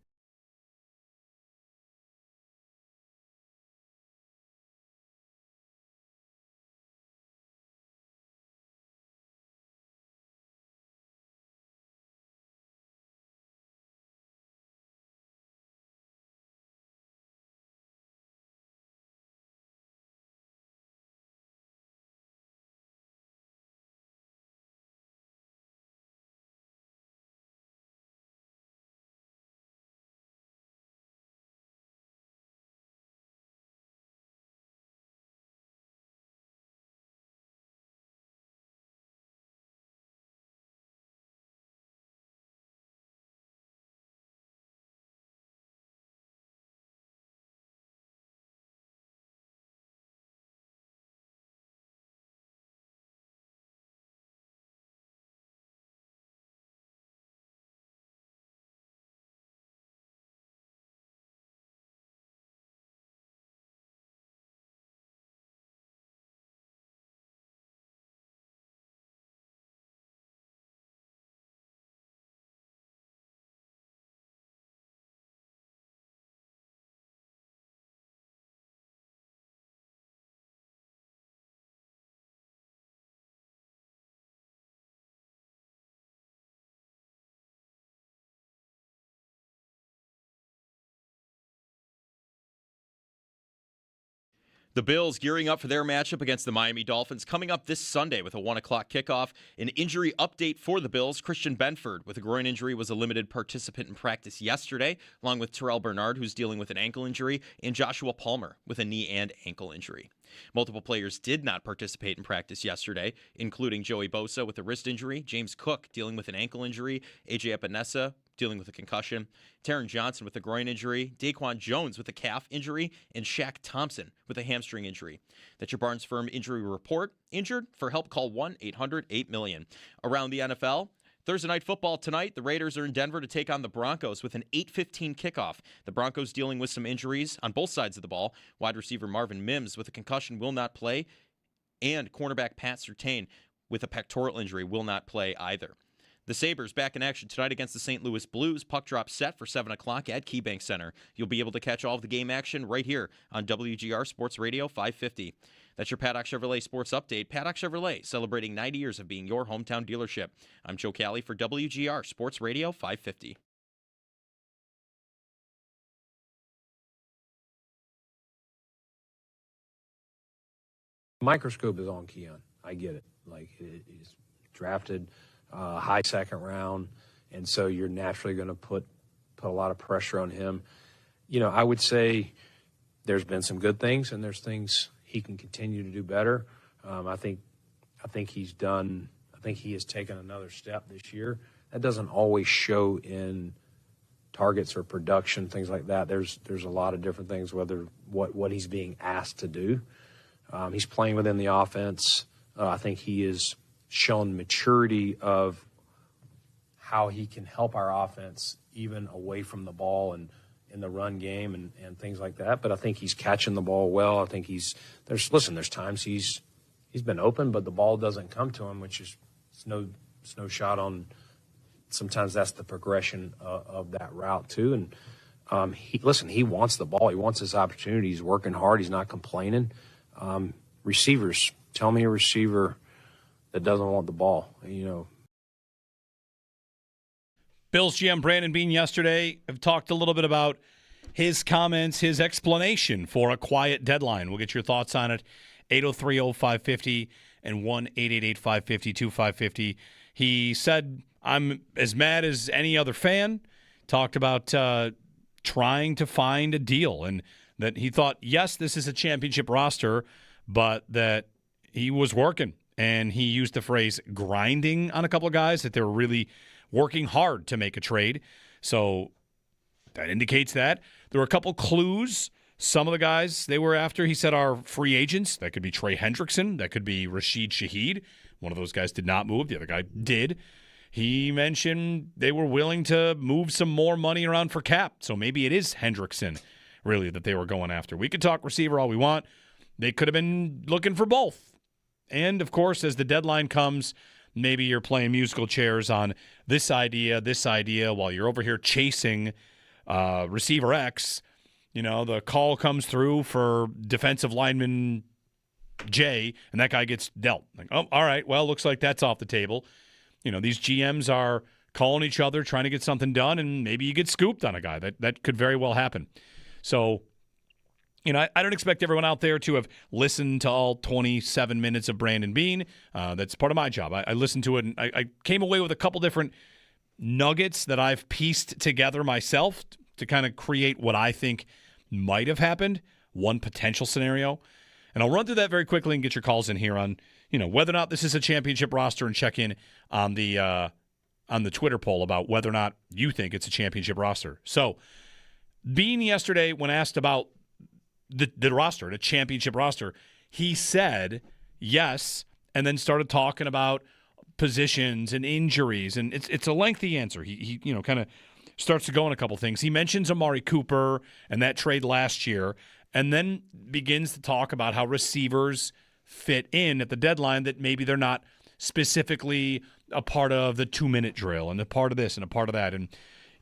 The Bills gearing up for their matchup against the Miami Dolphins coming up this Sunday with a 1 o'clock kickoff. An injury update for the Bills. Christian Benford with a groin injury was a limited participant in practice yesterday, along with Terrell Bernard, who's dealing with an ankle injury, and Joshua Palmer with a knee and ankle injury. Multiple players did not participate in practice yesterday, including Joey Bosa with a wrist injury, James Cook dealing with an ankle injury, A.J. Epinesa dealing with a concussion, Taron Johnson with a groin injury, Daquan Jones with a calf injury, and Shaq Thompson with a hamstring injury. That's your Barnes Firm injury report. Injured? For help, call 1-800-8-million. Around the NFL, Thursday Night Football tonight, the Raiders are in Denver to take on the Broncos with an 8:15 kickoff. The Broncos dealing with some injuries on both sides of the ball. Wide receiver Marvin Mims with a concussion will not play, and cornerback Pat Surtain with a pectoral injury will not play either. The Sabres back in action tonight against the St. Louis Blues. Puck drop set for 7 o'clock at KeyBank Center. You'll be able to catch all of the game action right here on WGR Sports Radio 550. That's your Paddock Chevrolet Sports Update. Paddock Chevrolet, celebrating 90 years of being your hometown dealership. I'm Joe Cali for WGR Sports Radio 550. Microscope is on Keon. I get it. He's drafted high second round, and so you're naturally going to put a lot of pressure on him. I would say there's been some good things, and there's things he can continue to do better. I think he has taken another step this year. That doesn't always show in targets or production, things like that. There's a lot of different things, whether what he's being asked to do. He's playing within the offense. I think he has shown maturity of how he can help our offense even away from the ball and in the run game and things like that. But I think he's catching the ball well. I think there's times he's been open, but the ball doesn't come to him, which is it's no shot on. Sometimes that's the progression of that route too. And he wants the ball. He wants his opportunity. He's working hard. He's not complaining. Receivers, tell me a receiver that doesn't want the ball. Bills GM Brandon Beane yesterday have talked a little bit about his comments, his explanation for a quiet deadline. We'll get your thoughts on it. 803-0550 and 1-888-550-2550. He said, I'm as mad as any other fan. Talked about trying to find a deal, and that he thought, yes, this is a championship roster, but that he was working. And he used the phrase grinding on a couple of guys, that they were really working hard to make a trade. So that indicates that. There were a couple clues. Some of the guys they were after, he said, are free agents. That could be Trey Hendrickson. That could be Rashid Shaheed. One of those guys did not move. The other guy did. He mentioned they were willing to move some more money around for cap. So maybe it is Hendrickson, really, that they were going after. We could talk receiver all we want. They could have been looking for both. And, of course, as the deadline comes, maybe you're playing musical chairs on this idea, while you're over here chasing receiver X. The call comes through for defensive lineman J, and that guy gets dealt. Like, oh, all right, well, looks like that's off the table. These GMs are calling each other, trying to get something done, and maybe you get scooped on a guy. That could very well happen. So, I don't expect everyone out there to have listened to all 27 minutes of Brandon Beane. That's part of my job. I listened to it, and I came away with a couple different nuggets that I've pieced together myself to kind of create what I think might have happened, one potential scenario. And I'll run through that very quickly and get your calls in here on, whether or not this is a championship roster, and check in on the Twitter poll about whether or not you think it's a championship roster. So, Beane yesterday, when asked about the roster, the championship roster, he said yes, and then started talking about positions and injuries, and it's a lengthy answer. He kind of starts to go on a couple things. He mentions Amari Cooper and that trade last year, and then begins to talk about how receivers fit in at the deadline, that maybe they're not specifically a part of the 2-minute drill and a part of this and a part of that. And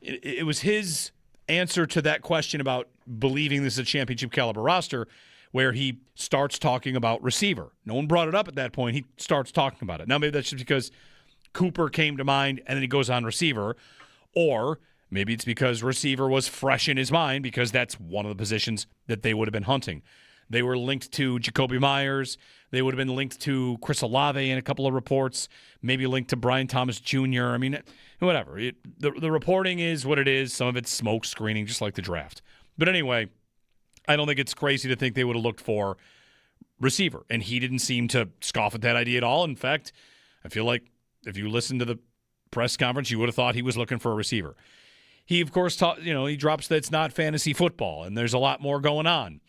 it was his answer to that question about believing this is a championship caliber roster, where he starts talking about receiver. No one brought it up at that point. He starts talking about it. Now, maybe that's just because Cooper came to mind and then he goes on receiver, or maybe it's because receiver was fresh in his mind because that's one of the positions that they would have been hunting. They were linked to Jacoby Myers. They would have been linked to Chris Olave in a couple of reports, maybe linked to Brian Thomas Jr. I mean, whatever. The reporting is what it is. Some of it's smoke screening, just like the draft. But anyway, I don't think it's crazy to think they would have looked for receiver. And he didn't seem to scoff at that idea at all. In fact, I feel like if you listened to the press conference, you would have thought he was looking for a receiver. He, of course, he drops that it's not fantasy football and there's a lot more going on.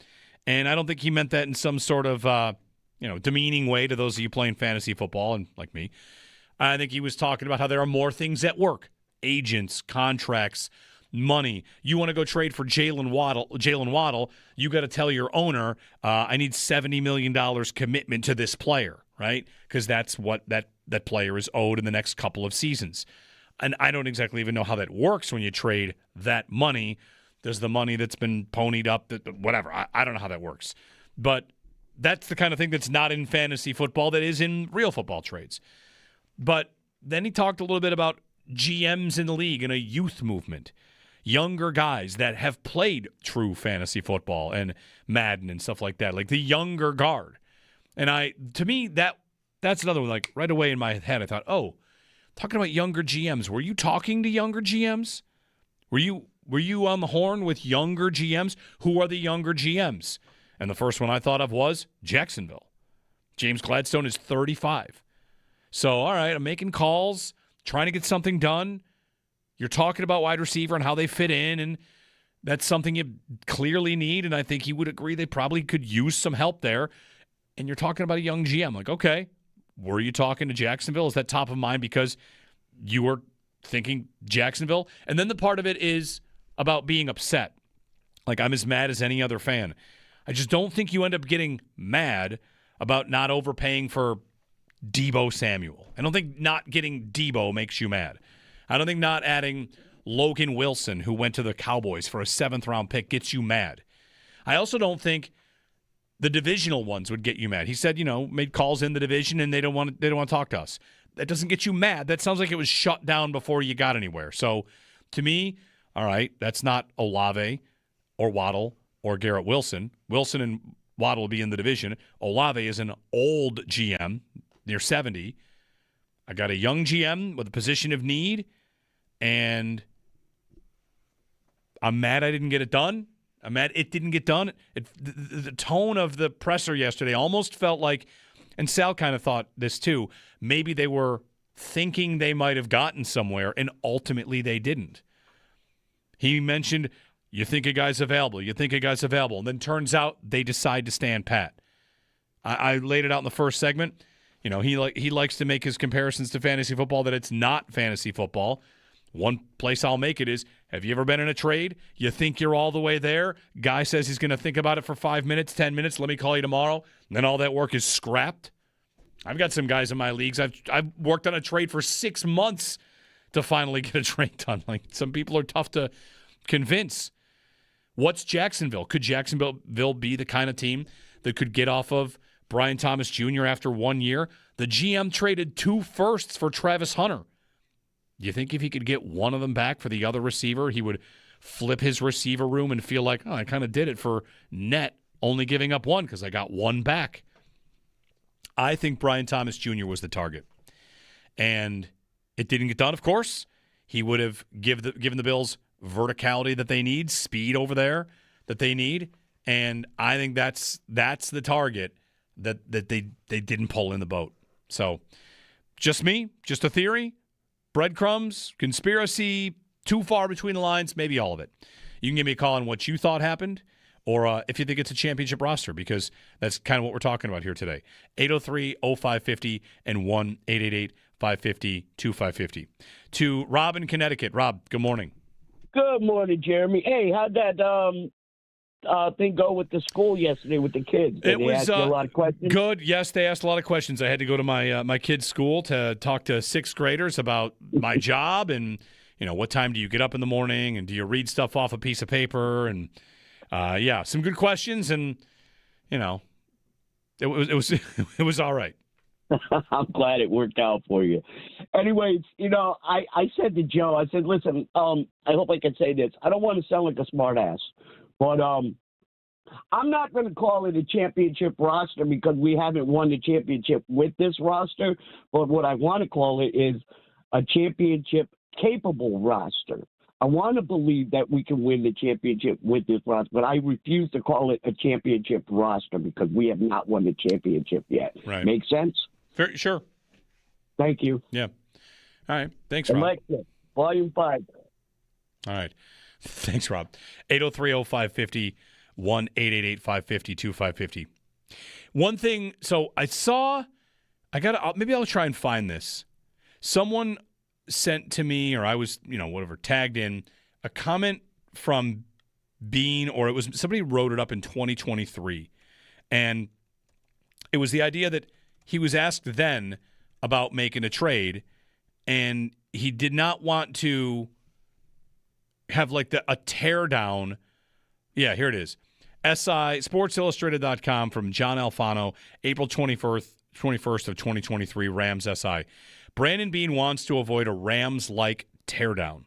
And I don't think he meant that in some sort of, demeaning way to those of you playing fantasy football and like me. I think he was talking about how there are more things at work: agents, contracts, money. You want to go trade for Jalen Waddle, you got to tell your owner, I need $70 million commitment to this player, right? Because that's what that player is owed in the next couple of seasons. And I don't exactly even know how that works when you trade that money. Does the money that's been ponied up, whatever. I don't know how that works. But that's the kind of thing that's not in fantasy football that is in real football trades. But then he talked a little bit about GMs in the league and a youth movement. Younger guys that have played true fantasy football and Madden and stuff like that, like the younger guard. And to me, that's another one, like right away in my head, I thought, oh, talking about younger GMs. Were you talking to younger GMs? Were you on the horn with younger GMs? Who are the younger GMs? And the first one I thought of was Jacksonville. James Gladstone is 35. So, all right, I'm making calls, trying to get something done. You're talking about wide receiver and how they fit in, and that's something you clearly need, and I think he would agree they probably could use some help there. And you're talking about a young GM. Like, okay, were you talking to Jacksonville? Is that top of mind because you were thinking Jacksonville? And then the part of it is about being upset. Like, I'm as mad as any other fan. I just don't think you end up getting mad about not overpaying for Deebo Samuel. I don't think not getting Deebo makes you mad. I don't think not adding Logan Wilson, who went to the Cowboys for a 7th-round pick, gets you mad. I also don't think The divisional ones would get you mad. He said, made calls in the division and they don't want to talk to us. That doesn't get you mad. That sounds like it was shut down before you got anywhere. So to me, all right, that's not Olave or Waddle or Garrett Wilson. Wilson and Waddle will be in the division. Olave is an old GM, near 70. I got a young GM with a position of need, and I'm mad I didn't get it done. I'm mad it didn't get done. The tone of the presser yesterday almost felt like, and Sal kind of thought this too, maybe they were thinking they might have gotten somewhere, and ultimately they didn't. He mentioned, you think a guy's available, and then turns out they decide to stand pat. I laid it out in the first segment. He likes to make his comparisons to fantasy football that it's not fantasy football. One place I'll make it is, have you ever been in a trade? You think you're all the way there. Guy says he's going to think about it for 5 minutes, 10 minutes. Let me call you tomorrow. And then all that work is scrapped. I've got some guys in my leagues. I've worked on a trade for 6 months to finally get a trade done. Like, some people are tough to convince. What's Jacksonville? Could Jacksonville be the kind of team that could get off of Brian Thomas Jr. after 1 year? The GM traded 2 firsts for Travis Hunter. Do you think if he could get one of them back for the other receiver, he would flip his receiver room and feel like, I kind of did it for net, only giving up one because I got one back? I think Brian Thomas Jr. was the target. And it didn't get done, of course. He would have given the Bills verticality that they need, speed over there that they need. And I think that's the target that they didn't pull in the boat. So just me, just a theory. Breadcrumbs, conspiracy, too far between the lines, maybe all of it. You can give me a call on what you thought happened, or if you think it's a championship roster, because that's kind of what we're talking about here today. 803-0550 and 1-888-550-2550. To Rob in Connecticut. Rob, good morning. Good morning, Jeremy. Hey, how'd that thing go with the school yesterday with the kids? Did they ask you a lot of questions? Good. Yes, they asked a lot of questions. I had to go to my kid's school to talk to 6th graders about my job and, what time do you get up in the morning and do you read stuff off a piece of paper? And, some good questions. And, it was all right. I'm glad it worked out for you. Anyways, I said to Joe, I said, listen, I hope I can say this. I don't want to sound like a smart ass. But I'm not going to call it a championship roster because we haven't won the championship with this roster. But what I want to call it is a championship-capable roster. I want to believe that we can win the championship with this roster, but I refuse to call it a championship roster because we have not won the championship yet. Right. Make sense? Very sure. Thank you. Yeah. All right. Thanks, Rob. Alexa, volume 5. All right. Thanks, Rob. 803-0550, 1-888-550-2550. One thing, so maybe I'll try and find this. Someone sent to me, or I was, tagged in, a comment from Beane, or it was somebody wrote it up in 2023. And it was the idea that he was asked then about making a trade, and he did not want to have like a tear down. Yeah, here it is. SI, SportsIllustrated.com from John Alfano, April 21st of 2023, Rams SI. Brandon Beane wants to avoid a Rams-like teardown,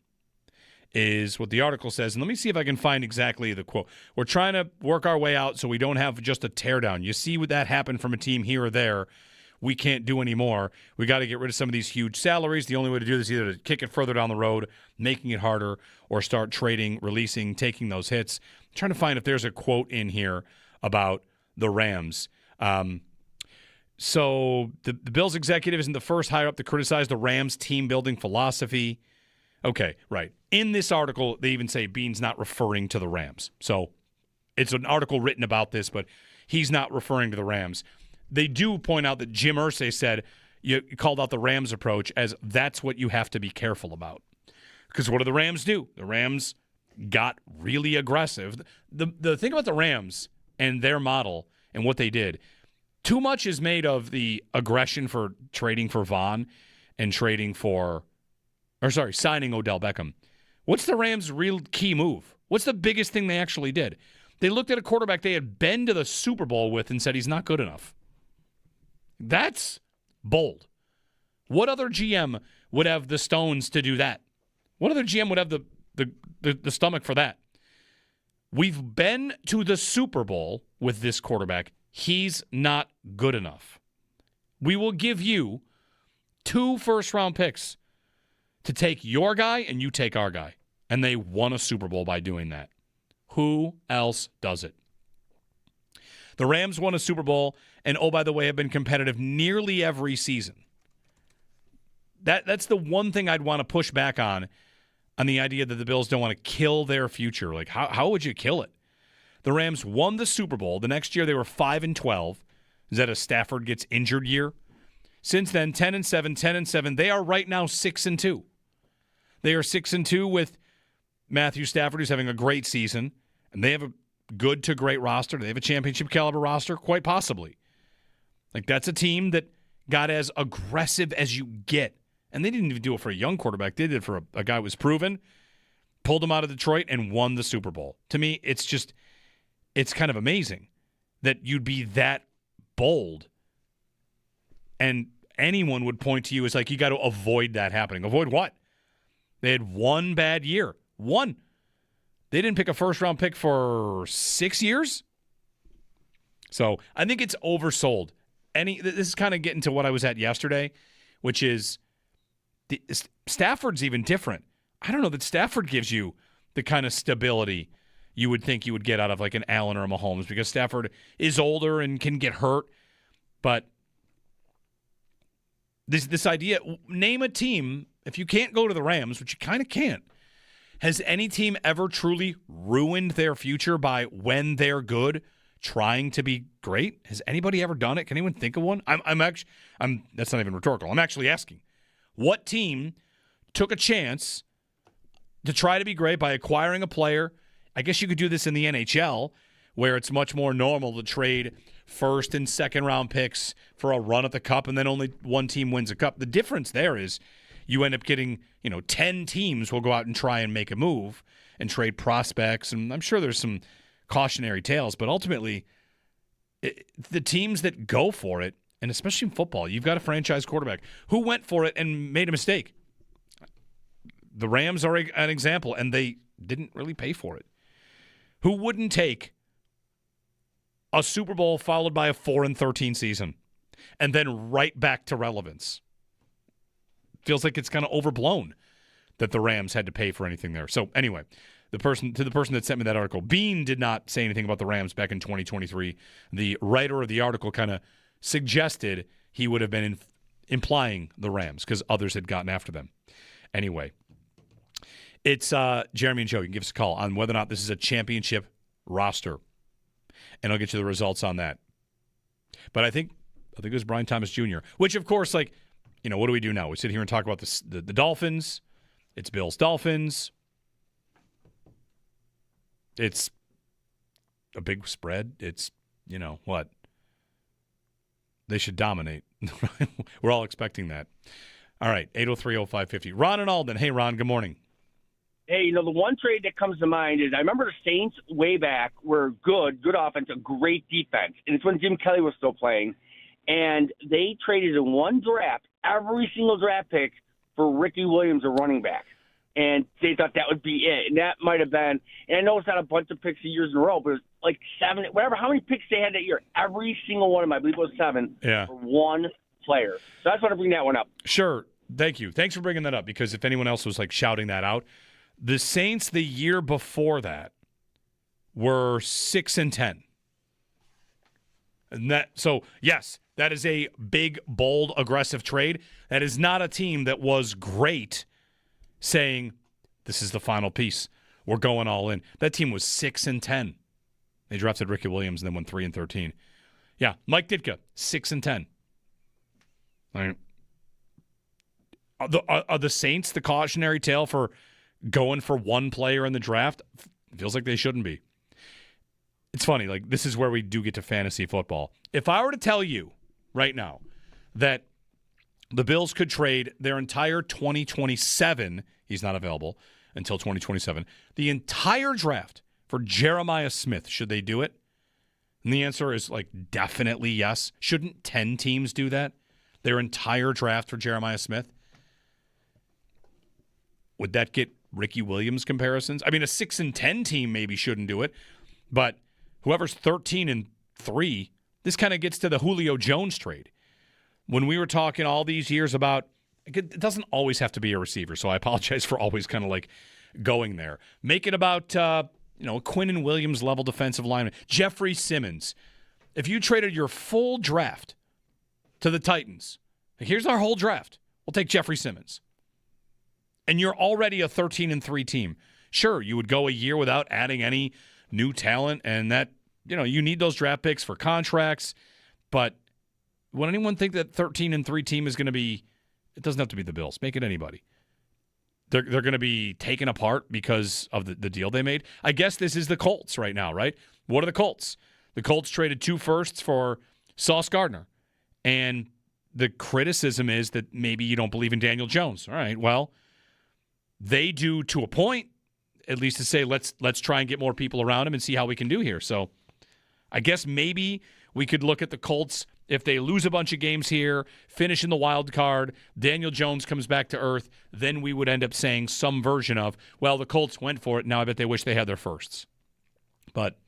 is what the article says. And let me see if I can find exactly the quote. We're trying to work our way out so we don't have just a teardown. You see what that happened from a team here or there. We can't do anymore. We got to get rid of some of these huge salaries. The only way to do this is either to kick it further down the road, making it harder, or start trading, releasing, taking those hits. I'm trying to find if there's a quote in here about the Rams. So the Bills executive isn't the first higher up to criticize the Rams' team-building philosophy. Okay, right. In this article, they even say Beane's not referring to the Rams. So it's an article written about this, but he's not referring to the Rams. They do point out that Jim Irsay said, you called out the Rams approach as that's what you have to be careful about. Because what do the Rams do? The Rams got really aggressive. The thing about the Rams and their model and what they did, too much is made of the aggression for trading for Vaughn and signing Odell Beckham. What's the Rams' real key move? What's the biggest thing they actually did? They looked at a quarterback they had been to the Super Bowl with and said he's not good enough. That's bold. What other GM would have the stones to do that? What other GM would have the stomach for that? We've been to the Super Bowl with this quarterback. He's not good enough. We will give you 2 first-round picks to take your guy and you take our guy. And they won a Super Bowl by doing that. Who else does it? The Rams won a Super Bowl and, oh, by the way, have been competitive nearly every season. That's the one thing I'd want to push back on the idea that the Bills don't want to kill their future. Like, how would you kill it? The Rams won the Super Bowl. The next year they were 5-12. Is that a Stafford gets injured year? Since then, 10-7, 10-7. They are right now 6-2. They are 6-2 with Matthew Stafford, who's having a great season, and they have a good to great roster. They have a championship caliber roster, quite possibly. Like, that's a team that got as aggressive as you get. And they didn't even do it for a young quarterback. They did it for a guy who was proven, pulled him out of Detroit, and won the Super Bowl. To me, it's kind of amazing that you'd be that bold and anyone would point to you as like, you got to avoid that happening. Avoid what? They had one bad year. One. They didn't pick a first-round pick for 6 years. So I think it's oversold. This is kind of getting to what I was at yesterday, which is Stafford's even different. I don't know that Stafford gives you the kind of stability you would think you would get out of like an Allen or a Mahomes, because Stafford is older and can get hurt. But this idea, name a team, if you can't go to the Rams, which you kind of can't, has any team ever truly ruined their future by, when they're good, trying to be great? Has anybody ever done it? Can anyone think of one? That's not even rhetorical. I'm actually asking. What team took a chance to try to be great by acquiring a player? I guess you could do this in the NHL, where it's much more normal to trade first and second round picks for a run at the cup, and then only one team wins a cup. The difference there is you end up getting, 10 teams will go out and try and make a move and trade prospects, and I'm sure there's some cautionary tales, but ultimately the teams that go for it, and especially in football, you've got a franchise quarterback who went for it and made a mistake. The Rams are an example, and they didn't really pay for it. Who wouldn't take a Super Bowl followed by a 4-13 season and then right back to relevance? Feels like it's kind of overblown that the Rams had to pay for anything there. So anyway, the person that sent me that article, Beane did not say anything about the Rams back in 2023. The writer of the article kind of suggested he would have been implying the Rams because others had gotten after them. Anyway, it's Jeremy and Joe. You can give us a call on whether or not this is a championship roster, and I'll get you the results on that. But I think it was Brian Thomas Jr., which, of course, what do we do now? We sit here and talk about the Dolphins. It's Bills-Dolphins. It's a big spread. It's, what? They should dominate. We're all expecting that. All right, 803-0550. Ron and Alden. Hey, Ron, good morning. Hey, the one trade that comes to mind is I remember the Saints way back were good offense, a great defense. And it's when Jim Kelly was still playing. And they traded in one draft, every single draft pick, for Ricky Williams, a running back. And they thought that would be it. And that might have been, and I know it's not a bunch of picks years in a row, but it was like 7, whatever, how many picks they had that year. Every single one of them, I believe it was 7, for one player. So I just want to bring that one up. Sure. Thank you. Thanks for bringing that up, because if anyone else was shouting that out, the Saints the year before that were 6-10. And yes, that is a big, bold, aggressive trade. That is not a team that was great saying, this is the final piece. We're going all in. That team was 6-10. They drafted Ricky Williams and then went 3-13. Yeah, Mike Ditka, 6-10. Are the Saints the cautionary tale for going for one player in the draft? Feels like they shouldn't be. It's funny, this is where we do get to fantasy football. If I were to tell you right now that the Bills could trade their entire 2027, he's not available until 2027, the entire draft For Jeremiah Smith, should they do it? And the answer is definitely yes. Shouldn't 10 teams do that? Their entire draft for Jeremiah Smith? Would that get Ricky Williams comparisons? I mean, a 6-10 team maybe shouldn't do it, but whoever's 13-3, this kind of gets to the Julio Jones trade. When we were talking all these years about, it doesn't always have to be a receiver, so I apologize for always kind of going there. Make it about a Quinnen Williams level defensive lineman. Jeffrey Simmons. If you traded your full draft to the Titans, here's our whole draft. We'll take Jeffrey Simmons. And you're already a 13-3 team. Sure, you would go a year without adding any new talent, and that, you need those draft picks for contracts. But would anyone think that 13-3 team is going to be, it doesn't have to be the Bills, make it anybody. They're going to be taken apart because of the deal they made. I guess this is the Colts right now, right? What are the Colts? The Colts traded 2 firsts for Sauce Gardner. And the criticism is that maybe you don't believe in Daniel Jones. All right, well, they do to a point, at least to say let's try and get more people around him and see how we can do here. So I guess maybe we could look at the Colts. If they lose a bunch of games here, finish in the wild card, Daniel Jones comes back to earth, then we would end up saying some version of, well, the Colts went for it. Now I bet they wish they had their firsts. But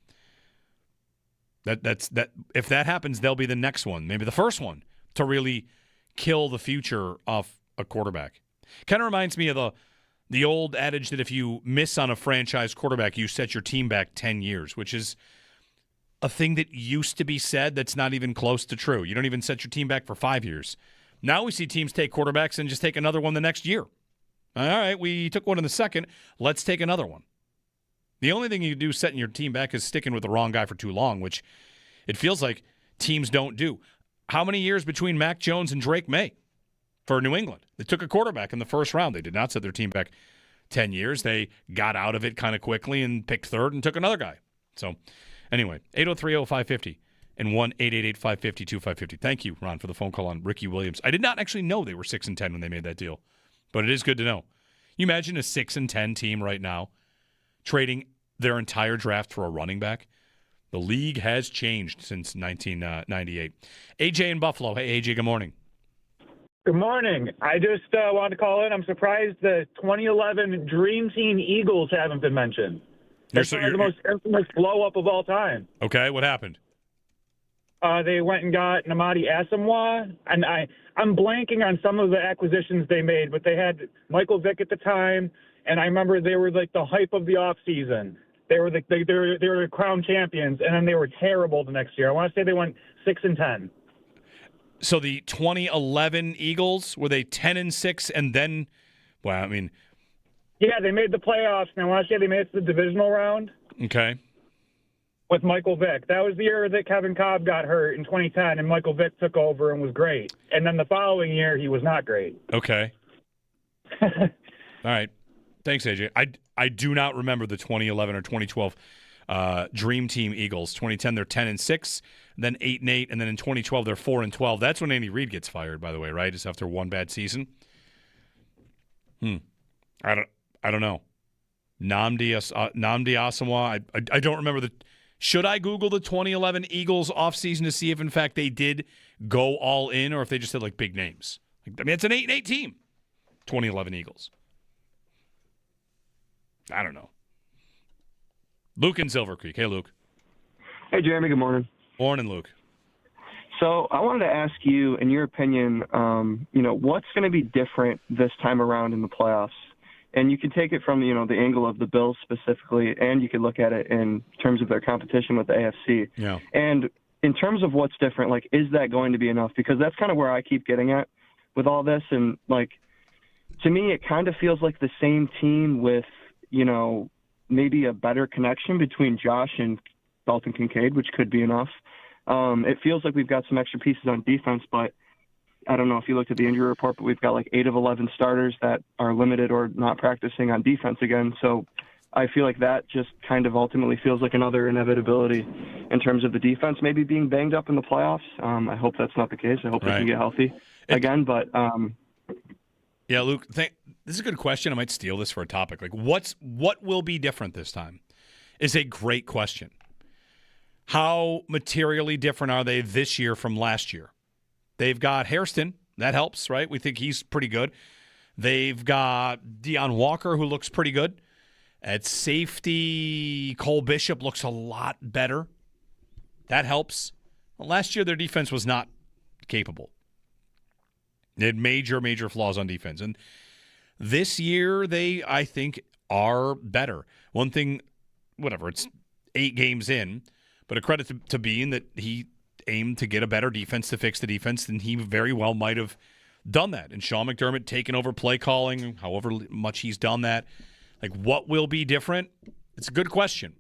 that's if that happens, they'll be the next one, maybe the first one to really kill the future of a quarterback. Kind of reminds me of the old adage that if you miss on a franchise quarterback, you set your team back 10 years, which is a thing that used to be said that's not even close to true. You don't even set your team back for 5 years. Now we see teams take quarterbacks and just take another one the next year. All right, we took one in the second. Let's take another one. The only thing you do setting your team back is sticking with the wrong guy for too long, which it feels like teams don't do. How many years between Mac Jones and Drake May for New England? They took a quarterback in the first round. They did not set their team back 10 years. They got out of it kind of quickly and picked third and took another guy. So anyway, 803-0550 and 1-888-550-2550. Thank you, Ron, for the phone call on Ricky Williams. I did not actually know they were 6-10 when they made that deal, but it is good to know. You imagine a 6-10 team right now trading their entire draft for a running back? The league has changed since 1998. AJ in Buffalo. Hey, AJ, good morning. Good morning. I just wanted to call in. I'm surprised the 2011 Dream Team Eagles haven't been mentioned. That's the most infamous blow-up of all time. Okay, what happened? They went and got Namadi Asamoah, and I'm blanking on some of the acquisitions they made, but they had Michael Vick at the time, and I remember they were like the hype of the offseason. They were the crown champions, and then they were terrible the next year. I want to say they went 6-10. So the 2011 Eagles, were they 10-6 and then, well, I mean. Yeah, they made the playoffs, and I want to say they made it to the divisional round. Okay. With Michael Vick. That was the year that Kevin Cobb got hurt in 2010, and Michael Vick took over and was great. And then the following year, he was not great. Okay. All right. Thanks, AJ. I do not remember the 2011 or 2012 Dream Team Eagles. 2010, they're 10-6, then 8-8, and then in 2012, they're 4-12. That's when Andy Reid gets fired, by the way, right? Just after one bad season. I don't know. Namdi Asamoah. I don't remember the. Should I Google the 2011 Eagles offseason to see if, in fact, they did go all in or if they just had, like, big names? I mean, it's an 8-8 team, 2011 Eagles. I don't know. Luke in Silver Creek. Hey, Luke. Hey, Jeremy. Good morning. Morning, Luke. So I wanted to ask you, in your opinion, what's going to be different this time around in the playoffs? And you can take it from, the angle of the Bills specifically, and you could look at it in terms of their competition with the AFC. Yeah. And in terms of what's different, like, is that going to be enough? Because that's kind of where I keep getting at with all this. And, like, to me, it kind of feels like the same team with, maybe a better connection between Josh and Dalton Kincaid, which could be enough. It feels like we've got some extra pieces on defense, but I don't know if you looked at the injury report, but we've got like 8 of 11 starters that are limited or not practicing on defense again. So I feel like that just kind of ultimately feels like another inevitability in terms of the defense maybe being banged up in the playoffs. I hope that's not the case. I hope they can get healthy again. But yeah, Luke, this is a good question. I might steal this for a topic. Like, what will be different this time? is a great question. How materially different are they this year from last year? They've got Hairston. That helps, right? We think he's pretty good. They've got Deion Walker, who looks pretty good. At safety, Cole Bishop looks a lot better. That helps. Well, last year, their defense was not capable. They had major flaws on defense. And this year, they, I think, are better. One thing, whatever, it's 8 games in, but a credit to Beane that he aimed to get a better defense to fix the defense, and he very well might have done that. And Sean McDermott taking over play calling, however much he's done that. Like, what will be different? It's a good question.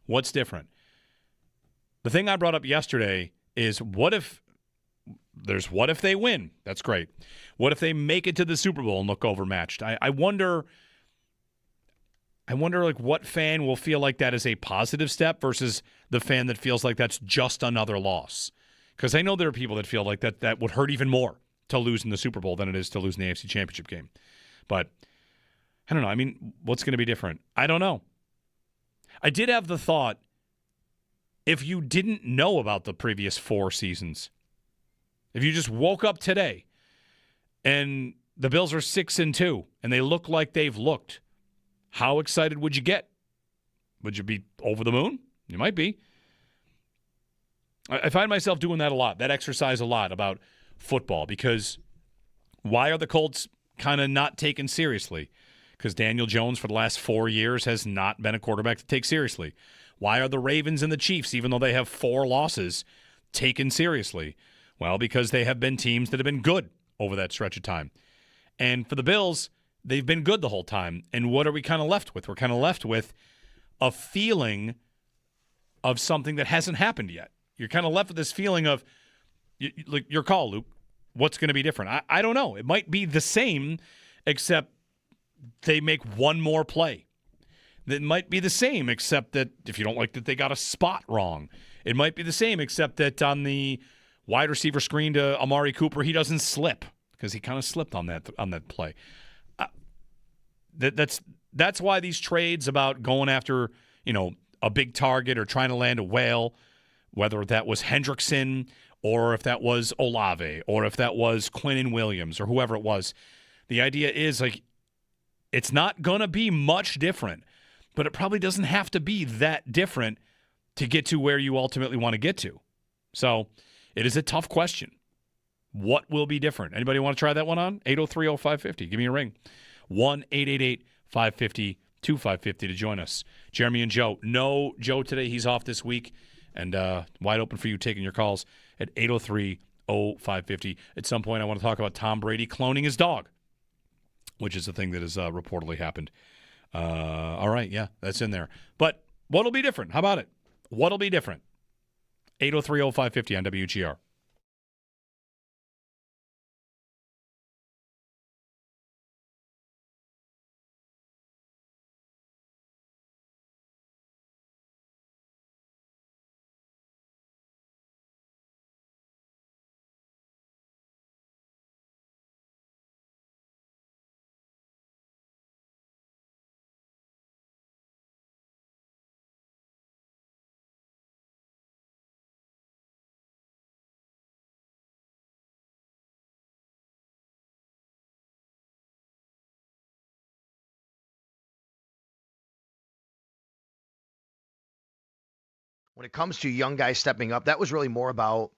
What's different? The thing I brought up yesterday is what if they win? That's great. What if they make it to the Super Bowl and look overmatched? I wonder like what fan will feel like that is a positive step versus the fan that feels like that's just another loss. Because I know there are people that feel like that would hurt even more to lose in the Super Bowl than it is to lose in the AFC Championship game. But I don't know. I mean, what's going to be different? I don't know. I did have the thought, if you didn't know about the previous 4 seasons, if you just woke up today and the Bills are 6-2 and they look like they've looked, how excited would you get? Would you be over the moon? You might be. I find myself doing that a lot, that exercise a lot about football, because why are the Colts kind of not taken seriously? Because Daniel Jones for the last 4 years has not been a quarterback to take seriously. Why are the Ravens and the Chiefs, even though they have 4 losses, taken seriously? Well, because they have been teams that have been good over that stretch of time. And for the Bills, they've been good the whole time. And what are we kind of left with? We're kind of left with a feeling of something that hasn't happened yet. You're kind of left with this feeling of, like your call, Luke, what's going to be different? I don't know. It might be the same, except they make one more play. It might be the same, except that if you don't like that they got a spot wrong. It might be the same, except that on the wide receiver screen to Amari Cooper, he doesn't slip, because he kind of slipped on that play. That's why these trades about going after, a big target or trying to land a whale, whether that was Hendrickson or if that was Olave or if that was Quinnen Williams or whoever it was, the idea is like it's not going to be much different, but it probably doesn't have to be that different to get to where you ultimately want to get to. So it is a tough question. What will be different? Anybody want to try that one on? 803-0550. Give me a ring. 1-888-550-2550 to join us. Jeremy and Joe. No Joe today. He's off this week. And wide open for you taking your calls at 803-0550. At some point, I want to talk about Tom Brady cloning his dog, which is the thing that has reportedly happened. All right, yeah, that's in there. But what'll be different? How about it? What'll be different? 803-0550 on WGR. When it comes to young guys stepping up, that was really more about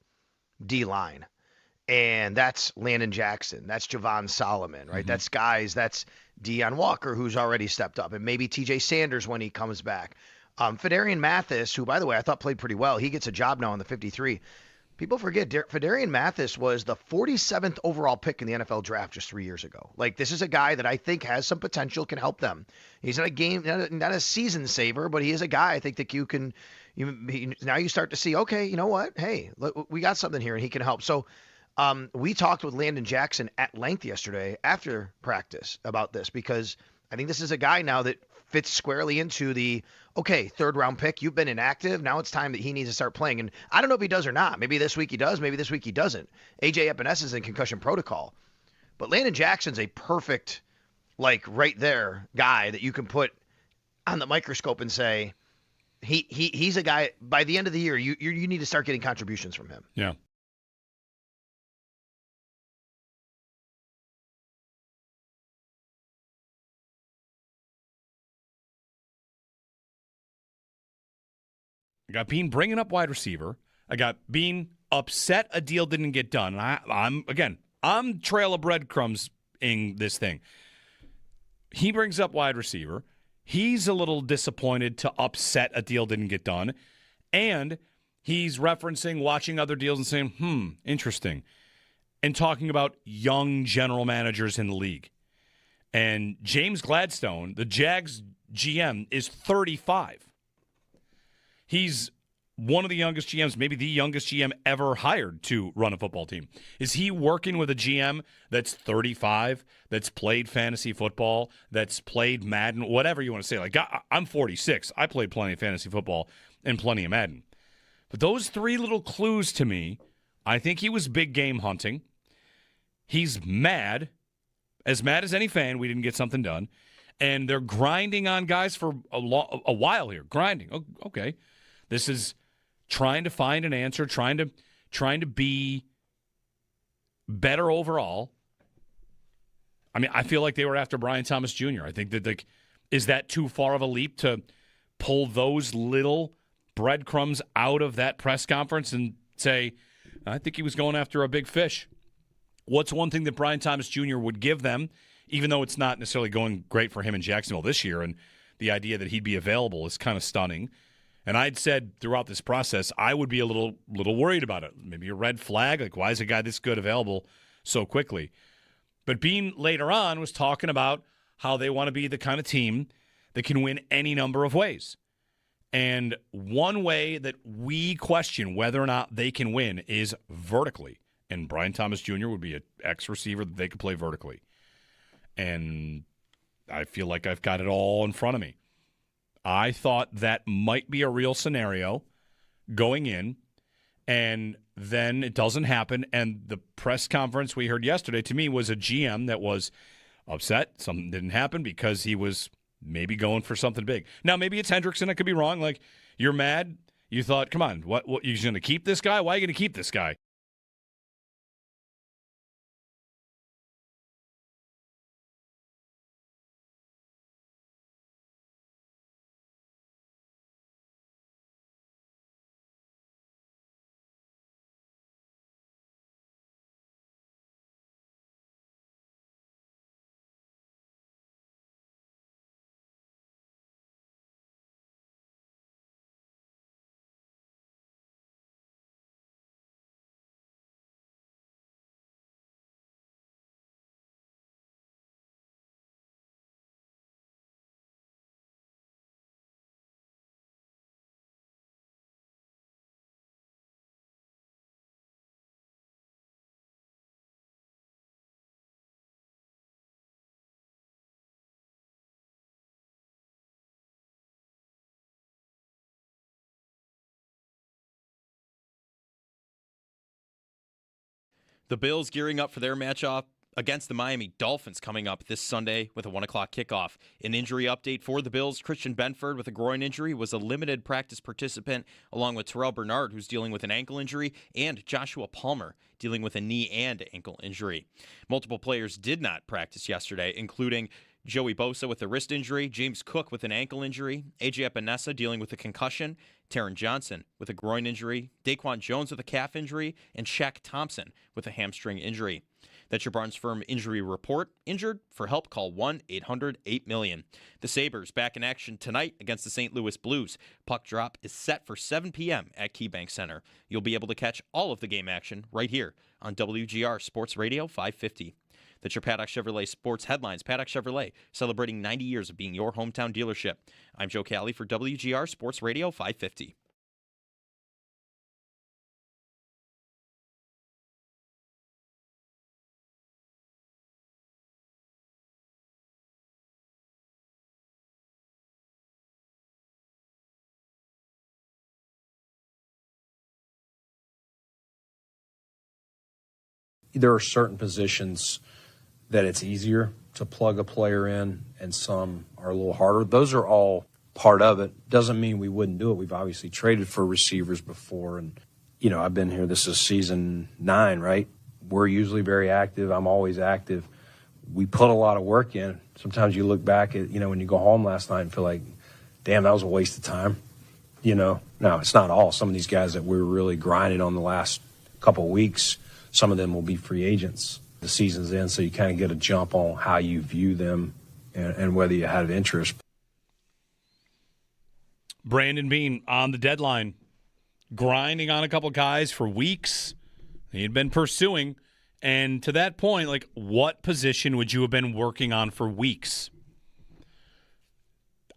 D-line. And that's Landon Jackson. That's Javon Solomon, right? Mm-hmm. That's Deion Walker, who's already stepped up. And maybe TJ Sanders when he comes back. Fedarian Mathis, who, by the way, I thought played pretty well. He gets a job now in the 53. People forget Fedarian Mathis was the 47th overall pick in the NFL draft just 3 years ago. Like, this is a guy that I think has some potential, can help them. He's not a season saver, but he is a guy I think that now you start to see, okay, you know what? Hey, look, we got something here, and he can help. So we talked with Landon Jackson at length yesterday after practice about this, because I think this is a guy now that fits squarely into the, okay, third-round pick, you've been inactive, now it's time that he needs to start playing. And I don't know if he does or not. Maybe this week he does, maybe this week he doesn't. A.J. Epinesa is in concussion protocol. But Landon Jackson's a perfect, like, right there guy that you can put on the microscope and say, He's a guy, by the end of the year, you need to start getting contributions from him. Yeah. I got Beane bringing up wide receiver. I got Beane upset a deal didn't get done. I'm trail of breadcrumbs in this thing. He brings up wide receiver. He's a little disappointed to upset a deal didn't get done. And he's referencing watching other deals and saying, interesting. And talking about young general managers in the league. And James Gladstone, the Jags GM, is 35. He's one of the youngest GMs, maybe the youngest GM ever hired to run a football team. Is he working with a GM that's 35, that's played fantasy football, that's played Madden, whatever you want to say? Like, I'm 46. I played plenty of fantasy football and plenty of Madden. But those three little clues to me, I think he was big game hunting. He's mad as any fan we didn't get something done. And they're grinding on guys for a while here. Grinding. Okay. This is trying to find an answer, trying to be better overall. I mean, I feel like they were after Brian Thomas Jr. I think that is that too far of a leap to pull those little breadcrumbs out of that press conference and say, I think he was going after a big fish. What's one thing that Brian Thomas Jr. would give them, even though it's not necessarily going great for him in Jacksonville this year, and the idea that he'd be available is kind of stunning. And I'd said throughout this process, I would be a little worried about it. Maybe a red flag, like why is a guy this good available so quickly? But Beane later on was talking about how they want to be the kind of team that can win any number of ways. And one way that we question whether or not they can win is vertically. And Brian Thomas Jr. would be an ex-receiver that they could play vertically. And I feel like I've got it all in front of me. I thought that might be a real scenario going in, and then it doesn't happen. And the press conference we heard yesterday, to me, was a GM that was upset. Something didn't happen because he was maybe going for something big. Now, maybe it's Hendrickson. I could be wrong. Like, you're mad. You thought, come on, what you're going to keep this guy? Why are you going to keep this guy? The Bills gearing up for their matchup against the Miami Dolphins coming up this Sunday with a 1 o'clock kickoff. An injury update for the Bills. Christian Benford with a groin injury was a limited practice participant, along with Terrell Bernard, who's dealing with an ankle injury, and Joshua Palmer dealing with a knee and ankle injury. Multiple players did not practice yesterday, including Joey Bosa with a wrist injury, James Cook with an ankle injury, A.J. Epinesa dealing with a concussion, Taron Johnson with a groin injury, Daquan Jones with a calf injury, and Shaq Thompson with a hamstring injury. That's your Barnes Firm injury report. Injured? For help, call 1-800-8-million. The Sabres back in action tonight against the St. Louis Blues. Puck drop is set for 7 p.m. at KeyBank Center. You'll be able to catch all of the game action right here on WGR Sports Radio 550. That's your Paddock Chevrolet Sports Headlines. Paddock Chevrolet, celebrating 90 years of being your hometown dealership. I'm Joe Cali for WGR Sports Radio 550. There are certain positions that it's easier to plug a player in, and some are a little harder. Those are all part of it. Doesn't mean we wouldn't do it. We've obviously traded for receivers before. And, I've been here. This is season 9, right? We're usually very active. I'm always active. We put a lot of work in. Sometimes you look back at, when you go home last night and feel like, damn, that was a waste of time. No, it's not all. Some of these guys that we're really grinding on the last couple of weeks, some of them will be free agents. The season's in, so you kind of get a jump on how you view them and whether you have interest. Brandon Beane on the deadline, grinding on a couple guys for weeks. He had been pursuing. And to that point, what position would you have been working on for weeks?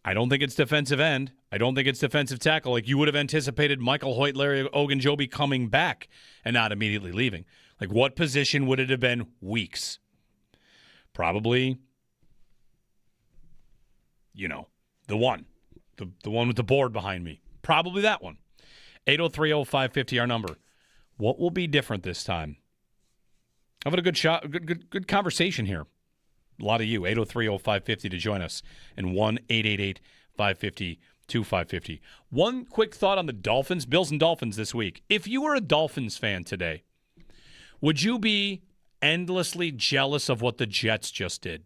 I don't think it's defensive end. I don't think it's defensive tackle. You would have anticipated Michael Hoyt, Larry Ogunjobi coming back and not immediately leaving. What position would it have been weeks? Probably, the one. The one with the board behind me. Probably that one. 803-0550, our number. What will be different this time? Having a good shot, good conversation here. A lot of you. 803-0550 to join us. And 1-888-550-2550. One quick thought on the Dolphins, Bills and Dolphins this week. If you were a Dolphins fan today, would you be endlessly jealous of what the Jets just did?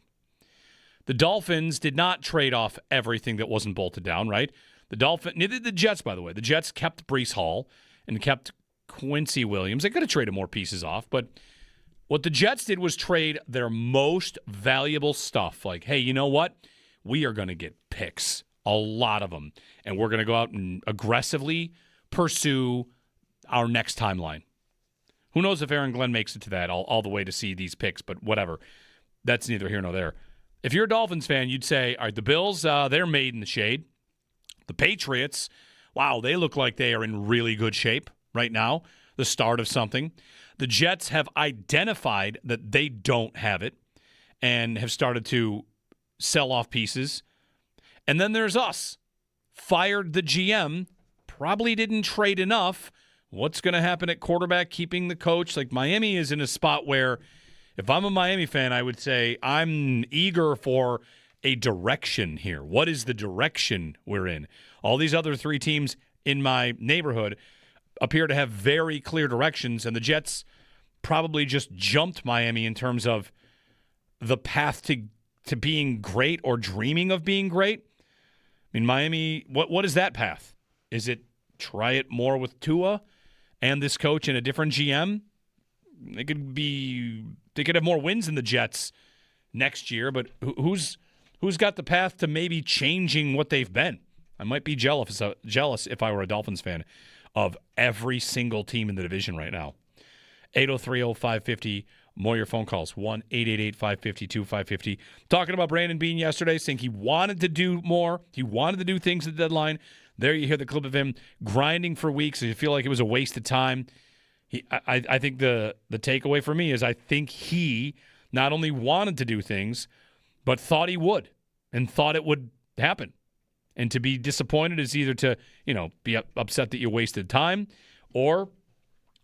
The Dolphins did not trade off everything that wasn't bolted down, right? Neither did the Jets, by the way. The Jets kept Breece Hall and kept Quincy Williams. They could have traded more pieces off, but what the Jets did was trade their most valuable stuff. Hey, you know what? We are going to get picks, a lot of them, and we're going to go out and aggressively pursue our next timeline. Who knows if Aaron Glenn makes it to that all the way to see these picks, but whatever. That's neither here nor there. If you're a Dolphins fan, you'd say, all right, the Bills, they're made in the shade. The Patriots, wow, they look like they are in really good shape right now, the start of something. The Jets have identified that they don't have it and have started to sell off pieces. And then there's us. Fired the GM, probably didn't trade enough. What's going to happen at quarterback, keeping the coach? Miami is in a spot where if I'm a Miami fan, I would say I'm eager for a direction here. What is the direction we're in? All these other 3 teams in my neighborhood appear to have very clear directions, and the Jets probably just jumped Miami in terms of the path to being great or dreaming of being great. I mean, Miami, what is that path? Is it try it more with Tua and this coach and a different GM? They could have more wins than the Jets next year, but who's got the path to maybe changing what they've been? I might be jealous if I were a Dolphins fan of every single team in the division right now. 803-0550, more your phone calls, 1-888-550-2550. Talking about Brandon Beane yesterday, saying he wanted to do more. He wanted to do things at the deadline. There you hear the clip of him grinding for weeks. You feel like it was a waste of time. I think the takeaway for me is I think he not only wanted to do things, but thought he would and thought it would happen. And to be disappointed is either to, be upset that you wasted time or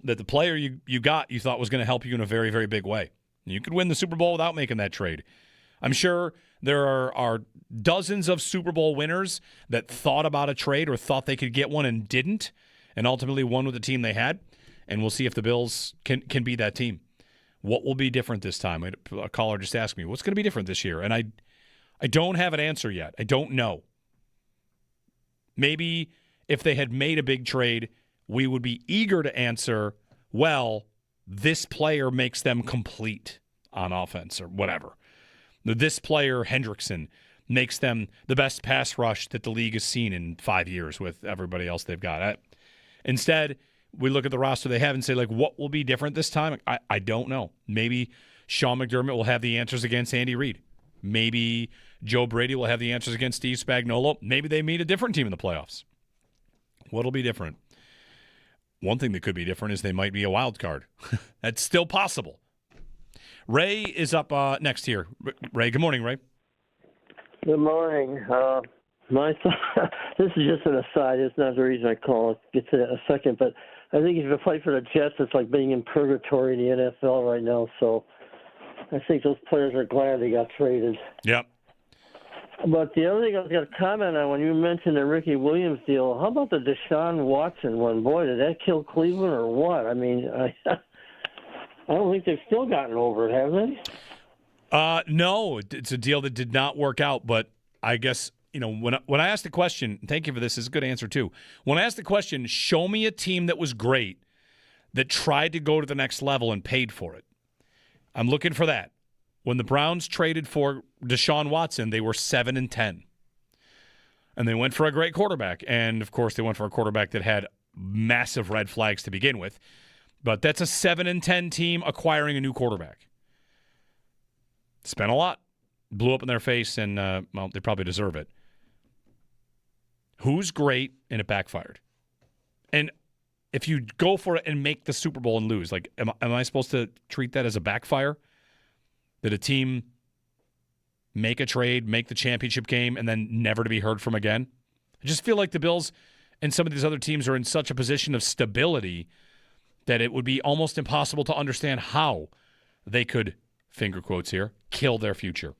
that the player you got you thought was going to help you in a very, very big way. You could win the Super Bowl without making that trade. I'm sure there are dozens of Super Bowl winners that thought about a trade or thought they could get one and didn't, and ultimately won with the team they had. And we'll see if the Bills can be that team. What will be different this time? A caller just asked me, what's going to be different this year? And I don't have an answer yet. I don't know. Maybe if they had made a big trade, we would be eager to answer, well, this player makes them complete on offense or whatever. This player, Hendrickson, makes them the best pass rush that the league has seen in 5 years with everybody else they've got. Instead, we look at the roster they have and say, what will be different this time? I don't know. Maybe Sean McDermott will have the answers against Andy Reid. Maybe Joe Brady will have the answers against Steve Spagnuolo. Maybe they meet a different team in the playoffs. What'll be different? One thing that could be different is they might be a wild card. That's still possible. Ray is up next here. Ray, good morning, Ray. Good morning. This is just an aside. It's not the reason I call it. Get to that in a second. But I think if you play for the Jets, it's like being in purgatory in the NFL right now. So I think those players are glad they got traded. Yep. But the other thing I was going to comment on when you mentioned the Ricky Williams deal, how about the Deshaun Watson one? Boy, did that kill Cleveland or what? I mean, I don't think they've still gotten over it, have they? No, it's a deal that did not work out. But I guess, when I asked the question, thank you for this, is a good answer too. When I asked the question, show me a team that was great that tried to go to the next level and paid for it. I'm looking for that. When the Browns traded for Deshaun Watson, they were 7-10. And they went for a great quarterback. And, of course, they went for a quarterback that had massive red flags to begin with. But that's a 7-10 team acquiring a new quarterback. Spent a lot. Blew up in their face, and, they probably deserve it. Who's great, and it backfired? And if you go for it and make the Super Bowl and lose, like, am I supposed to treat that as a backfire? That a team make a trade, make the championship game, and then never to be heard from again? I just feel like the Bills and some of these other teams are in such a position of stability that it would be almost impossible to understand how they could, finger quotes here, kill their future.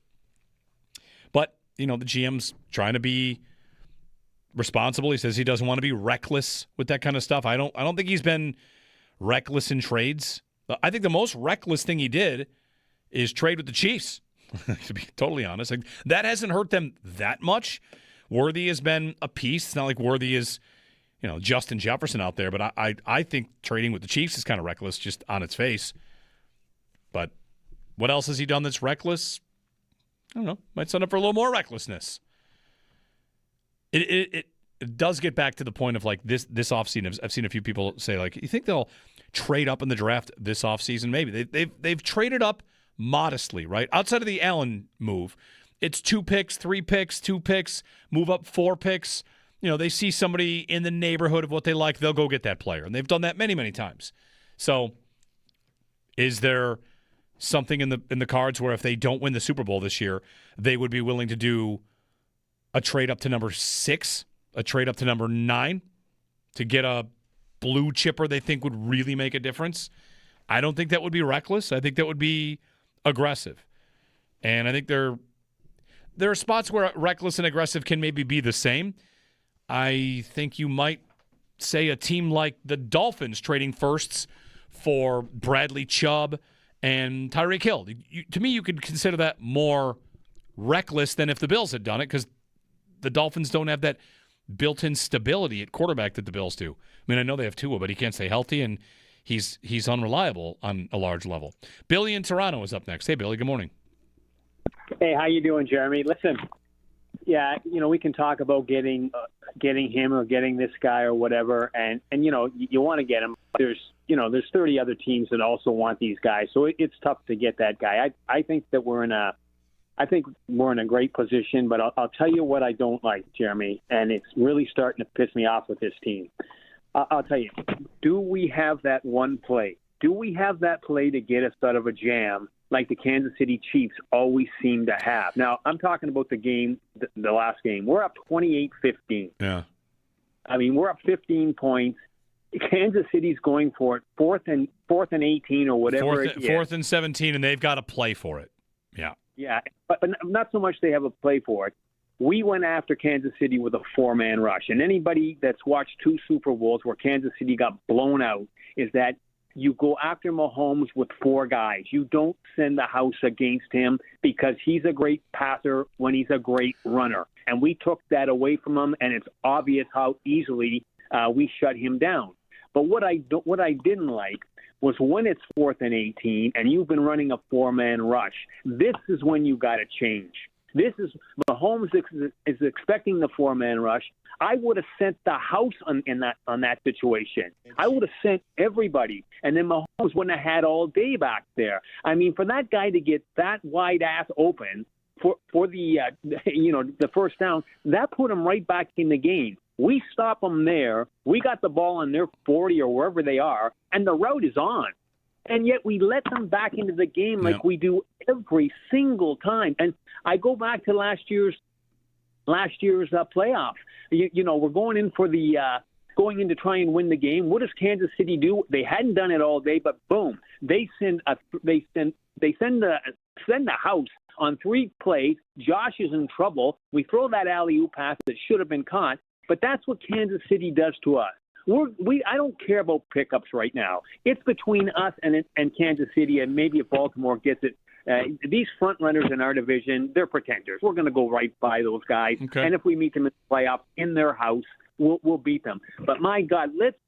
But, the GM's trying to be responsible. He says he doesn't want to be reckless with that kind of stuff. I don't think he's been reckless in trades. I think the most reckless thing he did is trade with the Chiefs, to be totally honest. Like, that hasn't hurt them that much. Worthy has been a piece. It's not like Worthy is, Justin Jefferson out there, but I think trading with the Chiefs is kind of reckless just on its face. But what else has he done that's reckless? I don't know. Might sign up for a little more recklessness. It does get back to the point of, like, this offseason. I've seen a few people say, like, you think they'll trade up in the draft this offseason? Maybe. They've traded up modestly, right? Outside of the Allen move, it's 2 picks, 3 picks, 2 picks, move up 4 picks. They see somebody in the neighborhood of what they like, they'll go get that player. And they've done that many, many times. So is there something in the cards where if they don't win the Super Bowl this year, they would be willing to do a trade up to number 6, a trade up to number 9 to get a blue chipper they think would really make a difference? I don't think that would be reckless. I think that would be aggressive. And I think there are spots where reckless and aggressive can maybe be the same. I think you might say a team like the Dolphins trading firsts for Bradley Chubb and Tyreek Hill. To me, you could consider that more reckless than if the Bills had done it, because the Dolphins don't have that built-in stability at quarterback that the Bills do. I mean, I know they have Tua, but he can't stay healthy, and he's unreliable on a large level. Billy in Toronto is up next. Hey, Billy, good morning. Hey, how you doing, Jeremy? Listen, yeah, we can talk about getting him or getting this guy or whatever, and you want to get him. There's 30 other teams that also want these guys, so it's tough to get that guy. I think that we're in a great position, but I'll tell you what I don't like, Jeremy, and it's really starting to piss me off with this team. I'll tell you, do we have that one play? Do we have that play to get us out of a jam like the Kansas City Chiefs always seem to have? Now, I'm talking about the last game. We're up 28-15. Yeah. I mean, we're up 15 points. Kansas City's going for it, fourth and 18 or whatever it is. 4th and 17, and they've got to play for it. Yeah. Yeah, but not so much they have a play for it. We went after Kansas City with a 4-man rush. And anybody that's watched 2 Super Bowls where Kansas City got blown out is that you go after Mahomes with 4 guys. You don't send the house against him because he's a great passer when he's a great runner. And we took that away from him, and it's obvious how easily we shut him down. But what I didn't like was when it's 4th and 18 and you've been running a 4-man rush. This is when you got to change. This is Mahomes is expecting the 4-man rush. I would have sent the house on that situation. I would have sent everybody, and then Mahomes wouldn't have had all day back there. I mean, for that guy to get that wide ass open for the the first down, that put him right back in the game. We stop them there. We got the ball on their 40 or wherever they are, and the route is on. And yet we let them back into the game like we do every single time. And I go back to last year's playoff. We're going in for going in to try and win the game. What does Kansas City do? They hadn't done it all day, but boom, they send the house On 3 plays, Josh is in trouble. We throw that alley-oop pass that should have been caught, but that's what Kansas City does to us. I don't care about pickups right now. It's between us and Kansas City, and maybe if Baltimore gets it. These front runners in our division, they're pretenders. We're going to go right by those guys, and if we meet them in the playoffs in their house, we'll beat them. But my God, let's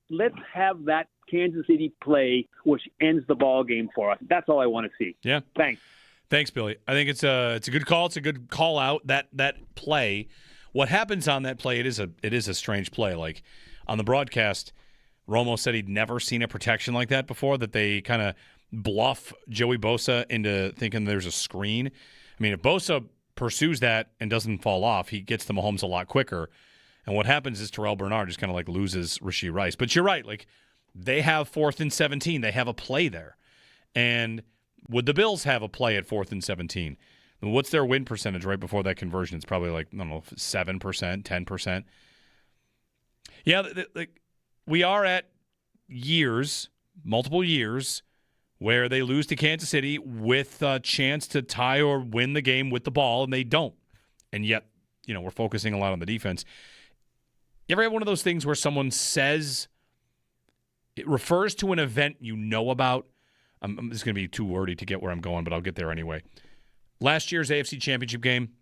have that Kansas City play which ends the ball game for us. That's all I want to see. Yeah. Thanks, Billy. I think it's a good call. It's a good call out. That play. What happens on that play? It is a strange play. Like on the broadcast, Romo said he'd never seen a protection like that before. That they kind of bluff Joey Bosa into thinking there's a screen. I mean, if Bosa pursues that and doesn't fall off, he gets to Mahomes a lot quicker. And what happens is Terrell Bernard just kind of like loses Rashee Rice. But you're right. Like they have 4th and 17. They have a play there. And would the Bills have a play at 4th and 17? What's their win percentage right before that conversion? It's probably like, I don't know, 7%, 10%. Yeah, we are at multiple years, where they lose to Kansas City with a chance to tie or win the game with the ball, and they don't. And yet, we're focusing a lot on the defense. You ever have one of those things where someone says, it refers to an event you know about? This is going to be too wordy to get where I'm going, but I'll get there anyway. Last year's AFC Championship game,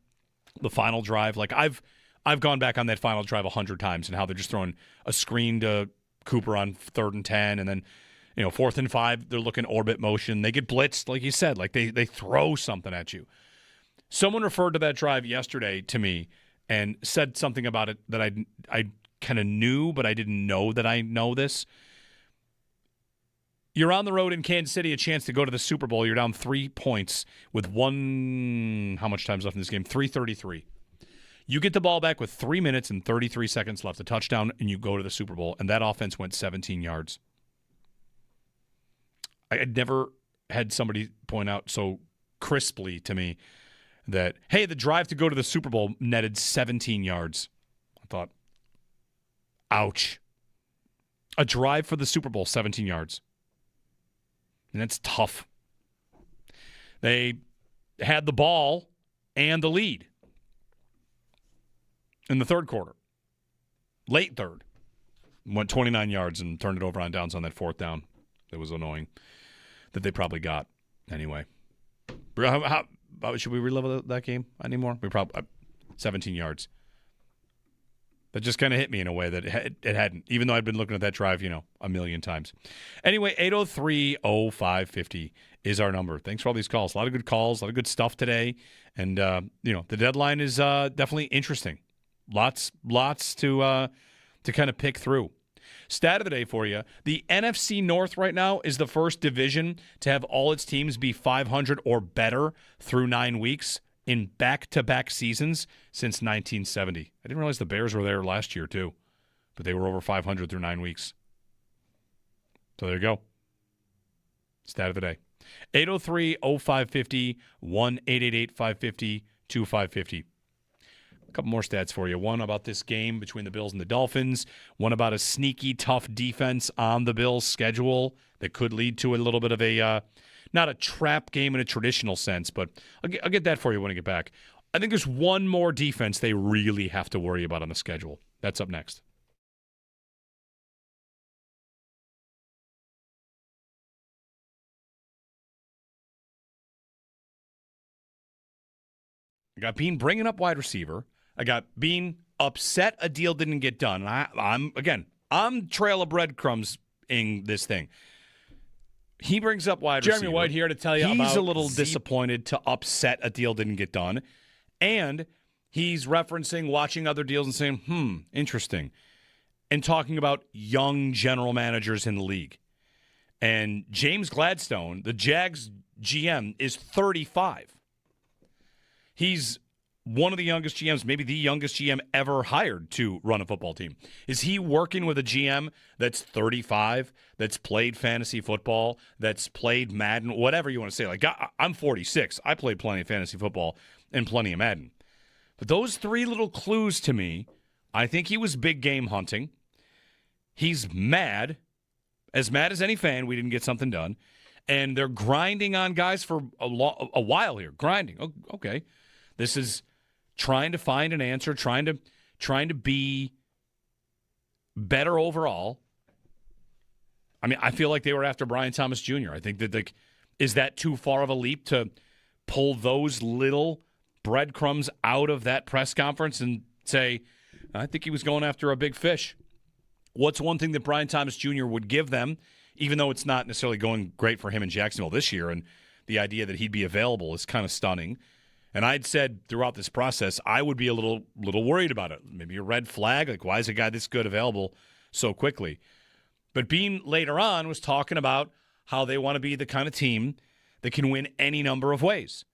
the final drive, like I've gone back on that final drive 100 times and how they're just throwing a screen to Cooper on 3rd and 10, and then 4th and 5, they're looking orbit motion. They get blitzed, like you said, like they throw something at you. Someone referred to that drive yesterday to me and said something about it that I kind of knew, but I didn't know that I know this. You're on the road in Kansas City, a chance to go to the Super Bowl. You're down 3 points with how much time's left in this game? 3:33. You get the ball back with 3 minutes and 33 seconds left, a touchdown, and you go to the Super Bowl, and that offense went 17 yards. I had never had somebody point out so crisply to me that, hey, the drive to go to the Super Bowl netted 17 yards. I thought, ouch. A drive for the Super Bowl, 17 yards. And that's tough. They had the ball and the lead in the third quarter. Late third. Went 29 yards and turned it over on downs on that 4th down. It was annoying that they probably got anyway. How should we relive that game anymore? We probably 17 yards. That just kind of hit me in a way that it hadn't, even though I'd been looking at that drive, a million times. Anyway, 803-0550 is our number. Thanks for all these calls. A lot of good calls, a lot of good stuff today. And, the deadline is definitely interesting. Lots to kind of pick through. Stat of the day for you. The NFC North right now is the first division to have all its teams be 500 or better through 9 weeks in back-to-back seasons since 1970. I didn't realize the Bears were there last year, too. But they were over 500 through 9 weeks. So there you go. Stat of the day. 803-0550, 1-888-550-2550. A couple more stats for you. One about this game between the Bills and the Dolphins. One about a sneaky, tough defense on the Bills' schedule that could lead to a little bit of a, not a trap game in a traditional sense, but I'll get that for you when I get back. I think there's one more defense they really have to worry about on the schedule. That's up next. I got Beane bringing up wide receiver. I got Beane upset a deal didn't get done. I'm trail of breadcrumbs in this thing. He brings up wide receiver. Jeremy White here to tell you about He's a little disappointed to upset a deal didn't get done. And he's referencing watching other deals and saying, interesting. And talking about young general managers in the league. And James Gladstone, the Jags GM, is 35. He's one of the youngest GMs, maybe the youngest GM ever hired to run a football team. Is he working with a GM that's 35, that's played fantasy football, that's played Madden, whatever you want to say? Like, I'm 46. I played plenty of fantasy football and plenty of Madden. But those three little clues to me, I think he was big game hunting. He's mad as any fan we didn't get something done. And they're grinding on guys for a while here. Grinding. Okay. This is trying to find an answer, trying to be better overall. I mean, I feel like they were after Brian Thomas Jr. I think that is that too far of a leap to pull those little breadcrumbs out of that press conference and say, I think he was going after a big fish. What's one thing that Brian Thomas Jr. would give them, even though it's not necessarily going great for him in Jacksonville this year, and the idea that he'd be available is kind of stunning. And I'd said throughout this process, I would be a little worried about it. Maybe a red flag, like why is a guy this good available so quickly? But Beane later on was talking about how they want to be the kind of team that can win any number of ways.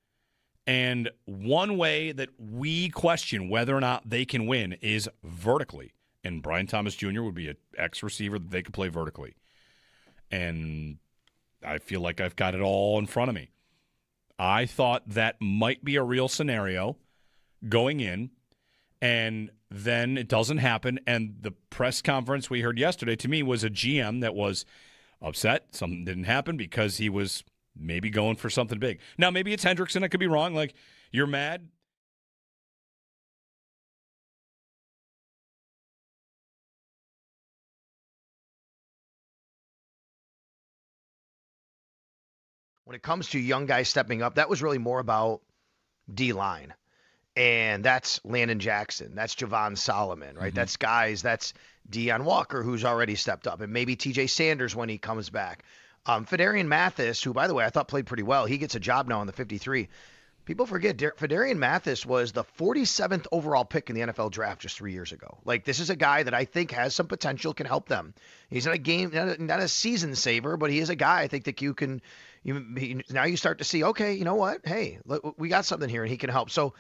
And one way that we question whether or not they can win is vertically. And Brian Thomas Jr. would be an ex-receiver that they could play vertically. And I feel like I've got it all in front of me. I thought that might be a real scenario going in, and then it doesn't happen. And the press conference we heard yesterday, to me, was a GM that was upset. Something didn't happen because he was maybe going for something big. Now, maybe it's Hendrickson. I could be wrong. Like, you're mad. When it comes to young guys stepping up, that was really more about D-line. And that's Landon Jackson. That's Javon Solomon, right? That's guys. That's Deion Walker, who's already stepped up. And maybe TJ Sanders when he comes back. Fedarian Mathis, who, by the way, I thought played pretty well. He gets a job now on the 53. People forget Fedarian Mathis was the 47th overall pick in the NFL draft just 3 years ago. Like, this is a guy that I think has some potential, can help them. He's not a game, not a season saver, but he is a guy I think that you can – now you start to see, okay, you know what? Hey, look, we got something here, and he can help. So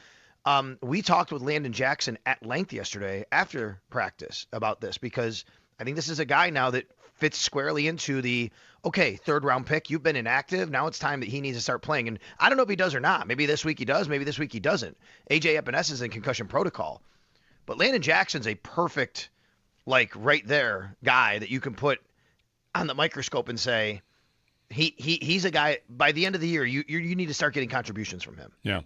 we talked with Landon Jackson at length yesterday after practice about this because I think this is a guy now that fits squarely into the, okay, third-round pick. You've been inactive. Now it's time that he needs to start playing. And I don't know if he does or not. Maybe this week he does. Maybe this week he doesn't. A.J. Epinesa is in concussion protocol. But Landon Jackson's a perfect, like, right there guy that you can put on the microscope and say, he's a guy, by the end of the year, you need to start getting contributions from him. Yeah.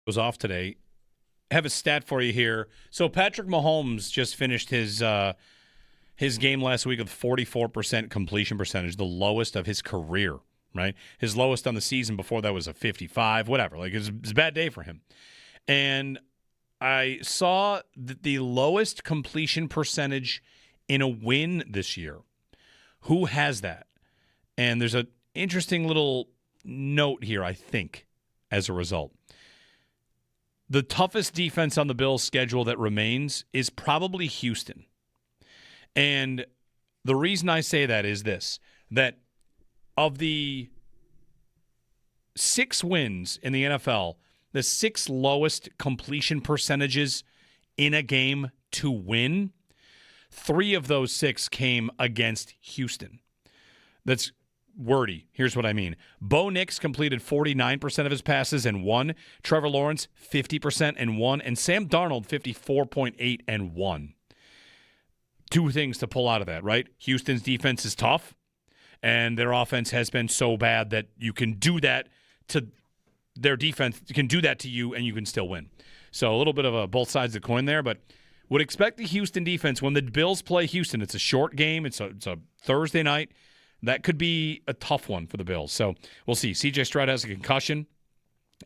was off today. I have a stat for you here. So Patrick Mahomes just finished his game last week with 44% completion percentage, the lowest of his career, right? His lowest on the season before that was a 55, whatever. Like, it was a bad day for him. And I saw that the lowest completion percentage in a win this year. Who has that? And there's an interesting little note here, I think, as a result. The toughest defense on the Bills' schedule that remains is probably Houston. And the reason I say that is this, that of the 6 wins in the NFL, the 6 lowest completion percentages in a game to win, 3 of those 6 came against Houston. That's wordy. Here's what I mean. Bo Nix completed 49% of his passes and won. Trevor Lawrence, 50% and won. And Sam Darnold, 54.8 and won. 2 things to pull out of that, right? Houston's defense is tough, and their offense has been so bad that you can do that to their defense. You can do that to you, and you can still win. So a little bit of a both sides of the coin there, but would expect the Houston defense, when the Bills play Houston, it's a short game. It's a Thursday night. That could be a tough one for the Bills. So we'll see. C.J. Stroud has a concussion,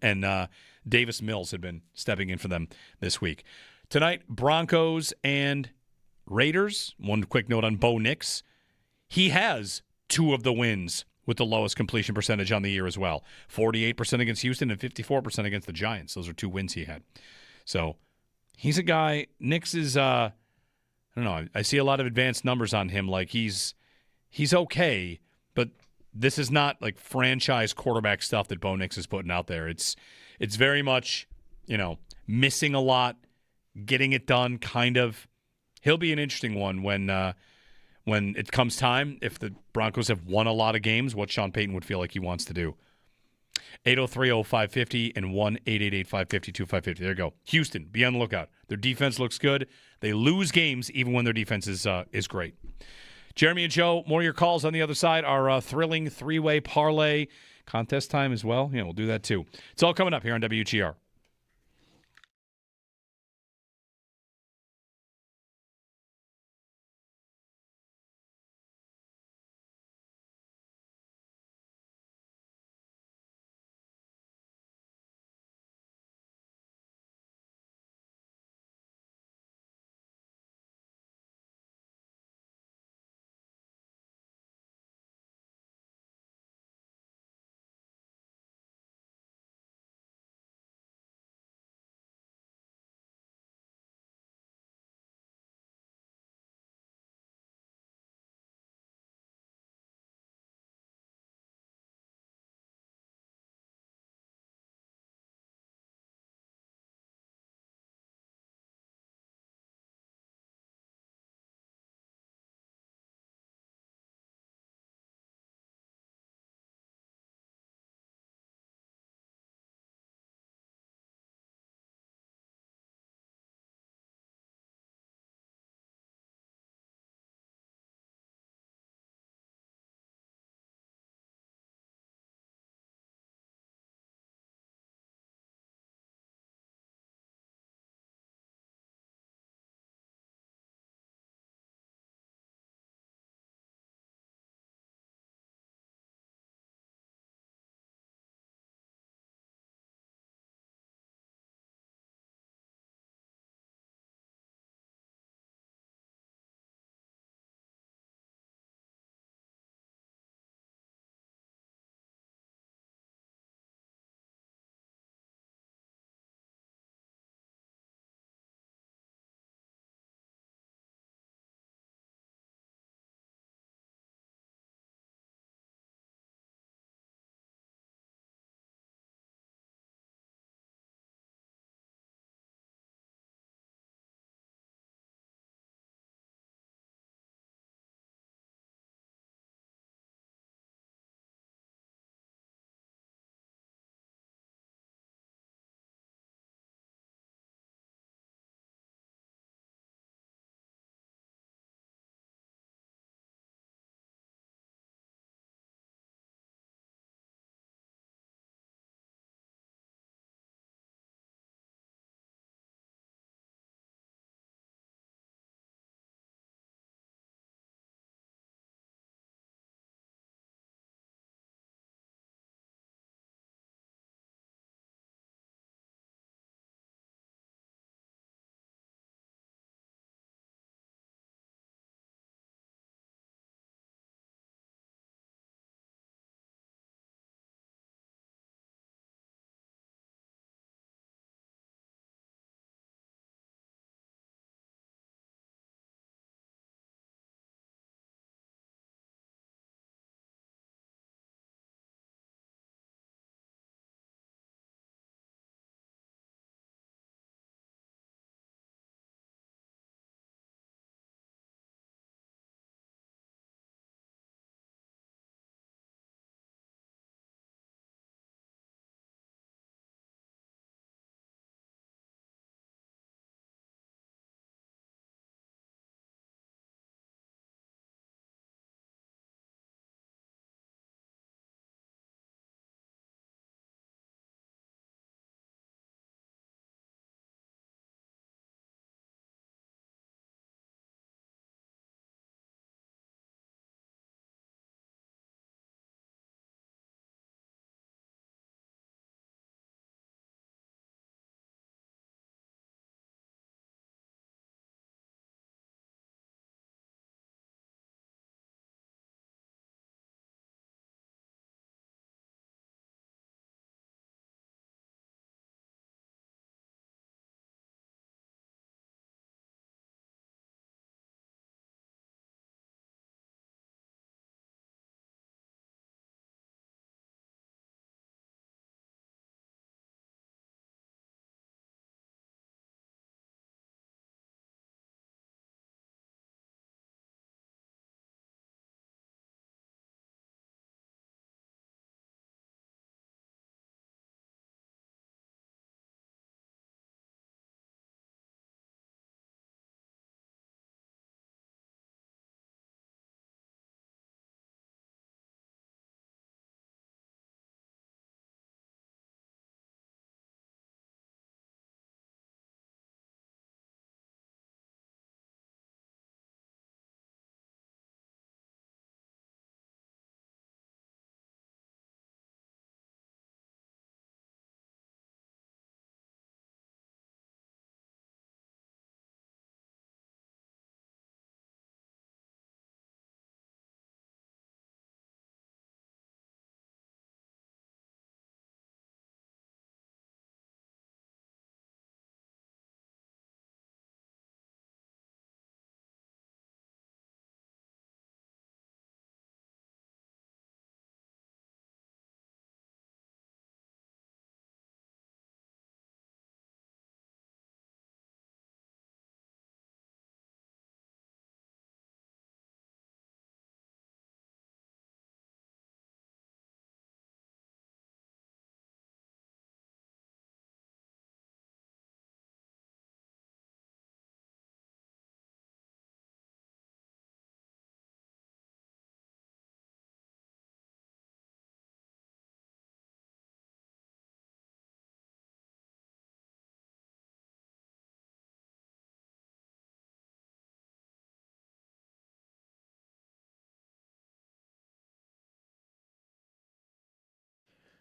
and Davis Mills had been stepping in for them this week. Tonight, Broncos and Raiders. One quick note on Bo Nix. He has 2 of the wins with the lowest completion percentage on the year as well. 48% against Houston and 54% against the Giants. Those are 2 wins he had. So he's a guy. Nix is, I don't know. I see a lot of advanced numbers on him. Like, he's okay, but this is not like franchise quarterback stuff that Bo Nix is putting out there. It's very much, missing a lot, getting it done, kind of. He'll be an interesting one when it comes time. If the Broncos have won a lot of games, what Sean Payton would feel like he wants to do. 803-0550 and 1-888-550-2550. There you go. Houston, be on the lookout. Their defense looks good. They lose games even when their defense is great. Jeremy and Joe, more of your calls on the other side. Our thrilling 3-way parlay contest time as well. Yeah, we'll do that too. It's all coming up here on WGR.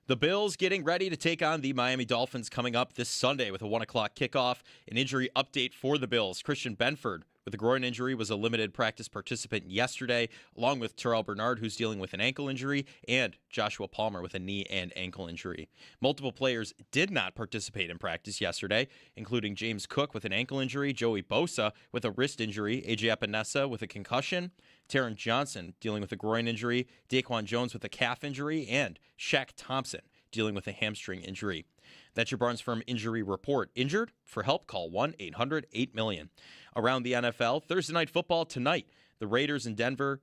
The Bills getting ready to take on the Miami Dolphins coming up this Sunday with a 1 o'clock kickoff. An injury update for the Bills. Christian Benford with a groin injury was a limited practice participant yesterday, along with Terrell Bernard, who's dealing with an ankle injury, and Joshua Palmer with a knee and ankle injury. Multiple players did not participate in practice yesterday, including James Cook with an ankle injury, Joey Bosa with a wrist injury, A.J. Epinesa with a concussion, Taron Johnson dealing with a groin injury, Daquan Jones with a calf injury, and Shaq Thompson dealing with a hamstring injury. That's your Barnes Firm injury report. Injured? For help, call 1-800-8-million. Around the NFL, Thursday Night Football tonight, the Raiders in Denver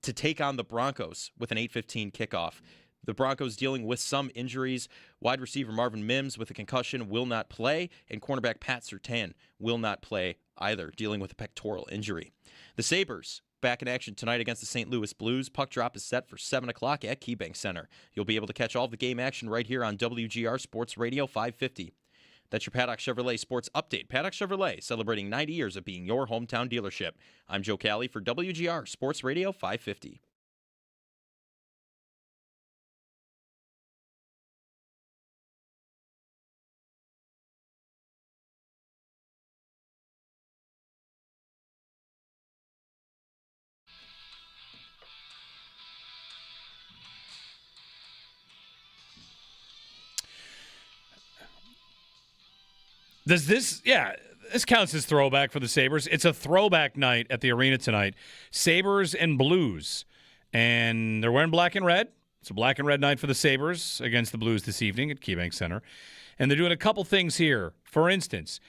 to take on the Broncos with an 8:15 kickoff. The Broncos dealing with some injuries. Wide receiver Marvin Mims with a concussion will not play, and cornerback Pat Surtain will not play either, dealing with a pectoral injury. The Sabres back in action tonight against the St. Louis Blues. Puck drop is set for 7 o'clock at KeyBank Center. You'll be able to catch all of the game action right here on WGR Sports Radio 550. That's your Paddock Chevrolet Sports Update. Paddock Chevrolet, celebrating 90 years of being your hometown dealership. I'm Joe Cali for WGR Sports Radio 550. This counts as throwback for the Sabres. It's a throwback night at the arena tonight. Sabres and Blues. And they're wearing black and red. It's a black and red night for the Sabres against the Blues this evening at KeyBank Center. And they're doing a couple things here. For instance,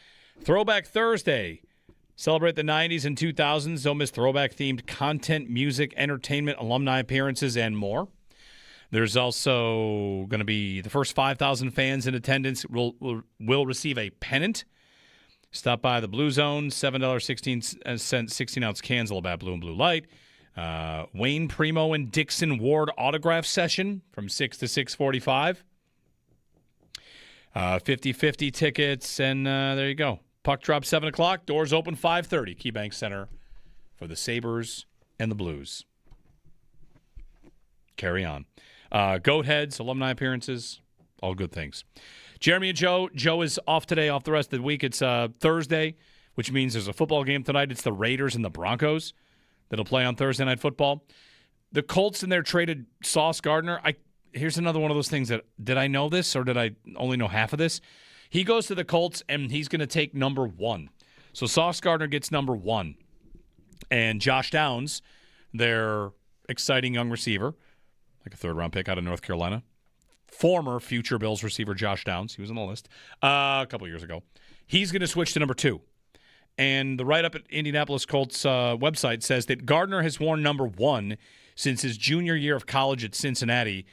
Throwback Thursday. Celebrate the 90s and 2000s. Don't miss throwback-themed content, music, entertainment, alumni appearances, and more. There's also going to be the first 5,000 fans in attendance will receive a pennant. Stop by the Blue Zone, $7.16 16-ounce cans, Labatt Blue and Blue Light. Wayne Primo and Dixon Ward autograph session from 6 to 6:45. 50-50 tickets, and there you go. Puck drop 7 o'clock. Doors open 5:30. KeyBank Center for the Sabres and the Blues. Carry on. Goat heads, alumni appearances, all good things. Jeremy and Joe. Joe is off today, off the rest of the week. It's Thursday, which means there's a football game tonight. It's the Raiders and the Broncos that'll play on Thursday Night Football. The Colts in there traded Sauce Gardner. Here's another one of those things that, did I know this or did I only know half of this? He goes to the Colts, and he's going to take number 1. So Sauce Gardner gets number 1. And Josh Downs, their exciting young receiver, like a third-round pick out of North Carolina. Former future Bills receiver Josh Downs. He was on the list a couple years ago. He's going to switch to number 2. And the write-up at Indianapolis Colts website says that Gardner has worn number 1 since his junior year of college at Cincinnati.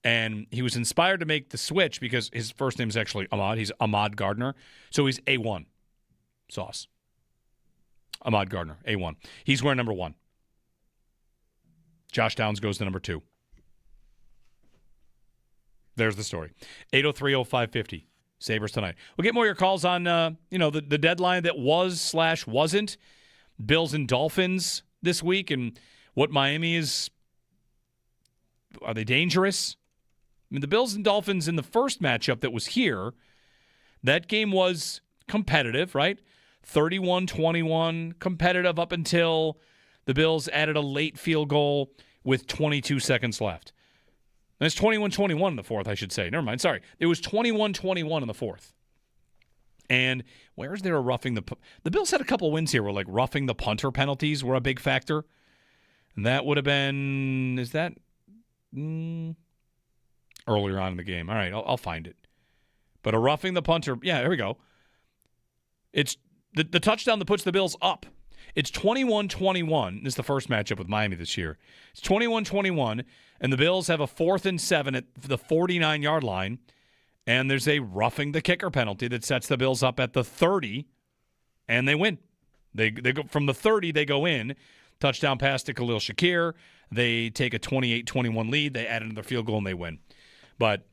And he was inspired to make the switch because his first name is actually Ahmad. He's Ahmad Gardner. So he's A1. Sauce. Ahmad Gardner, A1. He's wearing number 1. Josh Downs goes to number 2. There's the story. 803-0550. Sabres tonight. We'll get more of your calls on, the deadline that was/wasn't. Bills and Dolphins this week and what Miami is. Are they dangerous? I mean, the Bills and Dolphins in the first matchup that was here, that game was competitive, right? 31-21, competitive up until the Bills added a late field goal with 22 seconds left. And it's 21-21 in the fourth, I should say. Never mind. Sorry. It was 21-21 in the fourth. And where's there a roughing the Bills had a couple wins here where, like, roughing the punter penalties were a big factor. And that would have been, is that earlier on in the game? All right, I'll find it. But a roughing the punter, yeah, here we go. It's the touchdown that puts the Bills up. It's 21-21. This is the first matchup with Miami this year. It's 21-21, and the Bills have a 4th and 7 at the 49-yard line, and there's a roughing the kicker penalty that sets the Bills up at the 30, and they win. They go from the 30, they go in. Touchdown pass to Khalil Shakir. They take a 28-21 lead. They add another field goal, and they win. But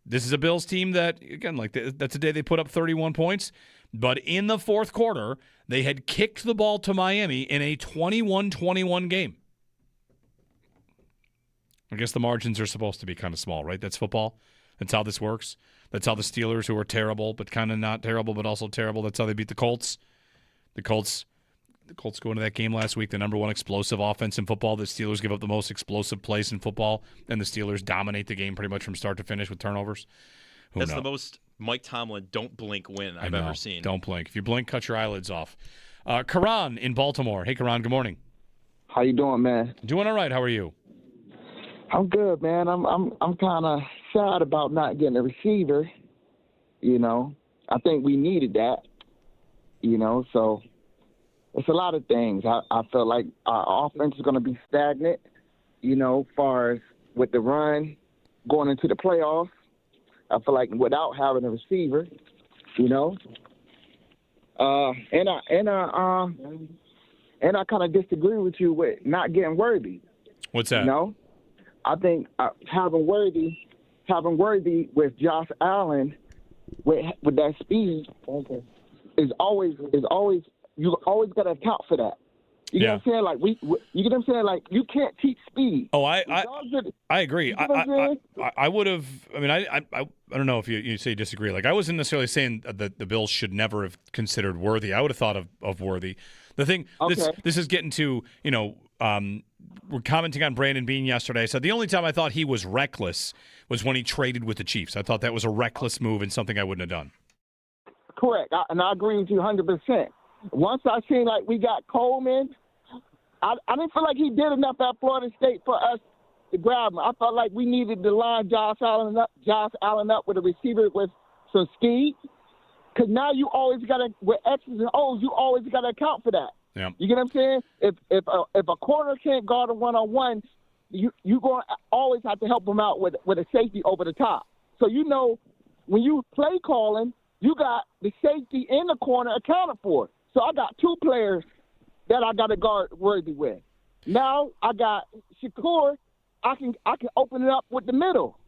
this is a Bills team that, again, like that's a day they put up 31 points. But in the fourth quarter, they had kicked the ball to Miami in a 21-21 game. I guess the margins are supposed to be kind of small, right? That's football. That's how this works. That's how the Steelers, who are terrible, but kind of not terrible, but also terrible, that's how they beat the Colts. The Colts go into that game last week, the number one explosive offense in football. The Steelers give up the most explosive plays in football, and the Steelers dominate the game pretty much from start to finish with turnovers. That's the most Mike Tomlin don't blink win I've ever seen. Don't blink. If you blink, cut your eyelids off. Karan in Baltimore. Hey, Karan, good morning. How you doing, man? Doing all right. How are you? I'm good, man. I'm kind of sad about not getting a receiver. You know, I think we needed that. You know, so it's a lot of things. I feel like our offense is going to be stagnant. You know, far as with the run going into the playoffs. I feel like without having a receiver, you know, and I kind of disagree with you with not getting Worthy. What's that? You know, I think having Worthy with Josh Allen with that speed is always you always got to account for that. You get what I'm saying? Like you get what I'm saying? Like you can't teach speed. Oh, I agree. I would have. I mean, I don't know if you say disagree. Like I wasn't necessarily saying that the Bills should never have considered Worthy. I would have thought of Worthy. The thing this is getting to, you know, we're commenting on Brandon Beane yesterday. I said the only time I thought he was reckless was when he traded with the Chiefs. I thought that was a reckless move and something I wouldn't have done. Correct, and I agree with you 100%. Once I seen like we got Coleman, I didn't feel like he did enough at Florida State for us to grab him. I felt like we needed to line Josh Allen up with a receiver with some speed. Because now you always got to, with X's and O's, you always got to account for that. Yeah. You get what I'm saying? If a corner can't guard a one-on-one, you going to always have to help him out with a safety over the top. So you know when you play calling, you got the safety in the corner accounted for. So I got two players that I got to guard Worthy with. Now I got Shakur. I can open it up with the middle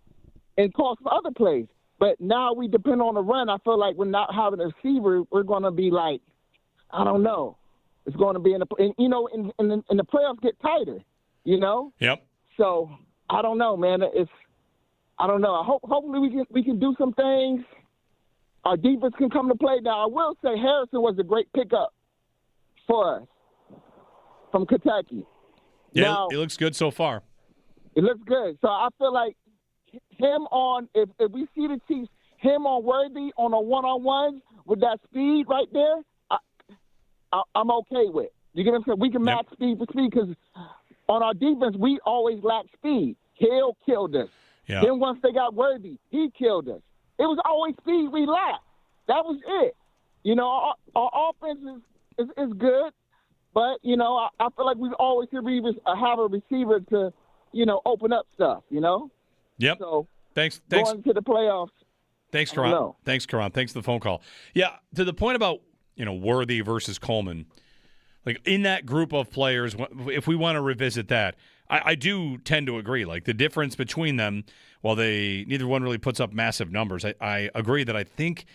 and cause for other plays. But now we depend on the run. I feel like we're not having a receiver. We're going to be like, I don't know. It's going to be in the playoffs get tighter. You know. Yep. So I don't know, man. I don't know. Hopefully we can do some things. Our defense can come to play. Now I will say Harrison was a great pickup for us from Kentucky. Yeah, now, it looks good so far. It looks good. So I feel like him on, if we see the Chiefs, him on Worthy on a one-on-one with that speed right there, I'm okay with. You get what I'm saying? We can match speed for speed because on our defense, we always lack speed. Hill killed us. Yeah. Then once they got Worthy, he killed us. It was always speed we lacked. That was it. You know, our offense is good, but, you know, I feel like we always have a receiver to, you know, open up stuff, you know? Yep. So Thanks. going to the playoffs. Thanks, Karan. Thanks, Karan. Thanks for the phone call. Yeah, to the point about, you know, Worthy versus Coleman, like in that group of players, if we want to revisit that, I do tend to agree. Like the difference between them, while neither one really puts up massive numbers, I agree that I think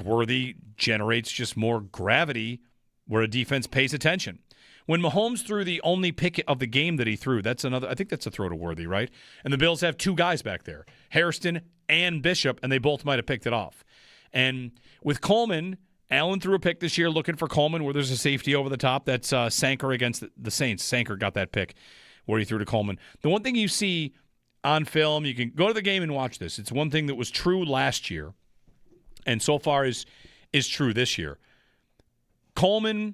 Worthy generates just more gravity where a defense pays attention. When Mahomes threw the only pick of the game that he threw, I think that's a throw to Worthy, right? And the Bills have two guys back there, Hairston and Bishop, and they both might have picked it off. And with Coleman, Allen threw a pick this year looking for Coleman where there's a safety over the top. That's Sanker against the Saints. Sanker got that pick where he threw to Coleman. The one thing you see on film, you can go to the game and watch this. It's one thing that was true last year and so far is true this year. Coleman,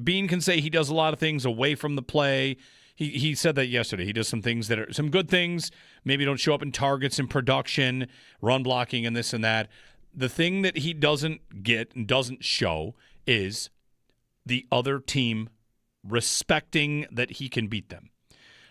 Beane can say he does a lot of things away from the play. He said that yesterday. He does some things that are some good things, maybe don't show up in targets and production, run blocking and this and that. The thing that he doesn't get and doesn't show is the other team respecting that he can beat them.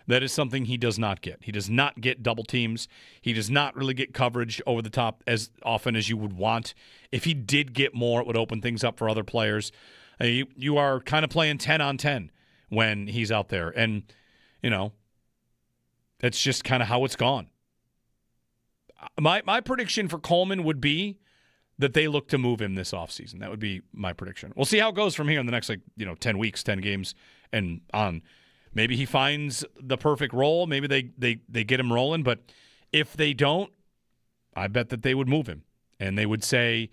That is something he does not get. He does not get double teams. He does not really get coverage over the top as often as you would want. If he did get more, it would open things up for other players. You are kind of playing 10 on 10 when he's out there. And, you know, that's just kind of how it's gone. My prediction for Coleman would be that they look to move him this offseason. That would be my prediction. We'll see how it goes from here in the next 10 weeks, 10 games and on. Maybe he finds the perfect role. Maybe they get him rolling. But if they don't, I bet that they would move him. And they would say,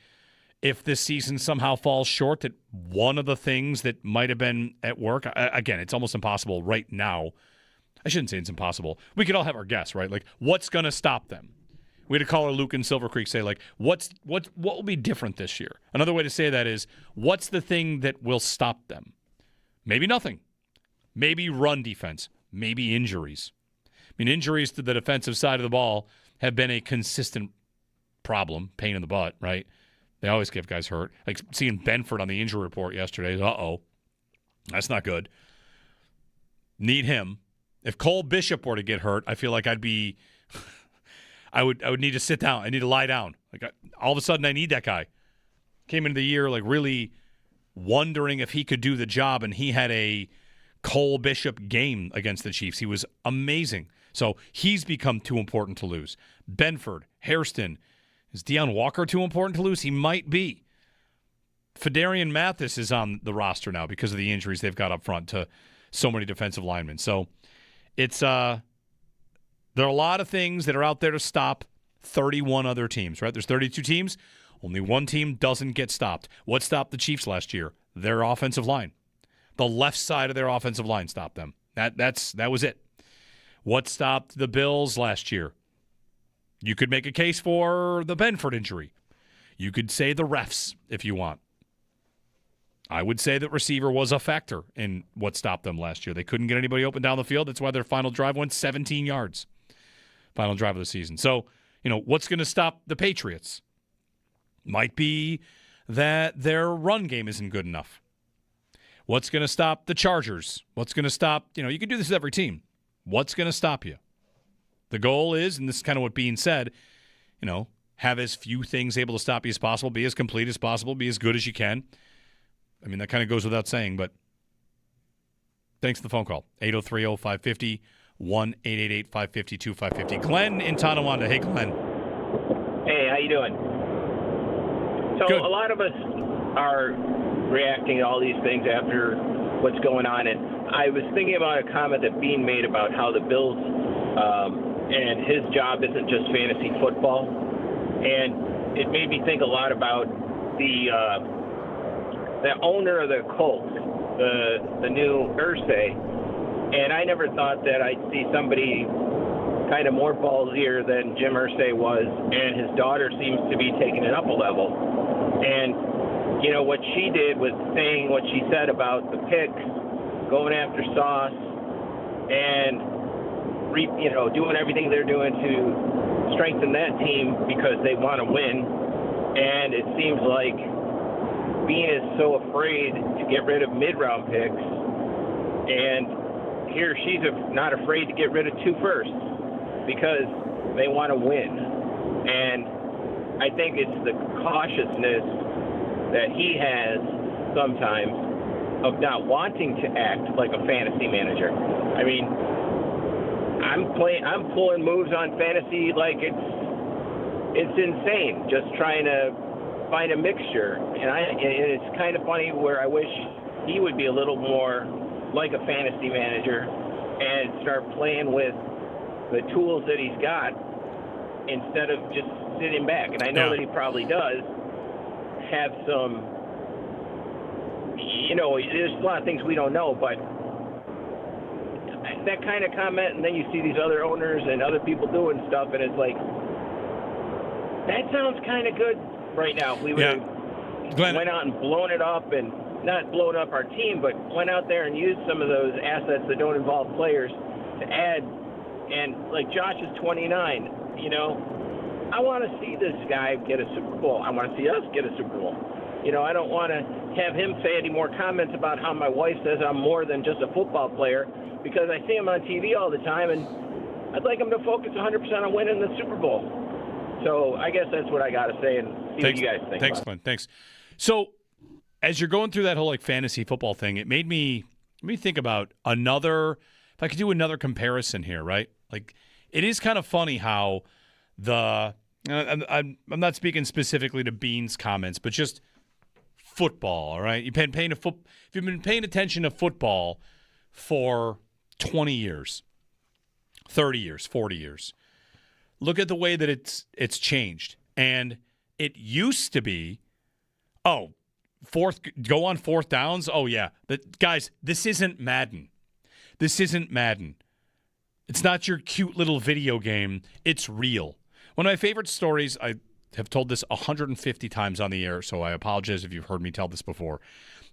if this season somehow falls short, that one of the things that might have been at work, again, it's almost impossible right now. I shouldn't say it's impossible. We could all have our guess, right? Like, what's going to stop them? We had a caller, Luke in Silver Creek, say, like, what will be different this year? Another way to say that is, what's the thing that will stop them? Maybe nothing. Maybe run defense. Maybe injuries. I mean, injuries to the defensive side of the ball have been a consistent problem, pain in the butt, right? They always get guys hurt. Like seeing Benford on the injury report yesterday. Uh-oh. That's not good. Need him. If Cole Bishop were to get hurt, I feel like I'd be I would need to sit down. I need to lie down. Like all of a sudden I need that guy. Came into the year like really wondering if he could do the job, and he had a Cole Bishop game against the Chiefs. He was amazing. So he's become too important to lose. Benford, Hairston. Is Deion Walker too important to lose? He might be. Fedarian Mathis is on the roster now because of the injuries they've got up front to so many defensive linemen. So it's there are a lot of things that are out there to stop 31 other teams, right? There's 32 teams. Only one team doesn't get stopped. What stopped the Chiefs last year? Their offensive line. The left side of their offensive line stopped them. That was it. What stopped the Bills last year? You could make a case for the Benford injury. You could say the refs if you want. I would say that receiver was a factor in what stopped them last year. They couldn't get anybody open down the field. That's why their final drive went 17 yards. Final drive of the season. So, what's going to stop the Patriots? Might be that their run game isn't good enough. What's going to stop the Chargers? What's going to stop, you can do this with every team. What's going to stop you? The goal is, and this is kind of what Beane said, have as few things able to stop you as possible, be as complete as possible, be as good as you can. I mean, that kind of goes without saying, but thanks for the phone call. 803-0550, 1-888-550-2550. Glenn in Tonawanda. Hey, Glenn. Hey, how you doing? So Good. A lot of us are reacting to all these things after what's going on, and I was thinking about a comment that Beane made about how the Bills and his job isn't just fantasy football, and it made me think a lot about the owner of the Colts, the new Irsay, and I never thought that I'd see somebody kind of more ballsier than Jim Irsay was, and his daughter seems to be taking it up a level. And what she did was saying what she said about the picks, going after Sauce, and doing everything they're doing to strengthen that team because they want to win. And it seems like Beane is so afraid to get rid of mid-round picks, and here she's not afraid to get rid of 2 firsts because they want to win. And I think it's the cautiousness that he has sometimes of not wanting to act like a fantasy manager. I mean, I'm pulling moves on fantasy like it's insane, just trying to find a mixture. And it's kind of funny where I wish he would be a little more like a fantasy manager and start playing with the tools that he's got instead of just sitting back. And I know that he probably does have some, there's a lot of things we don't know, but that kind of comment, and then you see these other owners and other people doing stuff, and it's like, that sounds kind of good right now. We would have went out and blown it up, and not blown up our team, but went out there and used some of those assets that don't involve players to add. And like Josh is 29, I want to see this guy get a Super Bowl. I want to see us get a Super Bowl. I don't want to have him say any more comments about how my wife says I'm more than just a football player, because I see him on TV all the time, and I'd like him to focus 100% on winning the Super Bowl. So I guess that's what I got to say, and see what you guys think. Thanks, Glenn. Thanks. So as you're going through that whole fantasy football thing, it made me think about if I could do another comparison here, right? Like, it is kind of funny how I'm not speaking specifically to Beane's comments, but just football, all right? If you've been paying attention to football for 20 years, 30 years, 40 years. Look at the way that it's changed. And it used to be, go on fourth downs. Oh, yeah. But guys, this isn't Madden. This isn't Madden. It's not your cute little video game. It's real. One of my favorite stories, I have told this 150 times on the air, so I apologize if you've heard me tell this before.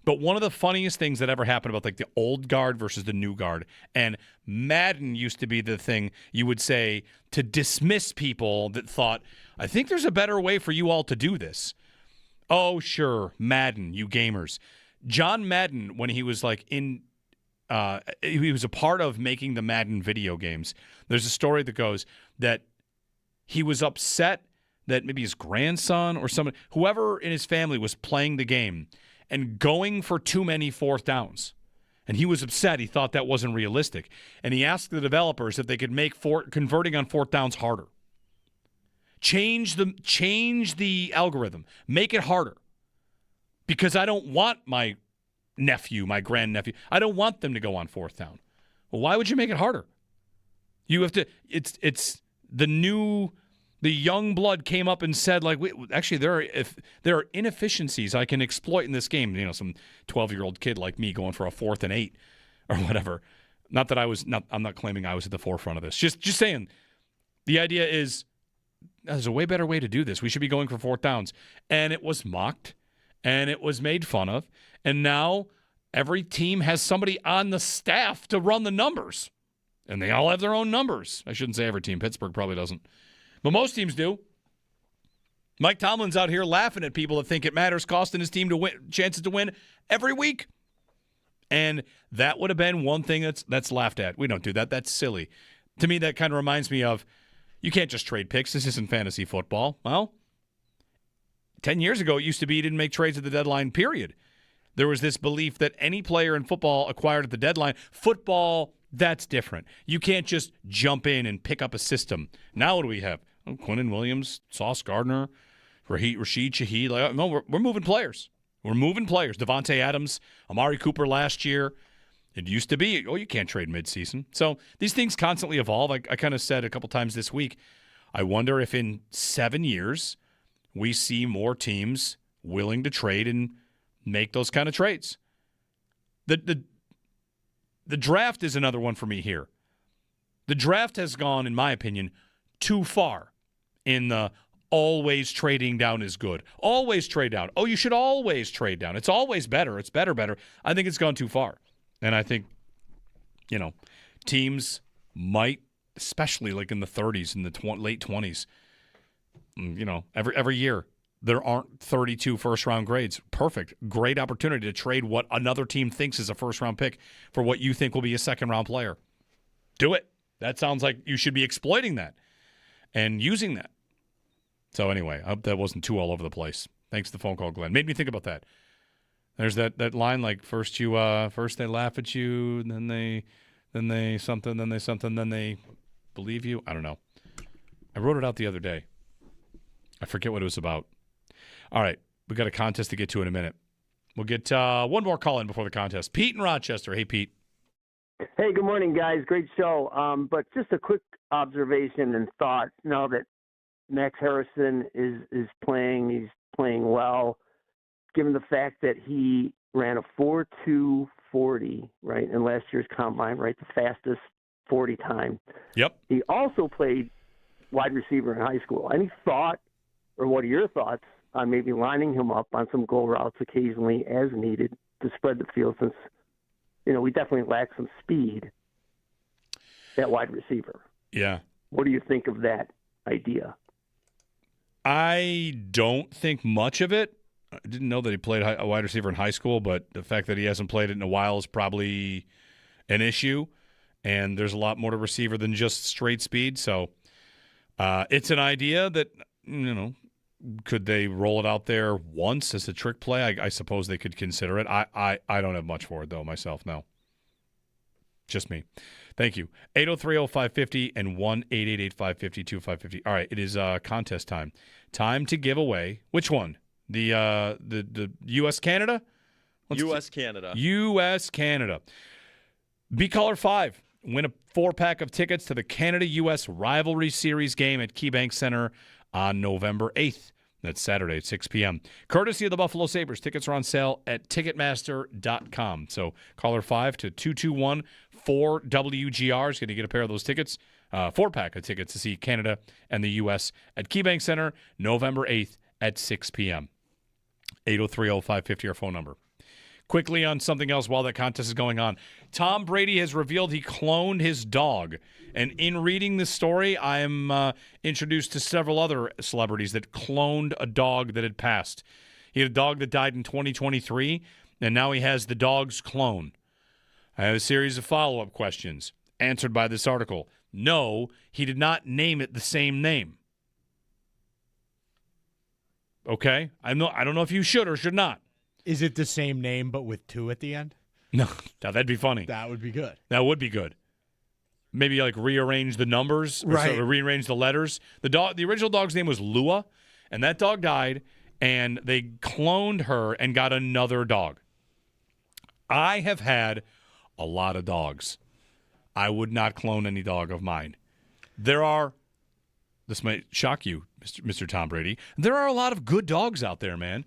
But one of the funniest things that ever happened about like the old guard versus the new guard, and Madden used to be the thing you would say to dismiss people that thought, I think there's a better way for you all to do this. Oh, sure, Madden, you gamers. John Madden, when he was like he was a part of making the Madden video games. There's a story that goes that he was upset that maybe his grandson or someone, whoever in his family was playing the game and going for too many fourth downs. And he was upset. He thought that wasn't realistic. And he asked the developers if they could make converting on fourth downs harder. Change the algorithm. Make it harder. Because I don't want my nephew, my grandnephew, I don't want them to go on fourth down. Well, why would you make it harder? You have to, it's the young blood came up and said, like, actually, there are inefficiencies I can exploit in this game. You know, some 12-year-old kid like me going for a 4th and 8 or whatever. Not that I'm not claiming I was at the forefront of this. Just saying, the idea is there's a way better way to do this. We should be going for fourth downs. And it was mocked, and it was made fun of, and now every team has somebody on the staff to run the numbers. And they all have their own numbers. I shouldn't say every team. Pittsburgh probably doesn't. But most teams do. Mike Tomlin's out here laughing at people that think it matters, costing his team chances to win every week. And that would have been one thing that's laughed at. We don't do that. That's silly. To me, that kind of reminds me of, you can't just trade picks. This isn't fantasy football. Well, 10 years ago, it used to be you didn't make trades at the deadline, period. There was this belief that any player in football acquired at the deadline. Football, that's different. You can't just jump in and pick up a system. Now what do we have? Oh, Quinnen Williams, Sauce Gardner, Rashid Shaheed. No, we're moving players. We're moving players. Devontae Adams, Amari Cooper last year. It used to be, you can't trade midseason. So these things constantly evolve. I kind of said a couple times this week, I wonder if in 7 years we see more teams willing to trade and make those kind of trades. The draft is another one for me here. The draft has gone, in my opinion, too far in the always trading down is good. Always trade down. Oh, you should always trade down. It's always better. It's better. I think it's gone too far. And I think, teams might, especially like in the 30s and the late 20s, every year, there aren't 32 first-round grades. Perfect. Great opportunity to trade what another team thinks is a first-round pick for what you think will be a second-round player. Do it. That sounds like you should be exploiting that and using that. So anyway, I hope that wasn't too all over the place. Thanks for the phone call, Glenn. Made me think about that. There's that line like first they laugh at you, then they believe you. I don't know. I wrote it out the other day. I forget what it was about. All right, we got a contest to get to in a minute. We'll get one more call in before the contest. Pete in Rochester. Hey, Pete. Hey, good morning, guys. Great show. But just a quick observation and thought. Now that Max Harrison is playing, he's playing well. Given the fact that he ran a 4.240, right, in last year's combine, right, the fastest 40 time. Yep. He also played wide receiver in high school. Any thought, or what are your thoughts on maybe lining him up on some goal routes occasionally as needed to spread the field, since, we definitely lack some speed at wide receiver. Yeah. What do you think of that idea? I don't think much of it. I didn't know that he played a wide receiver in high school, but the fact that he hasn't played it in a while is probably an issue. And there's a lot more to receiver than just straight speed. So it's an idea that, could they roll it out there once as a trick play? I suppose they could consider it. I don't have much for it, though, myself, no. Just me. Thank you. 803-0550 and 1-888-550-2550. All right, it is contest time. Time to give away, which one? The U.S. Canada? U.S. Canada. U.S. Canada. B-Color 5 win a 4-pack of tickets to the Canada-U.S. Rivalry Series game at KeyBank Center on November 8th. That's Saturday at 6 p.m. Courtesy of the Buffalo Sabres. Tickets are on sale at Ticketmaster.com. So caller 5 to 221-4WGR is going to get a pair of those tickets, 4-pack of tickets to see Canada and the U.S. at KeyBank Center November 8th at 6 p.m. 803-0550, our phone number. Quickly on something else while that contest is going on. Tom Brady has revealed he cloned his dog. And in reading this story, I am introduced to several other celebrities that cloned a dog that had passed. He had a dog that died in 2023, and now he has the dog's clone. I have a series of follow-up questions answered by this article. No, he did not name it the same name. Okay? I don't know if you should or should not. Is it the same name but with 2 at the end? No, now that'd be funny. That would be good. That would be good. Maybe like rearrange the numbers, or right? Or rearrange the letters. The original dog's name was Lua, and that dog died, and they cloned her and got another dog. I have had a lot of dogs. I would not clone any dog of mine. This might shock you, Mr. Tom Brady. There are a lot of good dogs out there, man.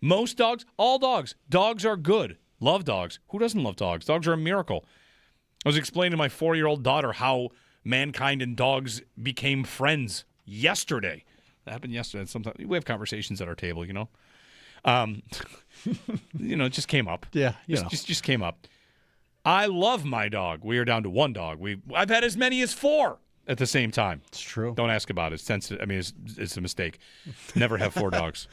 Most dogs, all dogs. Dogs are good. Love dogs. Who doesn't love dogs? Dogs are a miracle. I was explaining to my 4-year-old daughter how mankind and dogs became friends yesterday. That happened yesterday. Sometimes we have conversations at our table, you know. It just came up. Yeah, just came up. I love my dog. We are down to 1 dog. I've had as many as 4 at the same time. It's true. Don't ask about it. It's sensitive. I mean, it's a mistake. Never have 4 dogs.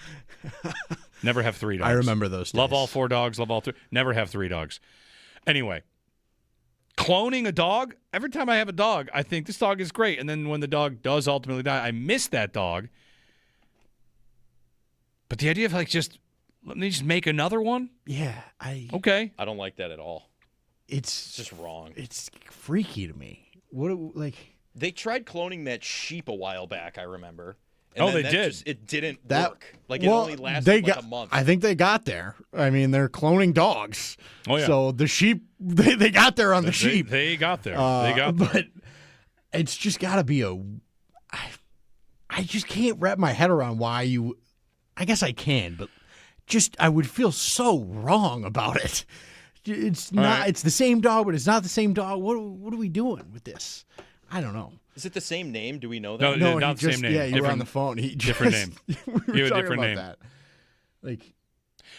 Never have 3 dogs. I remember those days. Love all 4 dogs. Love all 3. Never have 3 dogs. Anyway, cloning a dog. Every time I have a dog, I think this dog is great. And then when the dog does ultimately die, I miss that dog. But the idea of let me just make another one? Yeah. Okay. I don't like that at all. It's just wrong. It's freaky to me. They tried cloning that sheep a while back, I remember. And they did. It didn't work. It only lasted a month. I think they got there. I mean, they're cloning dogs. Oh, yeah. So the sheep, they got there on the sheep. They got there. They got there. But it's just got to be I just can't wrap my head around why you. I guess I can, but I would feel so wrong about it. It's not. Right. It's the same dog, but it's not the same dog. What are we doing with this? I don't know. Is it the same name? Do we know that? No, not the same name. Yeah, you were on the phone. Different name. We were a talking different about name. that.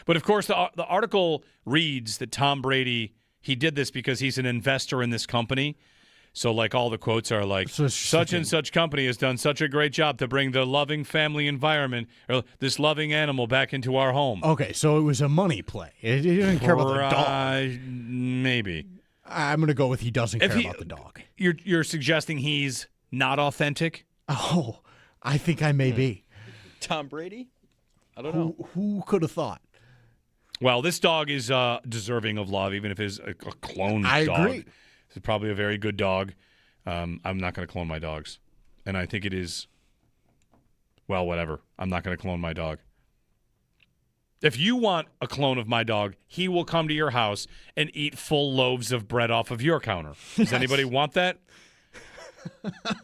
But of course, the article reads that Tom Brady, he did this because he's an investor in this company. So all the quotes are such and such company has done such a great job to bring the loving family environment or this loving animal back into our home. Okay, so it was a money play. He didn't care about the dog. Maybe. I'm going to go with he doesn't care about the dog. You're suggesting he's not authentic? Oh, I think I may be. Tom Brady? I don't know. Who could have thought? Well, this dog is deserving of love, even if it's a clone dog. I agree. It's probably a very good dog. I'm not going to clone my dogs. And I think it is, well, whatever. I'm not going to clone my dog. If you want a clone of my dog, he will come to your house and eat full loaves of bread off of your counter. Does anybody want that?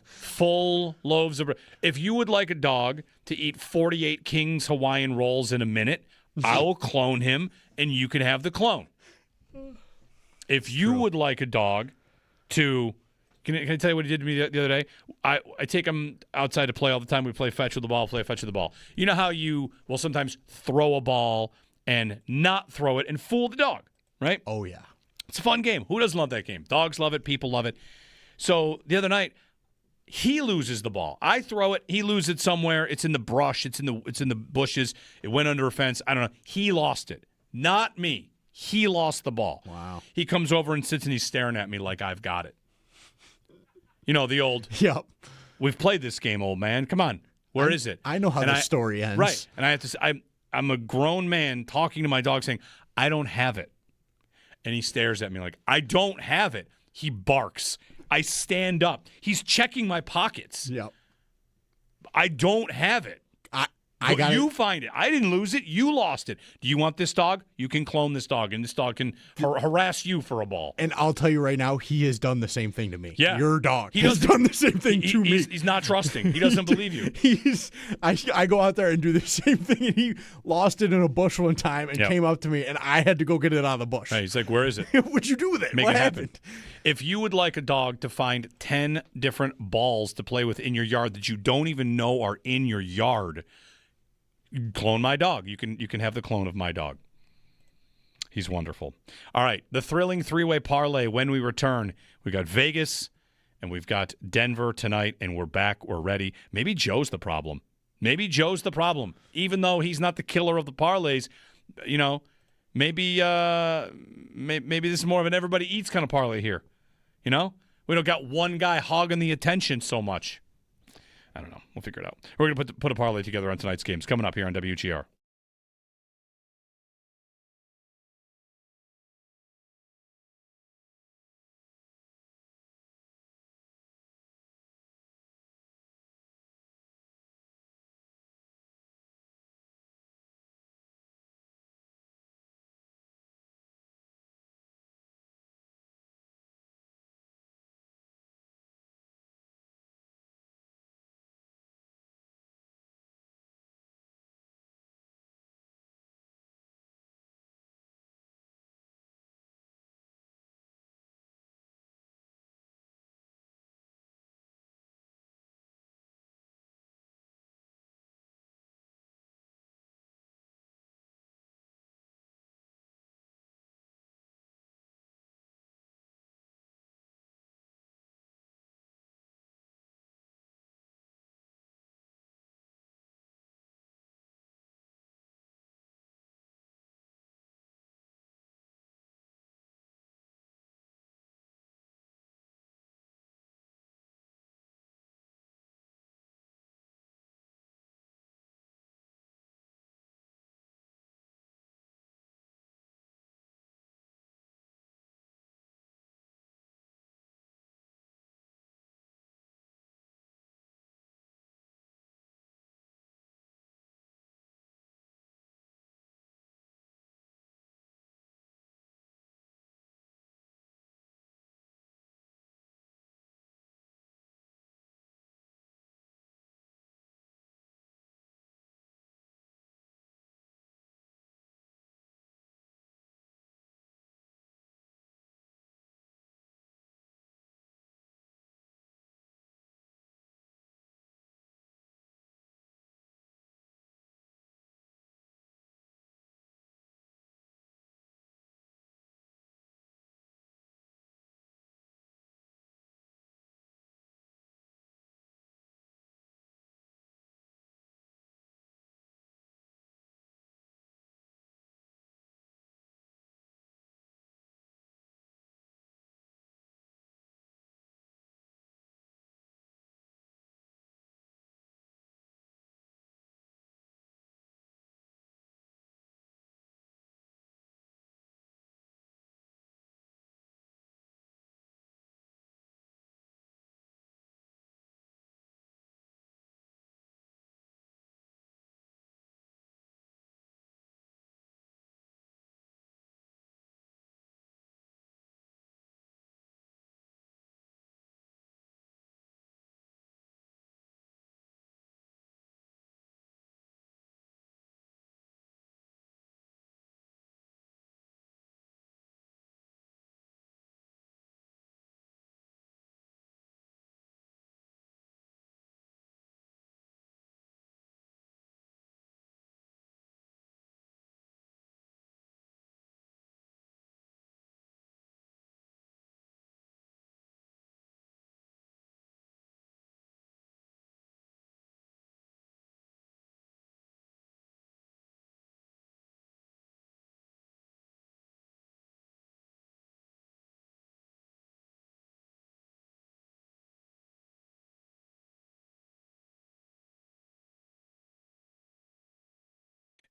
Full loaves of bread. If you would like a dog to eat 48 King's Hawaiian rolls in a minute, I will clone him, and you can have the clone. If you would like a dog to, can I tell you what he did to me the other day? I take him outside to play all the time. We play fetch with the ball, play fetch with the ball. You know how you will sometimes throw a ball and not throw it and fool the dog, right? Oh, yeah. It's a fun game. Who doesn't love that game? Dogs love it. People love it. So the other night, he loses the ball. I throw it. He loses it somewhere. It's in the brush. It's in the bushes. It went under a fence. I don't know. He lost it. Not me. He lost the ball. Wow. He comes over and sits and he's staring at me like I've got it. You know, the old, yep. We've played this game, old man. Come on. Where is it? I know how the story ends. Right. And I have to say, I'm a grown man talking to my dog saying, I don't have it. And he stares at me like, I don't have it. He barks. I stand up. He's checking my pockets. Yep. I don't have it. You find it. I didn't lose it. You lost it. Do you want this dog? You can clone this dog, and this dog can harass you for a ball. And I'll tell you right now, he has done the same thing to me. Yeah. Your dog has done the same thing to me. He's not trusting. He doesn't believe you. I go out there and do the same thing, and he lost it in a bush one time and came up to me, and I had to go get it out of the bush. Hey, he's like, where is it? What'd you do with it? Make What it happened? happen. If you would like a dog to find 10 different balls to play with in your yard that you don't even know are in your yard, clone my dog. You can have the clone of my dog. He's wonderful. All right, the thrilling three-way parlay when we return. We got Vegas and we've got Denver tonight, and we're back. We're ready. Maybe Joe's the problem. Even though he's not the killer of the parlays, maybe this is more of an everybody eats kind of parlay here. We don't got one guy hogging the attention so much. I don't know. We'll figure it out. We're going to put a parlay together on tonight's games. Coming up here on WGR.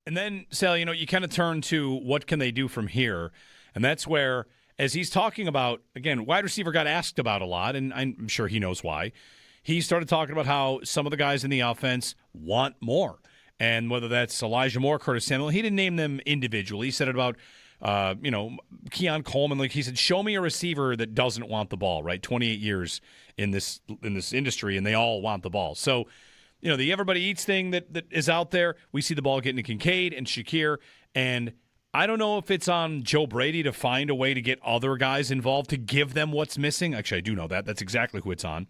And then, Sal, you kind of turn to what can they do from here. And that's where, as he's talking about, again, wide receiver got asked about a lot, and I'm sure he knows why. He started talking about how some of the guys in the offense want more. And whether that's Elijah Moore, Curtis Samuel, he didn't name them individually. He said it about, Keon Coleman. Like he said, show me a receiver that doesn't want the ball, right? 28 years in this industry, and they all want the ball. So, the everybody eats thing that is out there, we see the ball getting to Kincaid and Shakir, and I don't know if it's on Joe Brady to find a way to get other guys involved to give them what's missing. Actually, I do know that. That's exactly who it's on.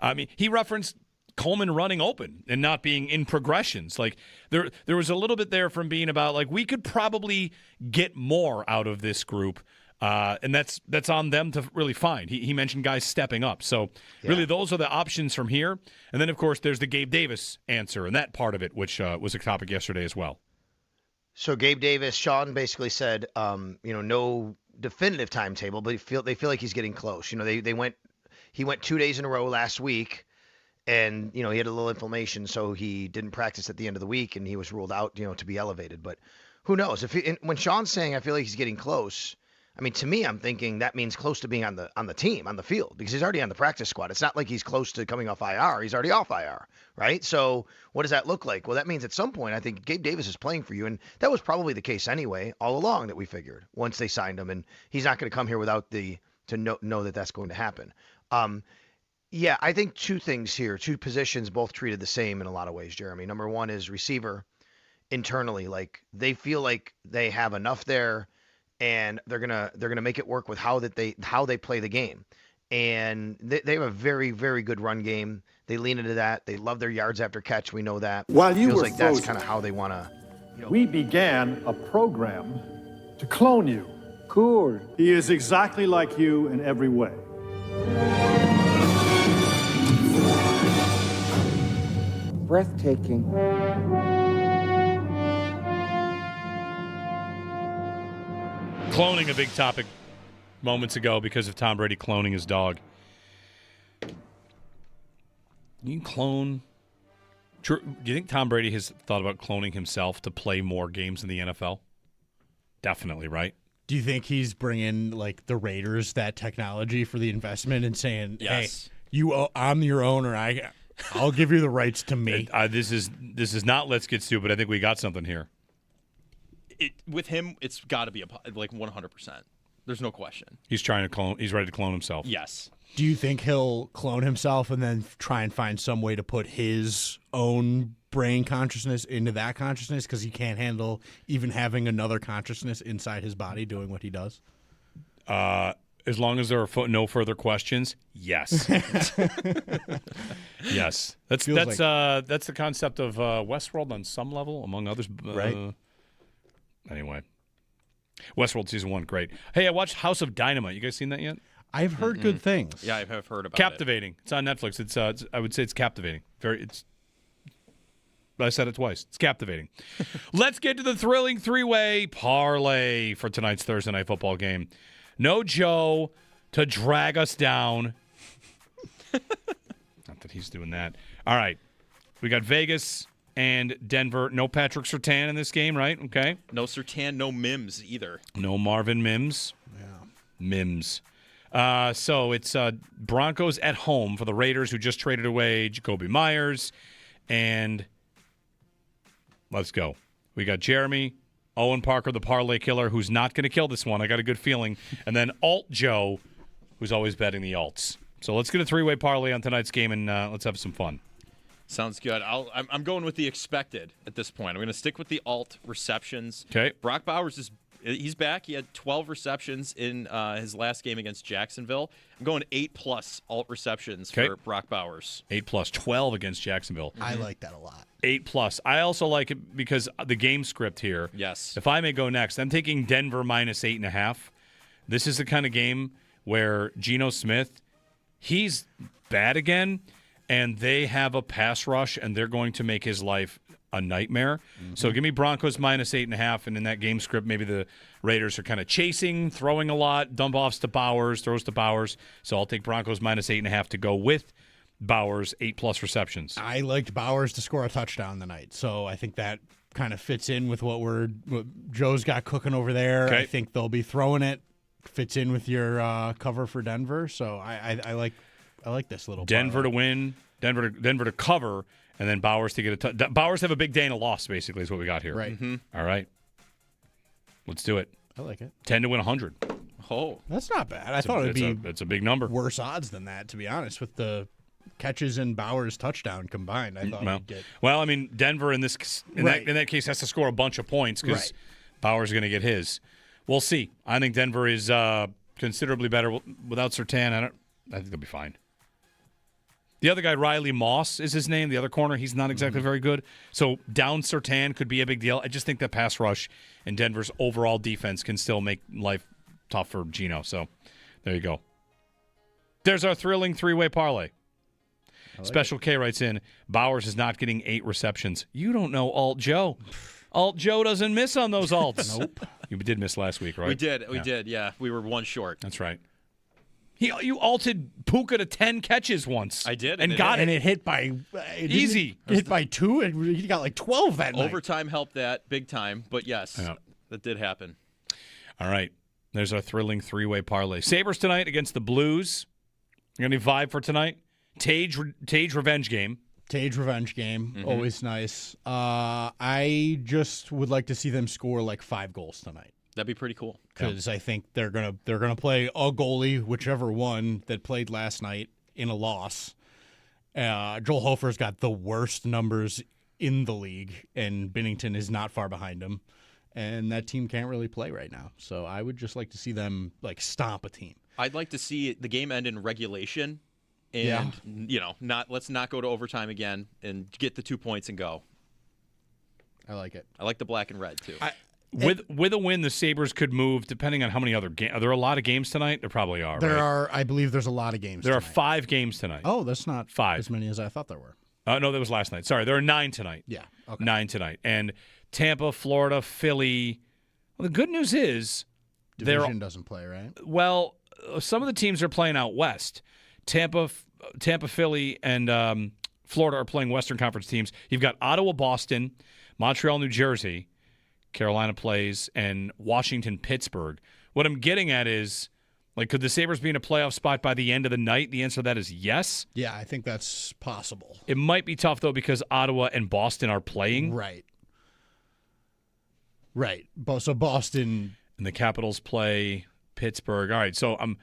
I mean, he referenced Coleman running open and not being in progressions. Like there was a little bit there from Beane about like we could probably get more out of this group, and that's on them to really find. He mentioned guys stepping up. So really, those are the options from here. And then of course there's the Gabe Davis answer and that part of it, which was a topic yesterday as well. So Gabe Davis, Sean basically said, no definitive timetable, but they feel like he's getting close. He went 2 days in a row last week, and he had a little inflammation, so he didn't practice at the end of the week, and he was ruled out, to be elevated. But who knows? When Sean's saying I feel like he's getting close, I mean, to me, I'm thinking that means close to being on the team, on the field, because he's already on the practice squad. It's not like he's close to coming off IR. He's already off IR, right? So what does that look like? Well, that means at some point, I think Gabe Davis is playing for you, and that was probably the case anyway, all along that we figured once they signed him, and he's not going to come here without to know that that's going to happen. I think two things here, two positions both treated the same in a lot of ways, Jeremy. Number one is receiver internally. Like they feel like they have enough there, and they're gonna make it work with how they play the game. And they have a very, very good run game. They lean into that. They love their yards after catch. We know that. While you feels were like that's frozen, kind of how they want to. We began a program to clone you. Cool. He is exactly like you in every way. Breathtaking. Cloning, a big topic moments ago because of Tom Brady cloning his dog. You can clone. Do you think Tom Brady has thought about cloning himself to play more games in the NFL? Definitely, right? Do you think he's bringing like the Raiders that technology for the investment and saying, Yes. "Hey, I'm your owner. I'll give you the rights to me." This is not Let's Get Stupid. I think we got something here. With him, it's got to be like 100%. There's no question. He's trying to clone. He's ready to clone himself. Yes. Do you think he'll clone himself and then try and find some way to put his own brain consciousness into that consciousness because he can't handle even having another consciousness inside his body doing what he does? As long as there are no further questions, yes. Yes. That's the concept of Westworld on some level, among others. Right. Anyway, Westworld season 1, great. Hey, I watched House of Dynamite. You guys seen that yet? I've heard good things. Yeah, I have heard about Captivating. It's on Netflix. It's I would say it's captivating. I said it twice. It's captivating. Let's get to the thrilling three-way parlay for tonight's Thursday night football game. No Joe to drag us down. Not that he's doing that. All right. We got Vegas and Denver. No Patrick Surtain in this game, right? Okay. No Surtain, no Mims either. No Marvin Mims. Yeah. Mims. So it's Broncos at home for the Raiders, who just traded away Jacoby Myers. And let's go. We got Jeremy, Owen Parker, the parlay killer, who's not going to kill this one. I got a good feeling. And then Alt Joe, who's always betting the alts. So let's get a three-way parlay on tonight's game, and let's have some fun. Sounds good. I'm going with the expected at this point. I'm going to stick with the alt receptions. Okay. Brock Bowers he's back. He had 12 receptions in his last game against Jacksonville. I'm going 8+ alt receptions for Brock Bowers. 8+, 12 against Jacksonville. I like that a lot. 8+. I also like it because the game script here. Yes. If I may go next, I'm taking Denver -8.5. This is the kind of game where Geno Smith, he's bad again, and they have a pass rush, and they're going to make his life a nightmare. Mm-hmm. So give me Broncos -8.5, and in that game script, maybe the Raiders are kind of chasing, throwing a lot, dump-offs to Bowers, throws to Bowers. So I'll take Broncos -8.5 to go with Bowers, 8+ receptions. I liked Bowers to score a touchdown tonight, so I think that kind of fits in with what Joe's got cooking over there. Okay. I think they'll be throwing it. Fits in with your cover for Denver, so I like this little Denver parlay. to win, Denver to cover, And then Bowers to get Bowers have a big day and a loss, basically, is what we got here. Right. All right. Let's do it. I like it. 10 to win 100. Oh. That's not bad. I thought it would be That's a big number. worse odds than that, to be honest, with the catches and Bowers touchdown combined. I thought we'd get. Well, I mean, Denver in that case has to score a bunch of points because Bowers is going to get his. We'll see. I think Denver is considerably better without Surtain. I think they'll be fine. The other guy, Riley Moss, is his name. The other corner, he's not exactly very good. So down Surtain could be a big deal. I just think the pass rush and Denver's overall defense can still make life tough for Geno. So there you go. There's our thrilling three-way parlay. Special K writes in, Bowers is not getting 8 receptions. You don't know Alt Joe. Alt Joe doesn't miss on those alts. Nope. You did miss last week, right? We did. We were one short. That's right. You alted Puka to 10 catches once. I did. And got it. And it hit by easy. Hit by 2, and he got like 12 that night. Overtime helped that big time, but yes, that did happen. All right. There's our thrilling three-way parlay. Sabres tonight against the Blues. You got any vibe for tonight? Tage revenge game. Tage revenge game. Always nice. I just would like to see them score like 5 goals tonight. That'd be pretty cool. Because I think they're gonna play a goalie, whichever one that played last night, in a loss. Joel Hofer's got the worst numbers in the league, and Binnington is not far behind him. And that team can't really play right now. So I would just like to see them like stomp a team. I'd like to see the game end in regulation, and let's not go to overtime again and get the 2 points and go. I like it. I like the black and red too. With a win, the Sabres could move, depending on how many other games. Are there a lot of games tonight? There probably are. There right? are, I believe there's a lot of games There tonight. are 5 games tonight. Oh, that's not 5. as many as I thought there were. No, that was last night. Sorry, there are 9 tonight. Yeah. Okay. 9 tonight. And Tampa, Florida, Philly. Well, the good news is Division doesn't play, right? Well, some of the teams are playing out west. Tampa, Philly, and Florida are playing Western Conference teams. You've got Ottawa, Boston, Montreal, New Jersey. Carolina plays, and Washington, Pittsburgh. What I'm getting at is, like, could the Sabres be in a playoff spot by the end of the night? The answer to that is yes. Yeah, I think that's possible. It might be tough, though, because Ottawa and Boston are playing. Right. So Boston. And the Capitals play Pittsburgh. All right, so I'm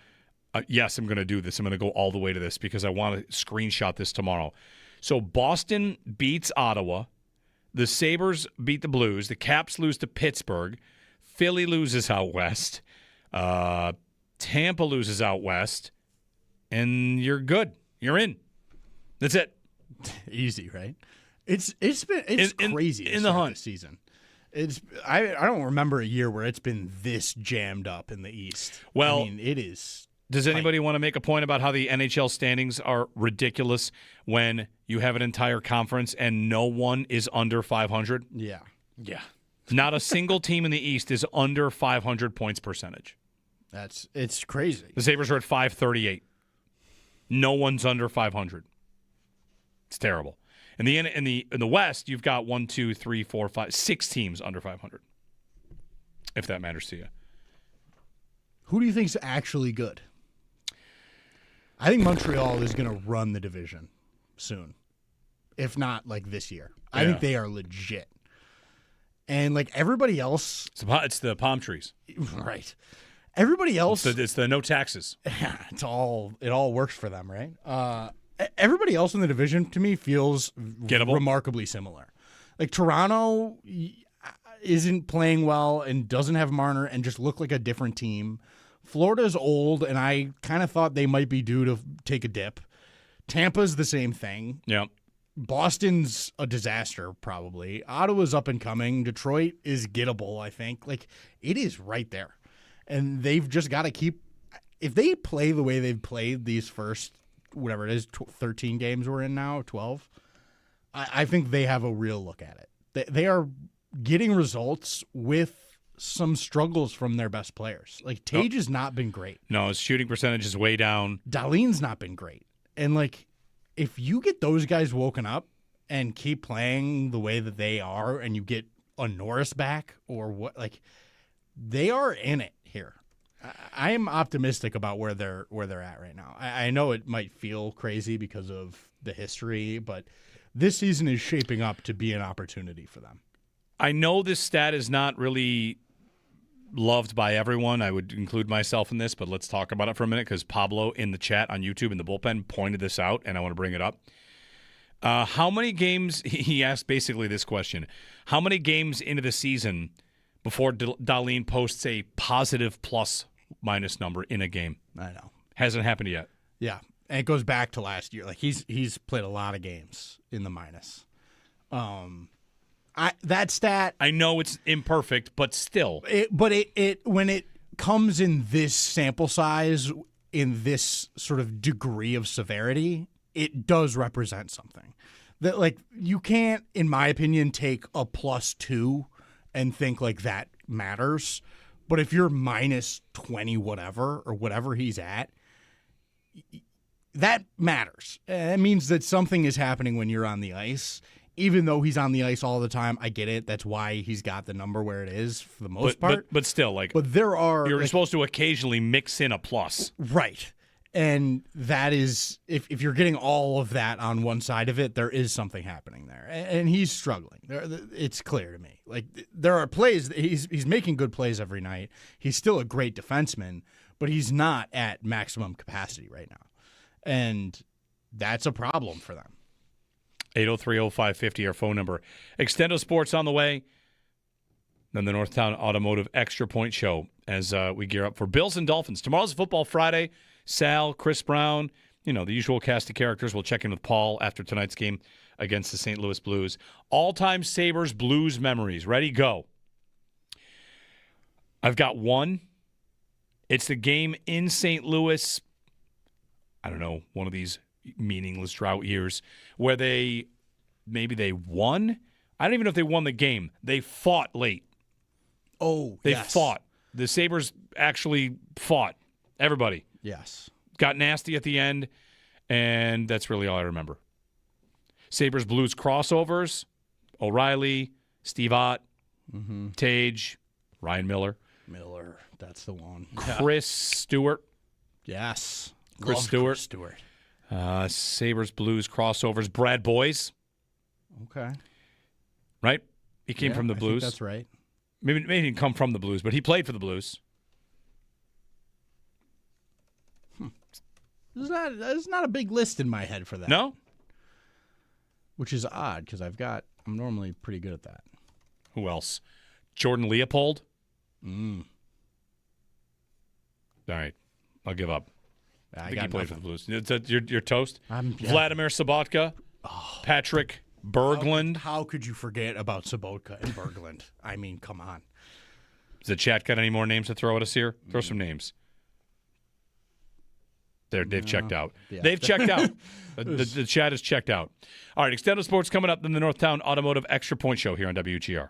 going to do this. I'm going to go all the way to this because I want to screenshot this tomorrow. So Boston beats Ottawa. The Sabres beat the Blues. The Caps lose to Pittsburgh. Philly loses out west. Tampa loses out west. And you're good. You're in. That's it. Easy, right? It's crazy in the hunt this season. I don't remember a year where it's been this jammed up in the East. Well, I mean, it is. Does anybody want to make a point about how the NHL standings are ridiculous when you have an entire conference and no one is under 500? Yeah. Yeah. Not a single team in the East is under 500 points percentage. It's crazy. The Sabres are at 538. No one's under 500. It's terrible. In the West, you've got 1, 2, 3, 4, 5, 6 teams under 500. If that matters to you. Who do you think's actually good? I think Montreal is going to run the division soon, if not like this year. I think they are legit. And like everybody else, it's the palm trees, right? Everybody else, it's the no taxes. It all works for them, right? Everybody else in the division to me feels gettable, remarkably similar. Like Toronto isn't playing well and doesn't have Marner and just look like a different team. Florida's old, and I kind of thought they might be due to take a dip. Tampa's the same thing. Yeah. Boston's a disaster, probably. Ottawa's up and coming. Detroit is gettable, I think. Like, it is right there. And they've just got to keep – if they play the way they've played these first, whatever it is, 13 games we're in now, 12, I think they have a real look at it. They are getting results with – some struggles from their best players. Like, Tage has not been great. No, his shooting percentage is way down. Dahlin's not been great. And, like, if you get those guys woken up and keep playing the way that they are and you get a Norris back or what, like, they are in it here. I am optimistic about where they're at right now. I know it might feel crazy because of the history, but this season is shaping up to be an opportunity for them. I know this stat is not really loved by everyone. I would include myself in this, but let's talk about it for a minute because Pablo in the chat on YouTube in the bullpen pointed this out, and I want to bring it up. How many games, he asked basically this question, how many games into the season before Darlene posts a positive plus-minus number in a game? I know. Hasn't happened yet. Yeah, and it goes back to last year. Like he's played a lot of games in the minus. That stat, I know it's imperfect, but still. It when it comes in this sample size, in this sort of degree of severity, it does represent something. That like you can't, in my opinion, take a +2 and think like that matters. But if you're minus 20 whatever or whatever he's at, that matters. That means that something is happening when you're on the ice. Even though he's on the ice all the time, I get it. That's why he's got the number where it is for the most part. But still, like, but there are you're supposed to occasionally mix in a plus, right? And that is if you're getting all of that on one side of it, there is something happening there, and he's struggling. It's clear to me. Like there are plays he's making good plays every night. He's still a great defenseman, but he's not at maximum capacity right now, and that's a problem for them. 803-0550, our phone number. Extendo Sports on the way. Then the Northtown Automotive Extra Point Show as we gear up for Bills and Dolphins. Tomorrow's Football Friday. Sal, Chris Brown, the usual cast of characters. We'll check in with Paul after tonight's game against the St. Louis Blues. All-time Sabres Blues memories. Ready, go. I've got one. It's the game in St. Louis. I don't know, one of these meaningless drought years where they won. I don't even know if they won the game. They fought late. Oh, they fought. The Sabres actually fought. Everybody. Yes. Got nasty at the end, and that's really all I remember. Sabres Blues crossovers, O'Reilly, Steve Ott, Tage, Ryan Miller. Miller, that's the one. Chris Stewart. Yes. Chris Stewart. Sabres Blues crossovers, Brad Boyes. Okay. Right? He came from the Blues. I think that's right. Maybe he didn't come from the Blues, but he played for the Blues. There's not a big list in my head for that. No? Which is odd because I'm normally pretty good at that. Who else? Jordan Leopold? All right. I'll give up. I think he played for the Blues. Your toast? Vladimir Sobotka? Patrick Berglund? How could you forget about Sobotka and Berglund? I mean, come on. Does the chat got any more names to throw at us here? Throw some names. They've checked out. Yeah. They've checked out. The chat is checked out. All right, Extended Sports coming up in the Northtown Automotive Extra Point Show here on WGR.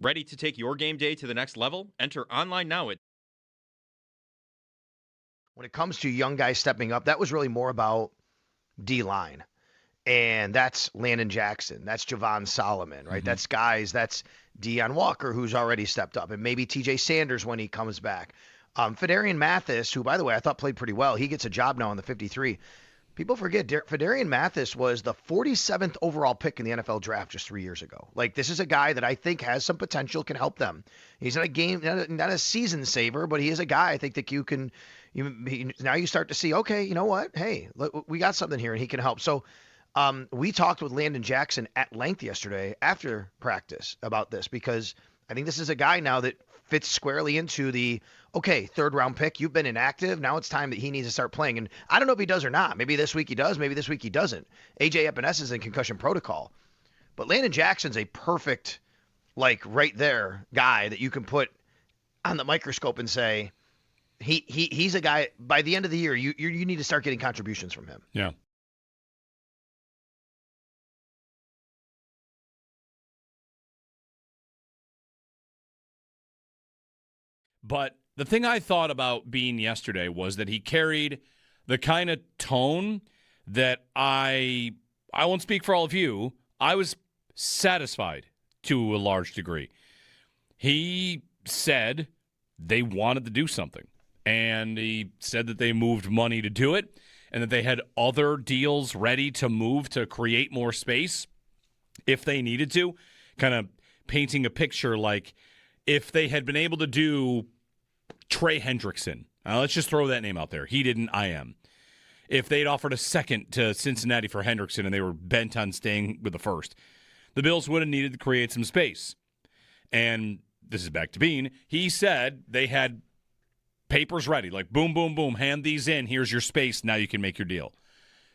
Ready to take your game day to the next level? Enter online now at When it comes to young guys stepping up, that was really more about D-line. And that's Landon Jackson. That's Javon Solomon, right? That's guys. That's Deion Walker, who's already stepped up. And maybe TJ Sanders when he comes back. Fedarian Mathis, who, by the way, I thought played pretty well. He gets a job now on the 53. People forget Fedarian Mathis was the 47th overall pick in the NFL draft just 3 years ago. Like, this is a guy that I think has some potential, can help them. He's not a game, not a season saver, but he is a guy I think that you can, now you start to see, okay, you know what? Hey, look, we got something here and he can help. So we talked with Landon Jackson at length yesterday after practice about this, because I think this is a guy now that fits squarely into the, okay, third-round pick, you've been inactive, now it's time that he needs to start playing. And I don't know if he does or not. Maybe this week he does, maybe this week he doesn't. A.J. Epinesa is in concussion protocol. But Landon Jackson's a perfect, like, right there guy that you can put on the microscope and say, he's a guy, by the end of the year, you need to start getting contributions from him. Yeah. But the thing I thought about Beane yesterday was that he carried the kind of tone that I won't speak for all of you. I was satisfied to a large degree. He said they wanted to do something, and he said that they moved money to do it, and that they had other deals ready to move to create more space if they needed to, kind of painting a picture like if they had been able to do Trey Hendrickson, let's just throw that name out there. He didn't, I am. If they'd offered a second to Cincinnati for Hendrickson and they were bent on staying with the first, the Bills would have needed to create some space. And this is back to Beane. He said they had papers ready, like boom, boom, boom, hand these in. Here's your space. Now you can make your deal.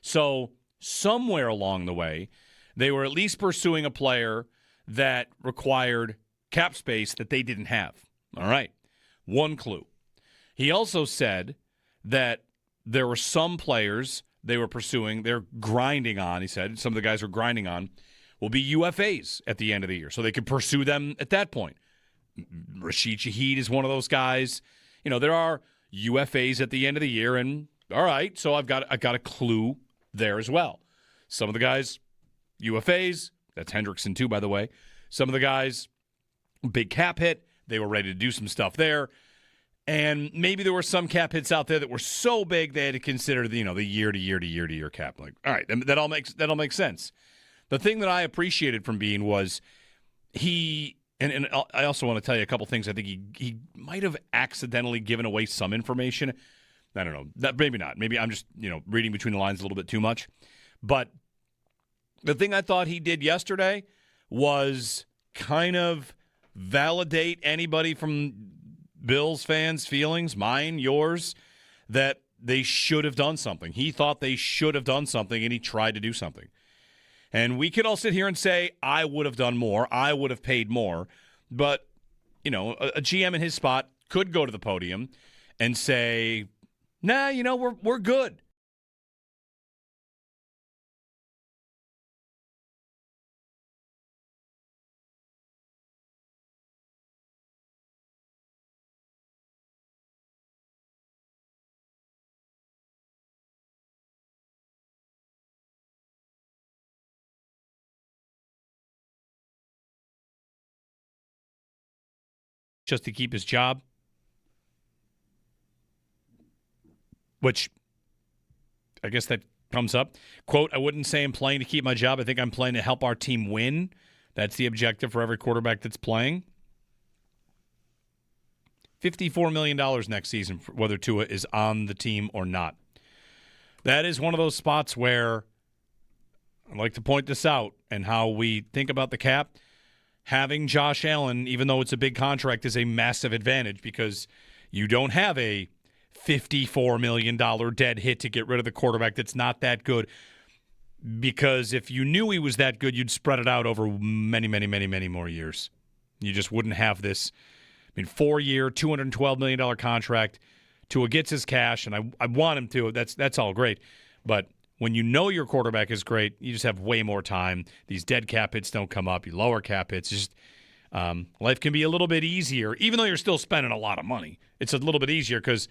So somewhere along the way, they were at least pursuing a player that required cap space that they didn't have. All right. One clue. He also said that there were some players they were pursuing, they're grinding on, he said, some of the guys are grinding on, will be UFAs at the end of the year, so they could pursue them at that point. Rashid Shaheed is one of those guys. You know, there are UFAs at the end of the year, and all right, so I've got a clue there as well. Some of the guys, UFAs, that's Hendrickson too, by the way. Some of the guys, big cap hit, they were ready to do some stuff there. And maybe there were some cap hits out there that were so big they had to consider the year-to-year cap. Like, all right, that all makes sense. The thing that I appreciated from Beane was he, and I also want to tell you a couple things. I think he might have accidentally given away some information. I don't know. Maybe not. Maybe I'm just reading between the lines a little bit too much. But the thing I thought he did yesterday was kind of validate anybody from Bills fans' feelings, mine, yours, that they should have done something. He thought they should have done something, and he tried to do something. And we could all sit here and say, I would have done more, I would have paid more. But, a GM in his spot could go to the podium and say, nah, we're good. Just to keep his job, which I guess that comes up. Quote, I wouldn't say I'm playing to keep my job. I think I'm playing to help our team win. That's the objective for every quarterback that's playing. $54 million next season, whether Tua is on the team or not. That is one of those spots where I'd like to point this out and how we think about the cap. Having Josh Allen, even though it's a big contract, is a massive advantage because you don't have a $54 million dead hit to get rid of the quarterback that's not that good. Because if you knew he was that good, you'd spread it out over many, many, many, many more years. You just wouldn't have this, 4-year, $212 million contract. Tua gets his cash, and I want him to. That's all great. But when you know your quarterback is great, you just have way more time. These dead cap hits don't come up. You lower cap hits. life can be a little bit easier, even though you're still spending a lot of money. It's a little bit easier because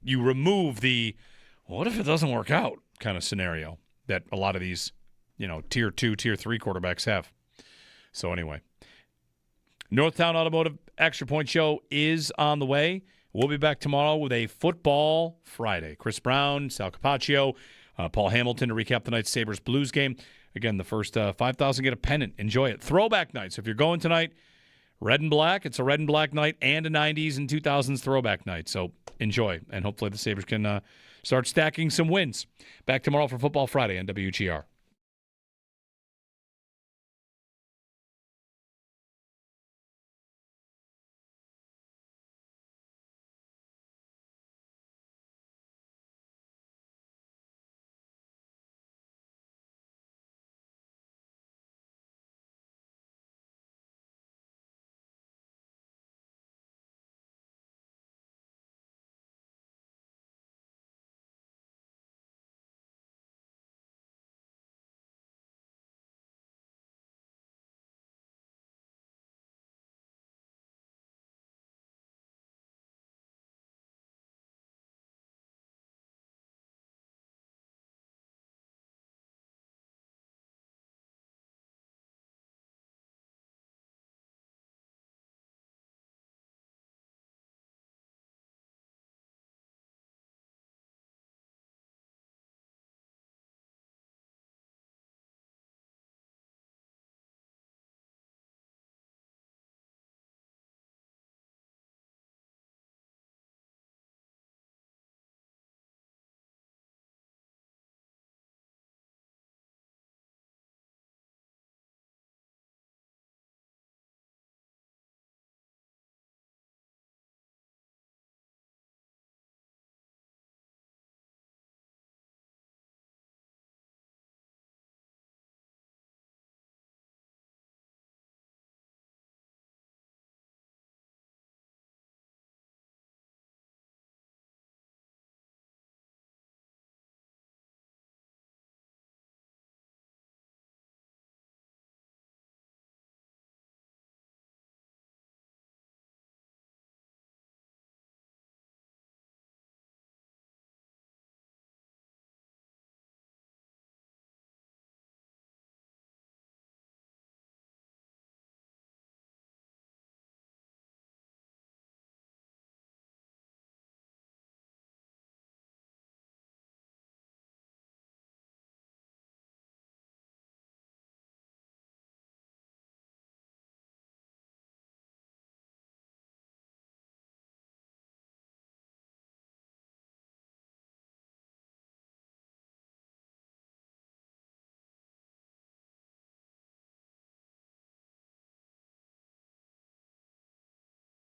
you remove the what if it doesn't work out kind of scenario that a lot of these, tier 2, tier 3 quarterbacks have. So anyway, Northtown Automotive Extra Point Show is on the way. We'll be back tomorrow with a Football Friday. Chris Brown, Sal Capaccio, Paul Hamilton to recap the night's Sabres Blues game. Again, the first 5,000 get a pennant. Enjoy it. Throwback night. So if you're going tonight, red and black. It's a red and black night and a 90s and 2000s throwback night. So enjoy. And hopefully the Sabres can start stacking some wins. Back tomorrow for Football Friday on WGR.